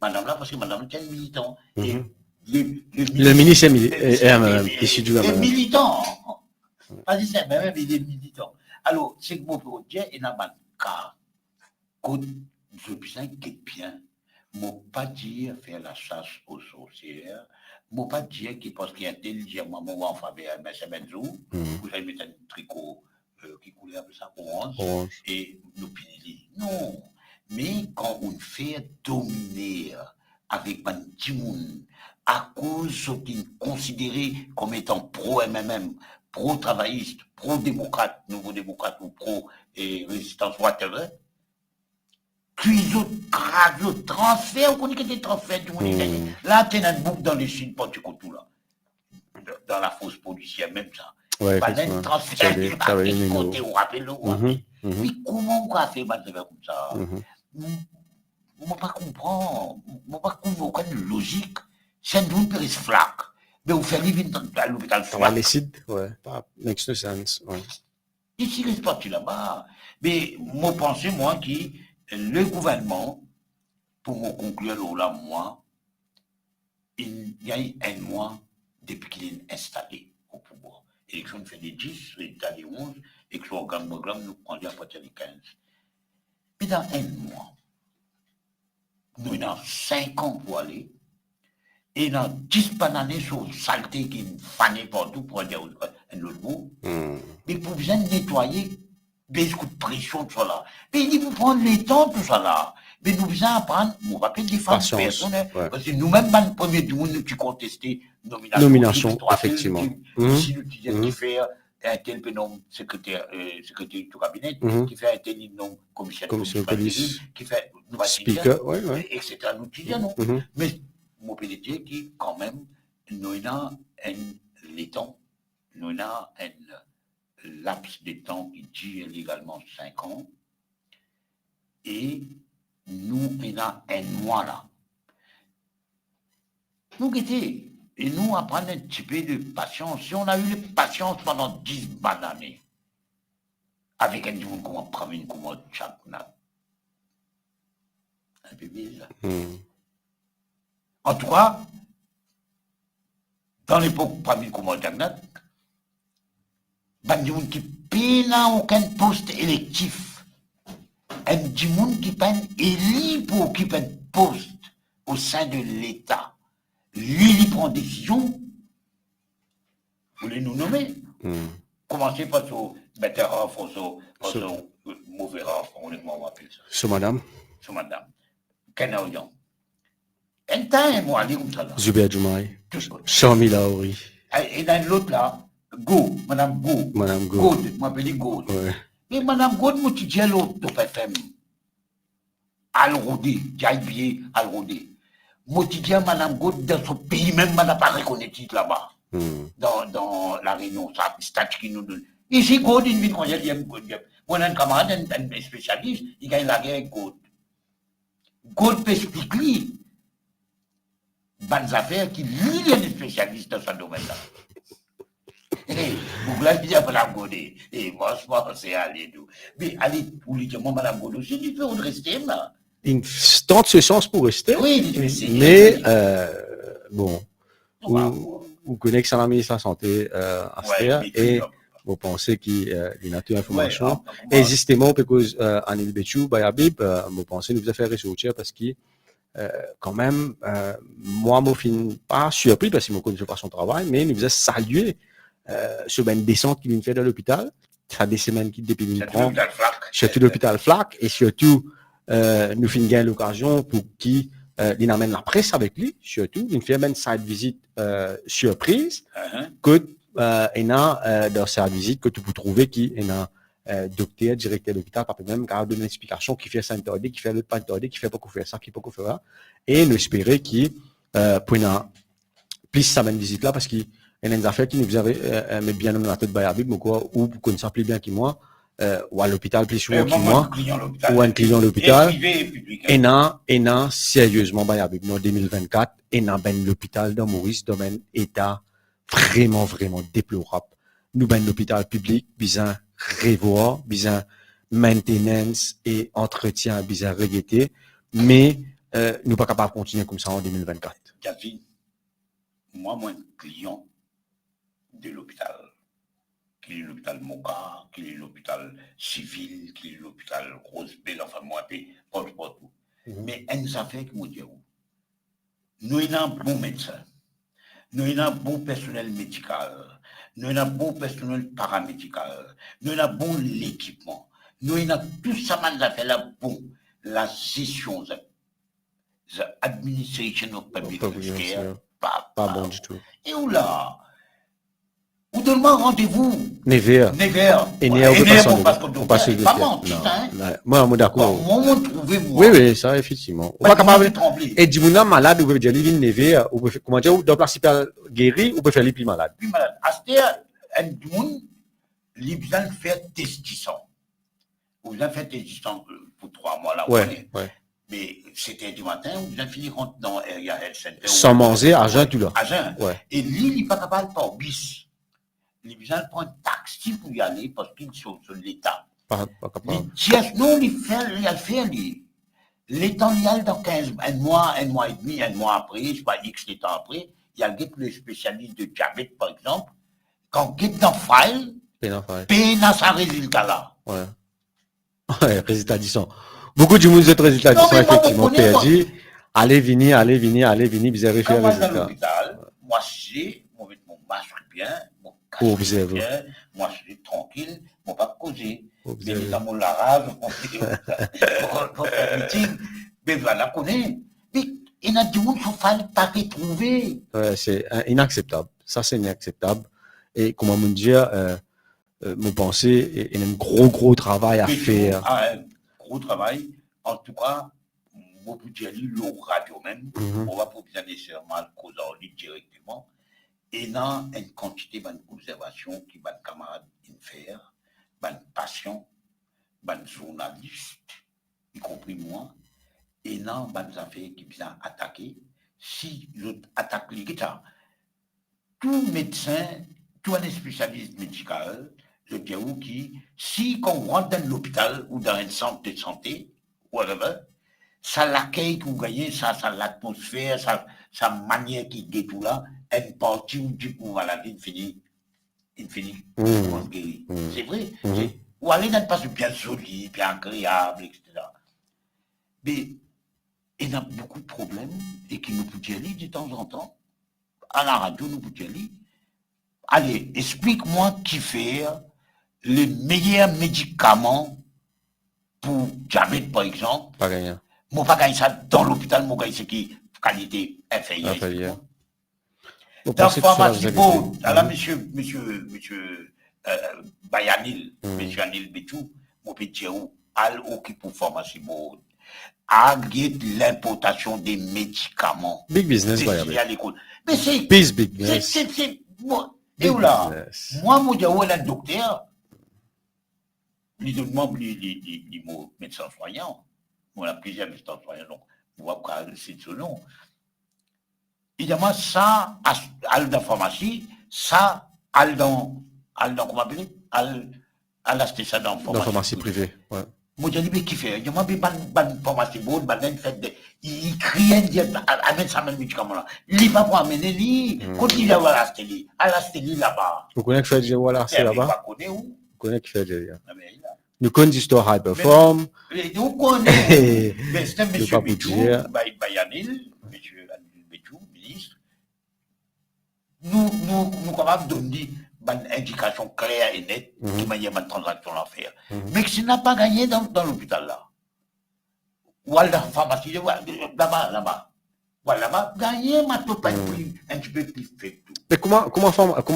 madame là, parce que madame là, c'est un militant. Le ministre est issu du gouvernement. Il est militant. Pas dit ça, mais même il est militant. Alors, c'est que mon projet, il n'a pas de cas. Quand je suis bien, je ne pas dire faire la chasse aux sorcières, je ne pas dire qu'il pense qu'il est intelligent, moi, en faveur, mais c'est Benzo, vous allez mettre un tricot qui coulait un peu ça orange, et nous pinili. Non. Mais quand on fait dominer avec un petit monde, à cause de ce qui est considéré comme étant pro-MMM, pro-travailliste, pro-démocrate, nouveau-démocrate ou pro-résistance, whatever, puis autres graves, autres transferts, on connaît que des transferts du monde. Là, tu as une boucle dans les Chines, pas du tout là. Dans la fosse policière, même ça. Ouais, pas d'un transfert qui va côté, on rappelle le Mais comment on a fait mal comme ça? On ne pas comprendre, on ne pas comprendre aucune logique. C'est un doute pour flaque. Mais on fait vivre dans l'hôpital flaque. Les sites, ouais, makes no sense. Ouais. Ici, il est parti là-bas. Mais moi, pensez, moi, que le gouvernement, pour me conclure là, moi, il y a eu un mois depuis qu'il est installé au pouvoir. L'élection fait des 10, résultat des 11, et que son programme nous prend à partir des 15. Mais dans un mois, nous avons 5 ans pour aller, et dans 10 bananes sur saleté qui est fanée partout, pour dire un autre mot, mais pour bien nettoyer, des coups de pression, tout ça là. Mais il faut prendre le temps, tout ça là. Mais nous devons apprendre, on rappelle des femmes personnelles, parce que nous-mêmes, le premier du monde qui contestait nomination, effectivement. Si nous disions qui fait un tel prénom secrétaire du cabinet, qui fait un tel nom commissaire de police, qui fait speaker, etc. Nous disons non. Mais mon PDG qui, quand même, nous avons un temps, nous avons un laps de temps qui dit légalement 5 ans, et nous avons un mois là. Nous guettons, et nous apprenons un petit peu de patience. Si on a eu de patience pendant 10 bonnes années, avec un monde comment prendre une commode chaque nappe, un peu bizarre. En tout cas, dans l'époque, prendre une commode chaque nappe, il qui n'a aucun poste électif. Un monde qui peine élu pour occuper un poste au sein de l'État. Lui, il prend décision. Vous voulez nous nommer? Commencez par son vétéran, par son mauvais raf, on appelle ça. So, madame. Canadian. Un temps, moi, allez comme ça là. Zuber Djoumaï. Chami Laouri. Et dans l'autre là, Go, Madame Go. Madame Go. God, m'appelle God. Mais Madame God, moi, tu dis l'autre, tu peux faire. Al-Rodé, Jaïbier, Al-Rodé. Moi, tu dis Madame God, dans son pays même, Madame pas reconnaître là-bas. Dans la Réunion, ça, statut qui nous donne. Ici, God, il vient qu'on y a God. Moi, un camarade, un spécialiste, il gagne la guerre avec God. God peut expliquer bonnes affaires qui lui est un spécialiste dans ce domaine-là. Vous l'avez dit à Madame God, et moi, je pense c'est aller tout. Mais allez, vous lui dites, moi, Madame God aussi, il peut rester là. Il tente ce sens pour rester. Oui, mais bon, vous connaissez son ami sa santé Aster et vous pensez qu'il y a une information. Et justement, parce qu'en Ilbechou, Bayabib, vous pensez nous faire ressortir parce que quand même, moi, je ne suis pas surpris parce que je ne connais pas son travail, mais nous vous salué sur une descente qu'il vient faire dans l'hôpital. Ça des semaines qu'il depuis nous prend, surtout l'hôpital Flac, et surtout, nous finissons l'occasion pour qu'il amène la presse avec lui, surtout, il fait même side visite surprise, que il a dans cette visite que tu peux trouver qui est un docteur, directeur de l'hôpital, pas même, car donne une explication qui fait ça interdit, qui fait l'autre pas interdit, qui fait pas qu'on fait ça, qui peut qu'on fait ça, et nous espérer qu'il pour plus sa même visite là, parce qu'il y a des affaires qui nous avaient mais bien dans la tête de Bayabib, ou quoi, ou pour qu'on s'appelle bien qui moi, ou à l'hôpital plus souvent que moi, ou un client à l'hôpital, et non, sérieusement, Bayabib, en 2024, et non, ben, l'hôpital dans Maurice, domaine état vraiment, vraiment déplorable. Nous, ben, l'hôpital public, besoin revoir, besoin maintenance et entretien, besoin regretter, mais, nous pas capable de continuer comme ça en 2024. David, moi, un client de l'hôpital, qu'il est l'hôpital Moka, qu'il est l'hôpital civil, qu'il est l'hôpital Rosebell, enfin, moi, pas tout. Mais, une affaire qui me dit, nous avons un bon médecin, nous avons un bon personnel médical, nous avons un bon personnel paramédical, nous avons un bon l'équipement, nous avons tout ça, nous avons là pour la gestion, the administration of public healthcare, pas bon du tout. Et où là? Ou donne-moi rendez-vous. Nevers. Et on passe le moi, on est d'accord. Oui, ça, effectivement. On va capable. Et du monde malade, vous pouvez dire, il vient Nevers, ou comment dire, dans place guéri, ou peut faire les plus malades. Plus malade. Astéa, un monde, il besoin de faire testissant. Vous besoin de faire testissant pour 3 mois là. Ouais. Mais c'était du matin, vous besoin de finir dans Area Health Center. Sans manger, à jeun, tout là. À jeun. Ouais. Et lui, il n'est pas capable par bis. Les gens prennent un taxi pour y aller parce qu'ils sont sur l'État. Pas capable. Non, il fait. L'État y a dans 15 un mois et demi, un mois après, je sais pas X temps après, il y a le spécialiste de diabète, par exemple, quand il est dans file, paye dans sa résultat là. Ouais, résultat disant. Beaucoup de monde de résultats disant effectivement perdu. Allez, venir, vous avez fait le résultat. Moi, c'est, moi, avec mon masque bien, pour observer. Moi, je suis tranquille, je ne vais pas causer. Mais dans la rage, on fait un meeting, mais voilà, on connaît. Mais il y a du monde qu'il ne faut pas retrouver. C'est inacceptable. Ça, c'est inacceptable. Et comment me dire, mon pensée, il y a un gros travail à faire. Un gros travail. En tout cas, moi, je dire, le radio même, on va pas bien nécessairement causer en ligne directement. Et dans une quantité d'observations qui va camarades faire, des patients, des journalistes, y compris moi, et dans des affaires qui viennent attaquer. Si j'attaque l'État, tout médecin, tout un spécialiste médical, je dis où qui, si on rentre dans l'hôpital ou dans un centre de santé, whatever, ça l'accueil que vous gagnez, ça l'atmosphère, sa manière qui est tout là, une partie où du coup maladie il finit guéri. C'est vrai. Ou aller dans un passage bien solide, bien agréable, etc. Mais il y a beaucoup de problèmes et qui nous peut dire de temps en temps, à la radio, nous peut dire, allez, explique-moi qui fait les meilleurs médicaments pour diabète, par exemple. Pas gagné. Moi, pas gagner ça dans l'hôpital, moi, gagner ce qui qualité inférieure. Dans la pharmacie, là, monsieur Bayanil, monsieur Anil Betou, mon petit ou, al qui pour pharmacie bon, à l'importation des médicaments. Big business, C'est à l'école. Mais c'est, Big business. c'est, moi, et Big où là, business. moi, mon dieu, là, le docteur, les médecins soignants, on a plusieurs médecins soignants, donc, on va pas c'est ce nom. Évidemment, ça, à la pharmacie, ça, comment appeler, à la station dans Dans pharmacie privée, ouais. Moi, je dis, mais qui fait? Je dis, moi, pharmacie bonne, il crie, il dit, amène ça, même médicament là. Il va pour amener, il continue à voir la stélie là-bas. Vous connaissez que je fais voilà, c'est là-bas? Vous connaissez où? Vous connaissez que je fais nous connaissons l'histoire High Perform. Vous connaissez. Mais c'est un Je monsieur vais pas vous dire. Bayanil, monsieur Bétou, ministre. Nous capables de donner une indication claire et nette de manière de transaction à faire. Mais que s'il n'a pas gagné dans l'hôpital là, ou à la pharmacie, là-bas. Voilà, gagner, ma tout pas un petit peu plus fait tout. Mais comment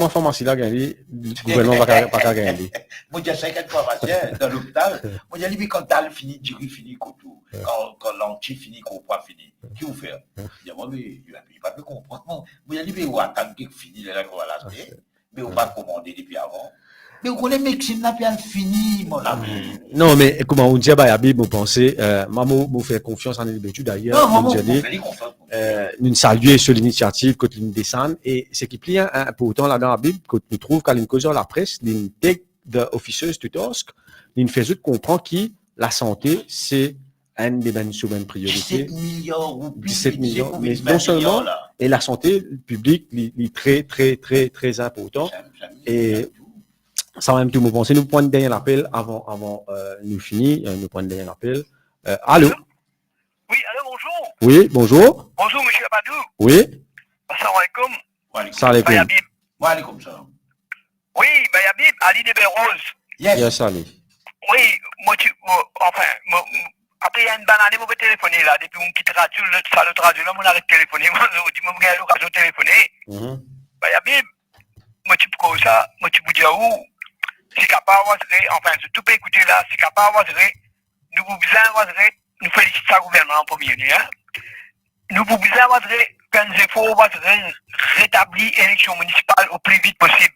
pharmacie là gagner? Le gouvernement va pas gagner. Moi, j'ai 50 pharmaciens dans l'hôpital. Moi, j'ai dit, quand t'as fini, tu finis, quand l'anti finit, qu'on pas fini. Qui vous fait? Il n'y a pas de comprendre. Moi, j'ai dit, mais on attend qu'il finisse là, qu'on va l'acheter. Mais on va commander depuis avant. Mais vous connaissez, mais s'il n'a pas fini, mon ami. Non, mais comment on dit à Bayabib, vous pensez, maman, vous fait confiance en l'étude d'ailleurs. Non, maman, vous fait confiance. Nous saluons sur l'initiative que nous descendons et ce qui plie pour autant là dans la Bible que nous trouvons qu'à une cause de la presse, une tech de officieuse du TOSC, nous faisons comprendre que la santé c'est une des priorités. 17 millions ou plus. 17 millions, mais non seulement, et la santé publique est très important. Et ça va même tout me penser. Nous prenons dernier appel avant nous finir. Nous prenons dernier appel. Allô? Oui, allô, bonjour. Oui, bonjour. Bonjour, monsieur Abadou. Oui. Assalamu alaikum. Salam alaikum. Bayabib. Wa alaikum salam. Oui, Bayabib, Ali de Berrose. Yes, Ali. Oui, après, il y a une bonne année, je vais téléphoner là. Depuis mon petit radio, le radio, là, on arrête de téléphoner. Je dis, moi, j'ai l'occasion de téléphoner. Bayabib, moi, tu peux ça, moi, tu peux dire où, c'est capable, enfin, tout peut écouter là, c'est capable, nous vous besoin, nous félicitons le gouvernement en premier lieu. Nous vous besoin, qu'un effort va rétablir l'élection municipale au plus vite possible.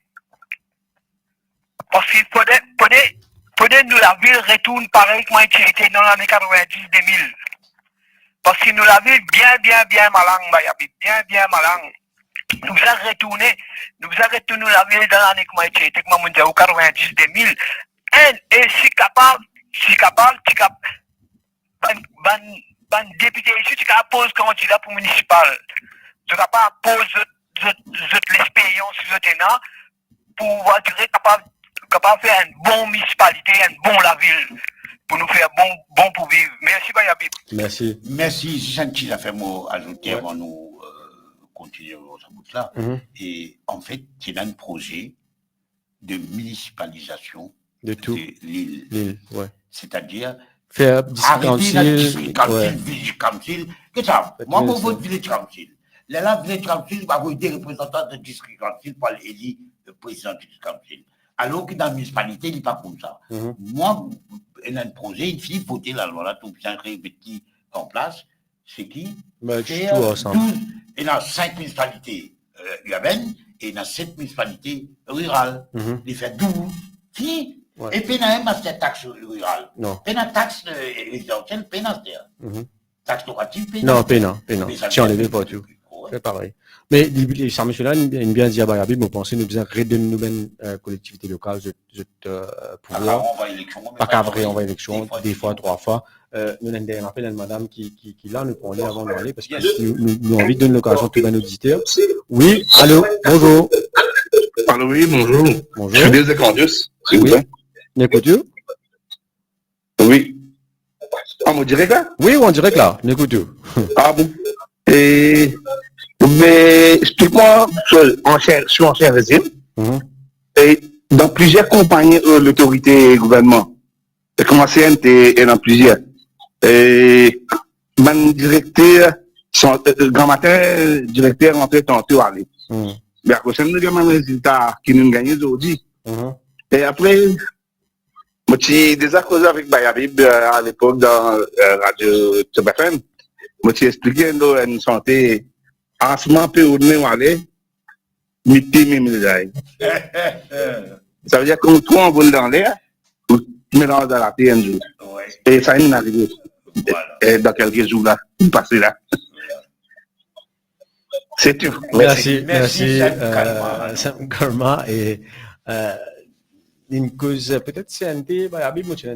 Parce qu'il faudrait nous la ville retourne pareil comme elle était dans l'année 90-2000. Parce que nous la ville bien malang, bien malang. Nous avons retourné la ville dans l'année comme elle était comme on dit au 90-2000. Et si capable, ban député ici, tu as posé candidat pour municipal. Tu n'as pas posé l'expérience sur le terrain pour pouvoir capable de faire une bonne municipalité, une bonne la ville, pour nous faire bon pour vivre. Merci, Bayabib. Merci. Merci. C'est un petit affaire à ajouter avant nous continuer notre bout là. Et en fait, c'est un projet de municipalisation de tout l'île. Ouais. C'est-à-dire faire district council, village council. Qu'est-ce que ça? Moi, je vote village council. Là, village council va avoir des représentants de district council pour élire le président du district council. Alors que dans la municipalité, il n'est pas comme ça. Moi, il y a un projet, il faut voter la loi là, tout bien réparti en place. C'est qui? Tout ensemble. Il y a 5 municipalités urbaines et il y a 7 municipalités rurales. Il fait 12. Si. Ouais. Et puis, il y a même cette taxe rurale. Non. Il y a une taxe résidentielle pénitentiaire. Taxe locative pénitentiaire. Non. Si on ne lève pas tout. C'est pareil. Mais, ça, monsieur-là, il bien dit à Bayabi, mais pensez, nous besoin de nous une collectivité locale, pouvoir. Pas qu'à vrai, on va élection, des fois, 3 fois. Nous avons un appel à une madame qui là, nous prenons avant d'aller, parce que nous avons envie de donner l'occasion à tous nos auditeurs. Oui, allô, bonjour. Allô, oui, bonjour. Bonjour. Je suis bien de Candius, s'il vous plaît. N'écoutez-vous? Oui. Ah, mon direct là? Oui, on dirait que là, n'écoutez-vous. Ah bon? Et, mais, explique-moi, je suis ancien régime. Et dans plusieurs compagnies, l'autorité gouvernement, comme CNT et dans plusieurs. Et, mon directeur, grand matin, directeur rentré tantôt aller. Mais à cause de nos résultats qui nous gagnent aujourd'hui. Et après, Moi, j'ai déjà causé avec Bayabib à l'époque dans Radio TBFM. Moi, j'ai expliqué une santé en ce moment, peu où nous allons, mettez mes médailles. Ça veut dire qu'on trouve un vol dans l'air, ou mélange dans la terre un jour. Et ça nous arrive dans quelques jours là, passer là. C'est tout. Merci, Sam Karma. Et une cause, peut-être CNT, Bayabib, moi, tu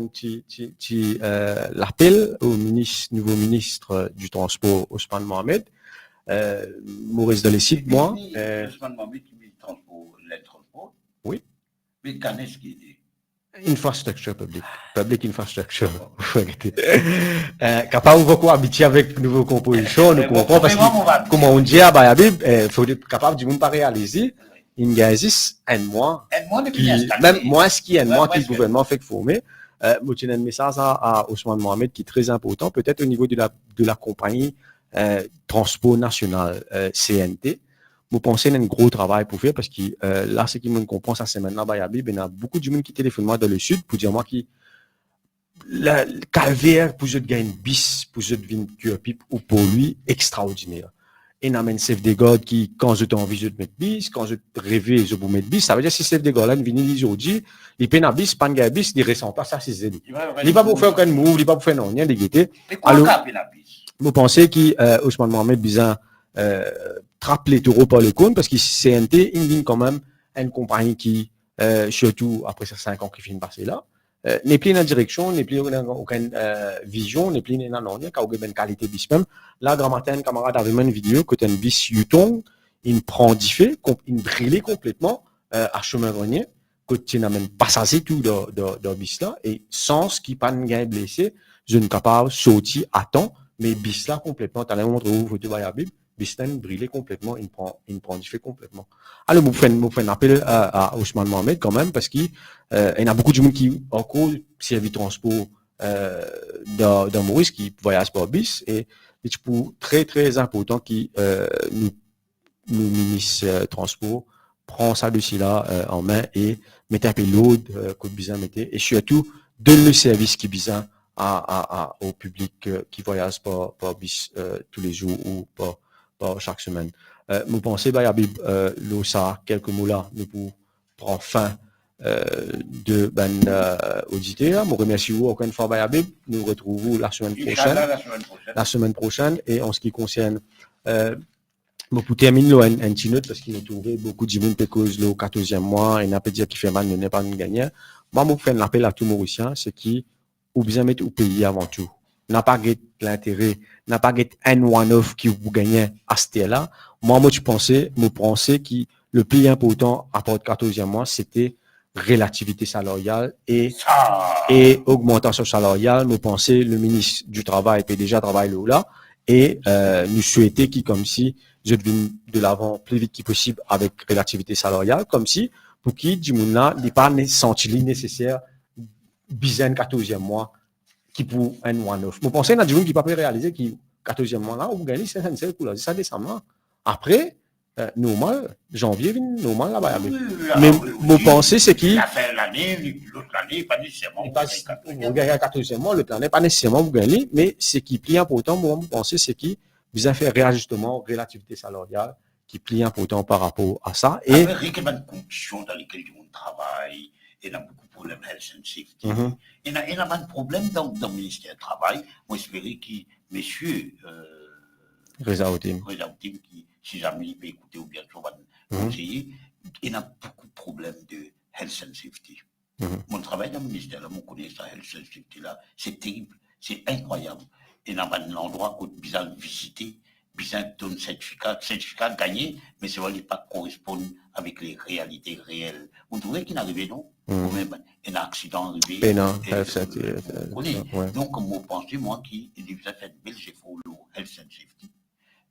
l'appel au nouveau ministre du Transport, Ousmane Mohamed, Maurice Delessig, moi. Ousmane Mohamed qui met le transport. Oui. Mais qu'en est-ce qu'il dit? Infrastructure public infrastructure. Capable de cohabiter avec nouveau composition, nous comprenons parce que, comme on dit à Bayabib, faut être capable du monde pas réaliser. Il y a un mois, même moins ce qui est un mois que le gouvernement fait former. Moi, j'ai un message à Ousmane Mohamed qui est très important, peut-être au niveau de la compagnie Transport National CNT. Vous pensez qu'il y a un gros travail pour faire parce que là, ce qui me comprend, ça c'est maintenant Bayabib, il y a beaucoup de monde qui téléphone moi dans le sud pour dire moi qui le calvaire pour je gagner bis, pour je devine pipe ou pour lui extraordinaire. Et il y a un chef de garde qui, quand je t'ai envie de mettre bis, quand je rêve, je vous mettre bis, ça veut dire si chef de garde là, il vient aujourd'hui, il peine à bis, pas de bis, il ressent pas ça, c'est zéro. Il n'est pas pour faire aucun move, il n'est pas pour faire non, rien de gaieté. Alors, vous pensez qu'Ousmane Mohamed Bizan, trappe les taureaux par le cône parce que CNT, il vient quand même une compagnie qui, surtout après ces 5 ans qui finissent passer là, n'est plus dans la direction, n'est plus dans aucune vision, n'est plus dans rien, car aucune qualité bis même. Là, grand matin, un camarade avait une vidéo que tu as une bis Yuton, il prend diffé, il brûle complètement à chemin grenier, que tu n'as même pas passé tout dans bis là, et sans ce qui pas de blessé, je ne capable de sortir à temps, mais bis là complètement, tu as l'air de où vous te voyez à Bible. Bistan brûlé complètement, il prend du fait complètement. Alors, vous faites un appel à Ousmane Mohamed quand même, parce qu'il y a beaucoup de gens qui, encore, servent transport, dans Maurice, qui voyagent par bis, et c'est pour très, très important qui, nous ministre transport, prend ça dessus là, en main et met un peu l'autre, que bizarre mettez, et surtout, donne le service qui bizarre au public, qui voyage par bis, tous les jours ou par chaque semaine. Vous pensez, Bayabib, ça, quelques mots là, nous pour prendre fin de auditeurs. Nous remercions encore une fois, Bayabib. Nous retrouvons la semaine prochaine. Et en ce qui concerne, pour terminer, un petit note, parce qu'il nous trouvait beaucoup de gens qui causent le 14e mois, et n'a pas dire qu'il fait mal, ne n'est pas une gagnant. Moi, je fais un appel à tout Mauricien, c'est qui, ou bien mettre au pays avant tout. N'a pas l'intérêt, n'a pas un one-off qui vous gagnez à ce là. Moi, je pensais que le plus important à part le 14e mois, c'était relativité salariale et augmentation salariale. Je pensais le ministre du Travail était déjà travaillé là et nous souhaitait qu'il comme si je devine de l'avant plus vite que possible avec relativité salariale, comme si pour qui du monde là n'est pas senti nécessaire bizarre 14e mois qui pour un one-off. Vous pensez qu'il y a des gens qui ne peuvent pas réaliser qui 14e mois là, vous gagnez 500 pour ça décembre. Après, normal, janvier, normal là-bas. Mais vous pensez c'est qui la fin de l'année, l'autre année, pas nécessairement. Vous gagnez 14e mois, l'autre année, pas nécessairement vous gagnez, mais ce qui est plus important, vous pensez c'est qui vous avez fait réajustement, relativité salariale, qui est plus important par rapport à ça. Et il y a des conditions dans lesquelles on travaille, il y a beaucoup de problèmes health and safety. Il y a un problème dans le ministère du Travail. Moi, j'espère que messieurs Reza Outim, qui, si jamais il peut écouter ou bien on va conseiller, il y a beaucoup de problèmes de health and safety. Mon travail dans le ministère, là, mon connaît ça, health and safety, là, c'est terrible, c'est incroyable. Il y a un endroit qu'on a besoin de visiter, besoin de donner certificat gagné, mais ça ne va pas correspondre avec les réalités réelles. Vous trouvez qu'il est arrivé, non? Même un accident arrivé. Donc, moi, je pense, moi, qu'il a fait un bel effort le health and safety.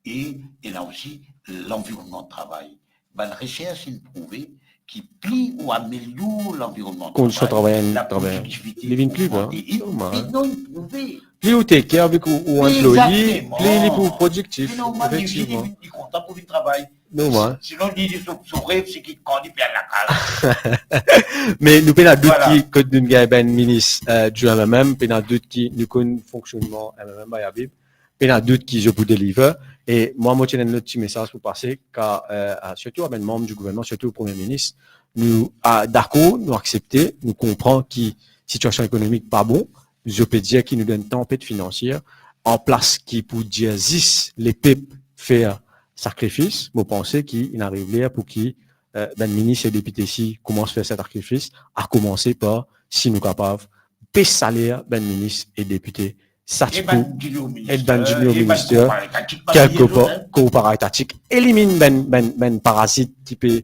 Et il a aussi l'environnement de travail. La recherche a prouvé qu'il plie ou améliore l'environnement de travail. La productivité. Il ne plus, hein? Non, il prouvé. Plus ou take care avec ou employé, plus pour productif. Effectivement. Il est content pour le travail. Sinon, il dit son rêve, c'est qu'il quand il perd la case. Mais nous avons d'autres Voilà. qui, que nous avons ben ministre du MMM, nous avons d'autres qui nous connaissent fonctionnement MMM, bah, Yabib. Nous avons d'autres qui je vous délivre. Et moi, je tiens un autre petit message pour passer, car, surtout à ben membre du gouvernement, surtout au Premier ministre, nous, d'accord, nous accepter, nous comprenons que situation économique pas bon, je peux dire qu'il nous donne une tempête financière, en place qui pour dire 10, les PEP faire sacrifice, vous pensez qu'il arrive là pour qui, ben, ministre et député si commence à faire cet sacrifice, à commencer par, si nous capables, payer salaire, ben, ministre et député. Ça, Et tu ben, peux, junior et ben, junior ministère, ministère, quelque part, coopératique, élimine ben parasite qui peut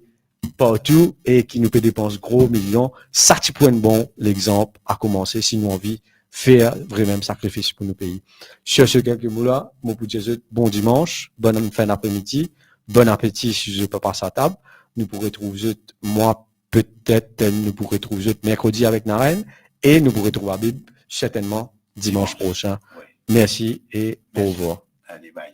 partout et qui nous peut dépenser gros millions. Ça, tu peux être bon, l'exemple, à commencer si nous envie faire vraiment sacrifice pour nos pays. Sur ce quelques mots-là, mon pour dire bon dimanche, bonne fin d'après-midi, bon appétit si je peux passer à table. Nous pourrons trouver, moi, peut-être, nous pourrons trouver mercredi avec Naren et nous pourrons trouver Bib, certainement, dimanche prochain. Oui. Merci et au revoir. Allez, bye.